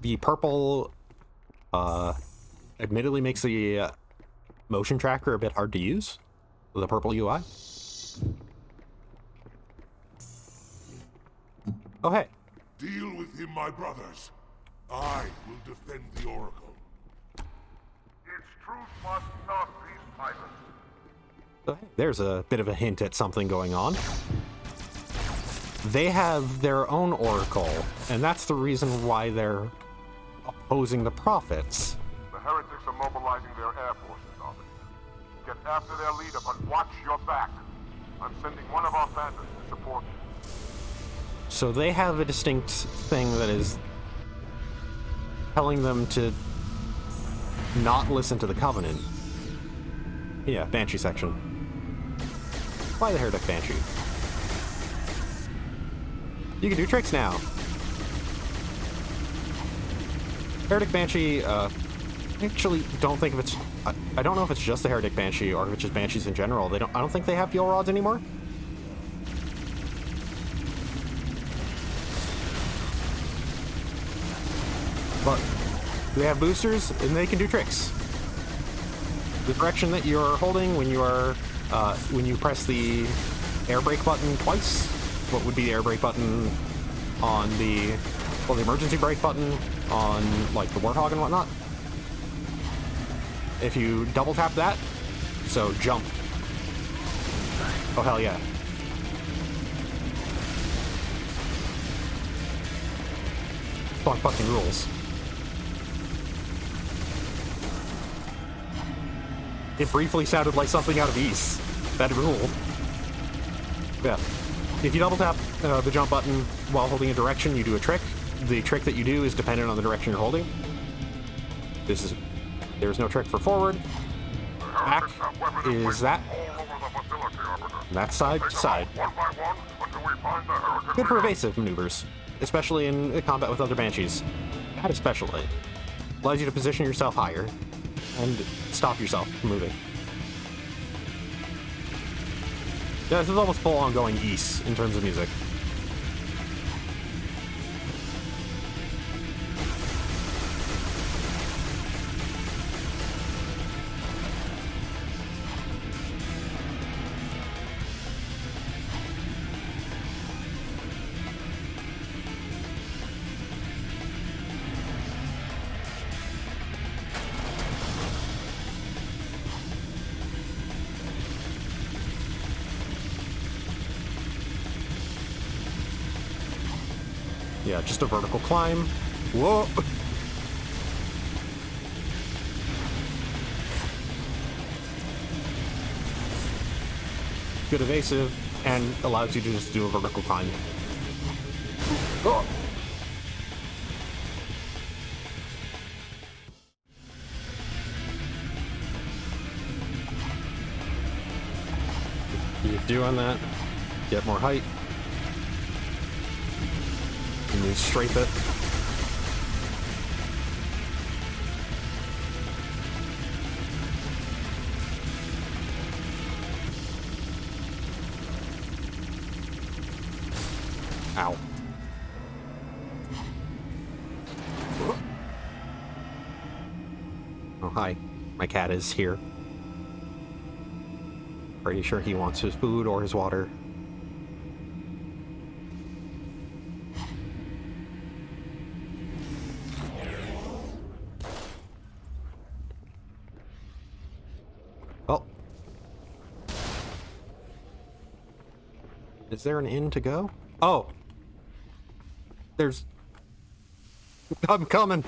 the purple, admittedly makes the motion tracker a bit hard to use. The purple UI. Oh, hey. Deal with him, my brothers. I will defend the Oracle. Its truth must not be silenced. Oh, hey. There's a bit of a hint at something going on. They have their own Oracle, and that's the reason why they're opposing the Prophets. The heretics are mobilizing their air forces, Arbiter. Get after their leader, but watch your back. I'm sending one of our bandits to support you. So they have a distinct thing that is telling them to not listen to the Covenant. Yeah, Banshee section. Why the Heretic Banshee? You can do tricks now. Heretic Banshee, I actually don't think if it's... I don't know if it's just the Heretic Banshee or if it's just Banshees in general. I don't think they have fuel rods anymore. But they have boosters, and they can do tricks. The direction that you're holding when you are, when you press the air brake button twice, what would be the air brake button on the, well, the emergency brake button on, like, the Warthog and whatnot. If you double tap that, so jump. Oh, hell yeah. Fun fucking rules. It briefly sounded like something out of East. That ruled. Yeah. If you double tap the jump button while holding a direction, you do a trick. The trick that you do is dependent on the direction you're holding. There's no trick for forward. Back is that. That's side to side. Good for evasive maneuvers, especially in combat with other Banshees. That especially allows you to position yourself higher and stop yourself from moving. Yeah, this is almost full on going east in terms of music. Yeah, just a vertical climb. Whoa! Good evasive, and allows you to just do a vertical climb. Oh. Keep doing that. Get more height. And then strafe it. Ow. Oh, hi. My cat is here. Pretty sure he wants his food or his water. Oh. Is there an inn to go? Oh. There's... I'm coming.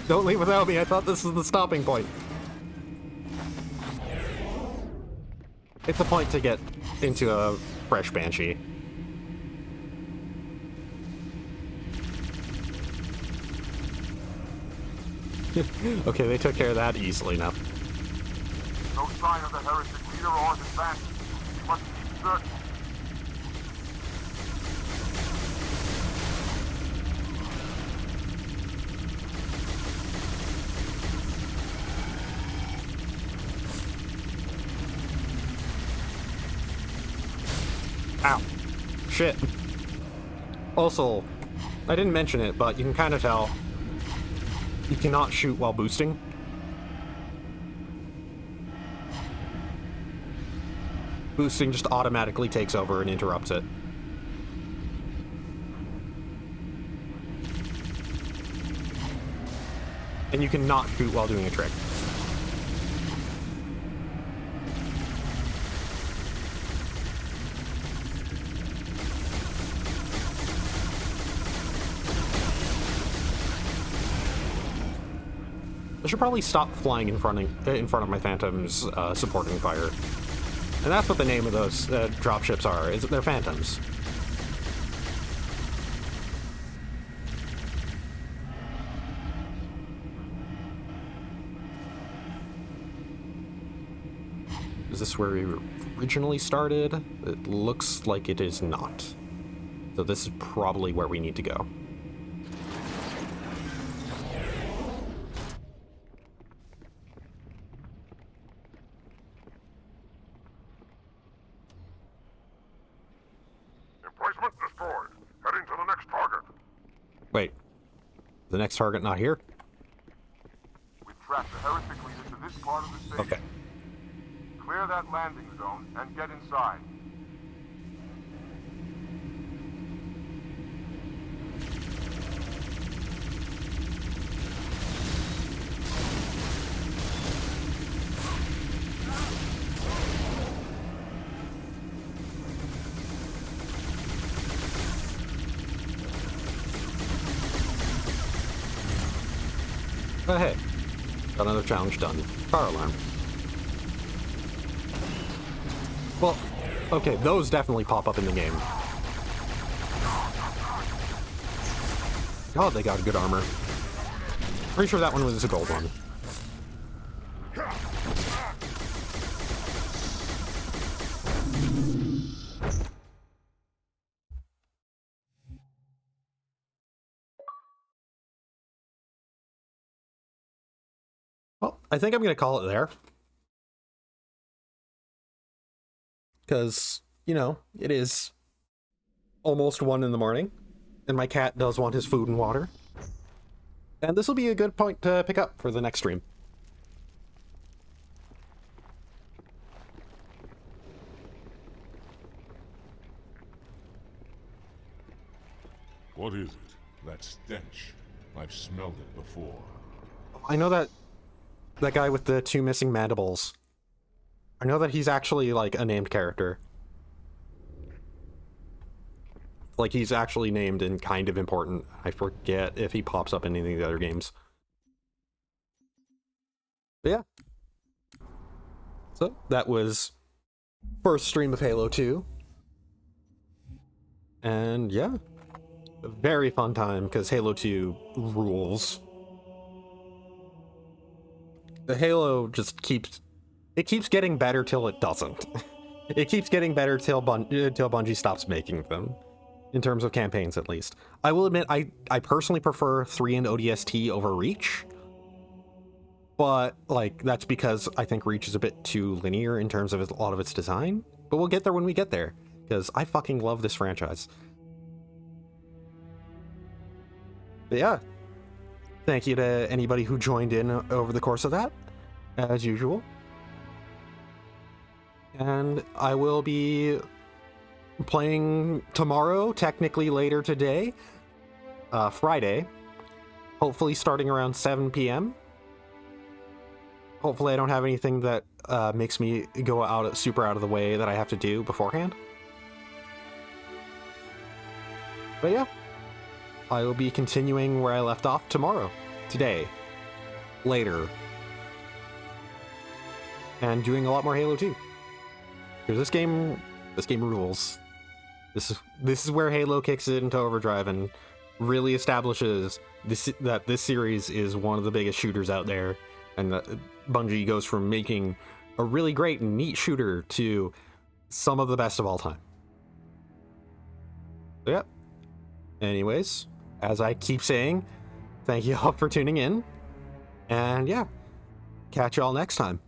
Don't leave without me. I thought this was the stopping point. It's a point to get into a fresh Banshee. Okay, they took care of that easily enough. No sign of the heretic leader or his band. We must keep searching. Ow. Shit. Also, I didn't mention it, but you can kind of tell you cannot shoot while boosting. Boosting just automatically takes over and interrupts it. And you cannot shoot while doing a trick. I should probably stop flying in front of my Phantoms supporting fire. And that's what the name of those dropships are, is that they're Phantoms. Is this where we originally started? It looks like it is not. So this is probably where we need to go. Emplacement destroyed. Heading to the next target. Wait. The next target not here? We've tracked the heretic leader to this part of the station. Okay. Clear that landing zone and get inside. Oh, hey. Got another challenge done. Car alarm. Well, okay, those definitely pop up in the game. God, they got good armor. Pretty sure that one was a gold one. I think I'm going to call it there. Because, you know, it is almost 1 in the morning, and my cat does want his food and water. And this will be a good point to pick up for the next stream. What is it? That stench. I've smelled it before. I know that guy with the 2 missing mandibles. I know that he's actually, like, a named character. Like, he's actually named and kind of important. I forget if he pops up in any of the other games. But yeah. So, that was first stream of Halo 2. And yeah. A very fun time, because Halo 2 rules. The Halo just keeps getting better till it doesn't. It keeps getting better till Bungie stops making them. In terms of campaigns, at least. I will admit, I personally prefer 3 and ODST over Reach. But, like, that's because I think Reach is a bit too linear in terms of a lot of its design. But we'll get there when we get there. Because I fucking love this franchise. But yeah. Thank you to anybody who joined in over the course of that. As usual. And I will be playing tomorrow, technically later today, Friday, hopefully starting around 7 p.m. Hopefully I don't have anything that makes me go super out of the way that I have to do beforehand. But yeah, I will be continuing where I left off today, later, and doing a lot more Halo 2. Because this game rules. This is where Halo kicks it into overdrive and really establishes that this series is one of the biggest shooters out there, and that Bungie goes from making a really great and neat shooter to some of the best of all time. So yeah. Anyways, as I keep saying, thank you all for tuning in, and yeah, catch you all next time.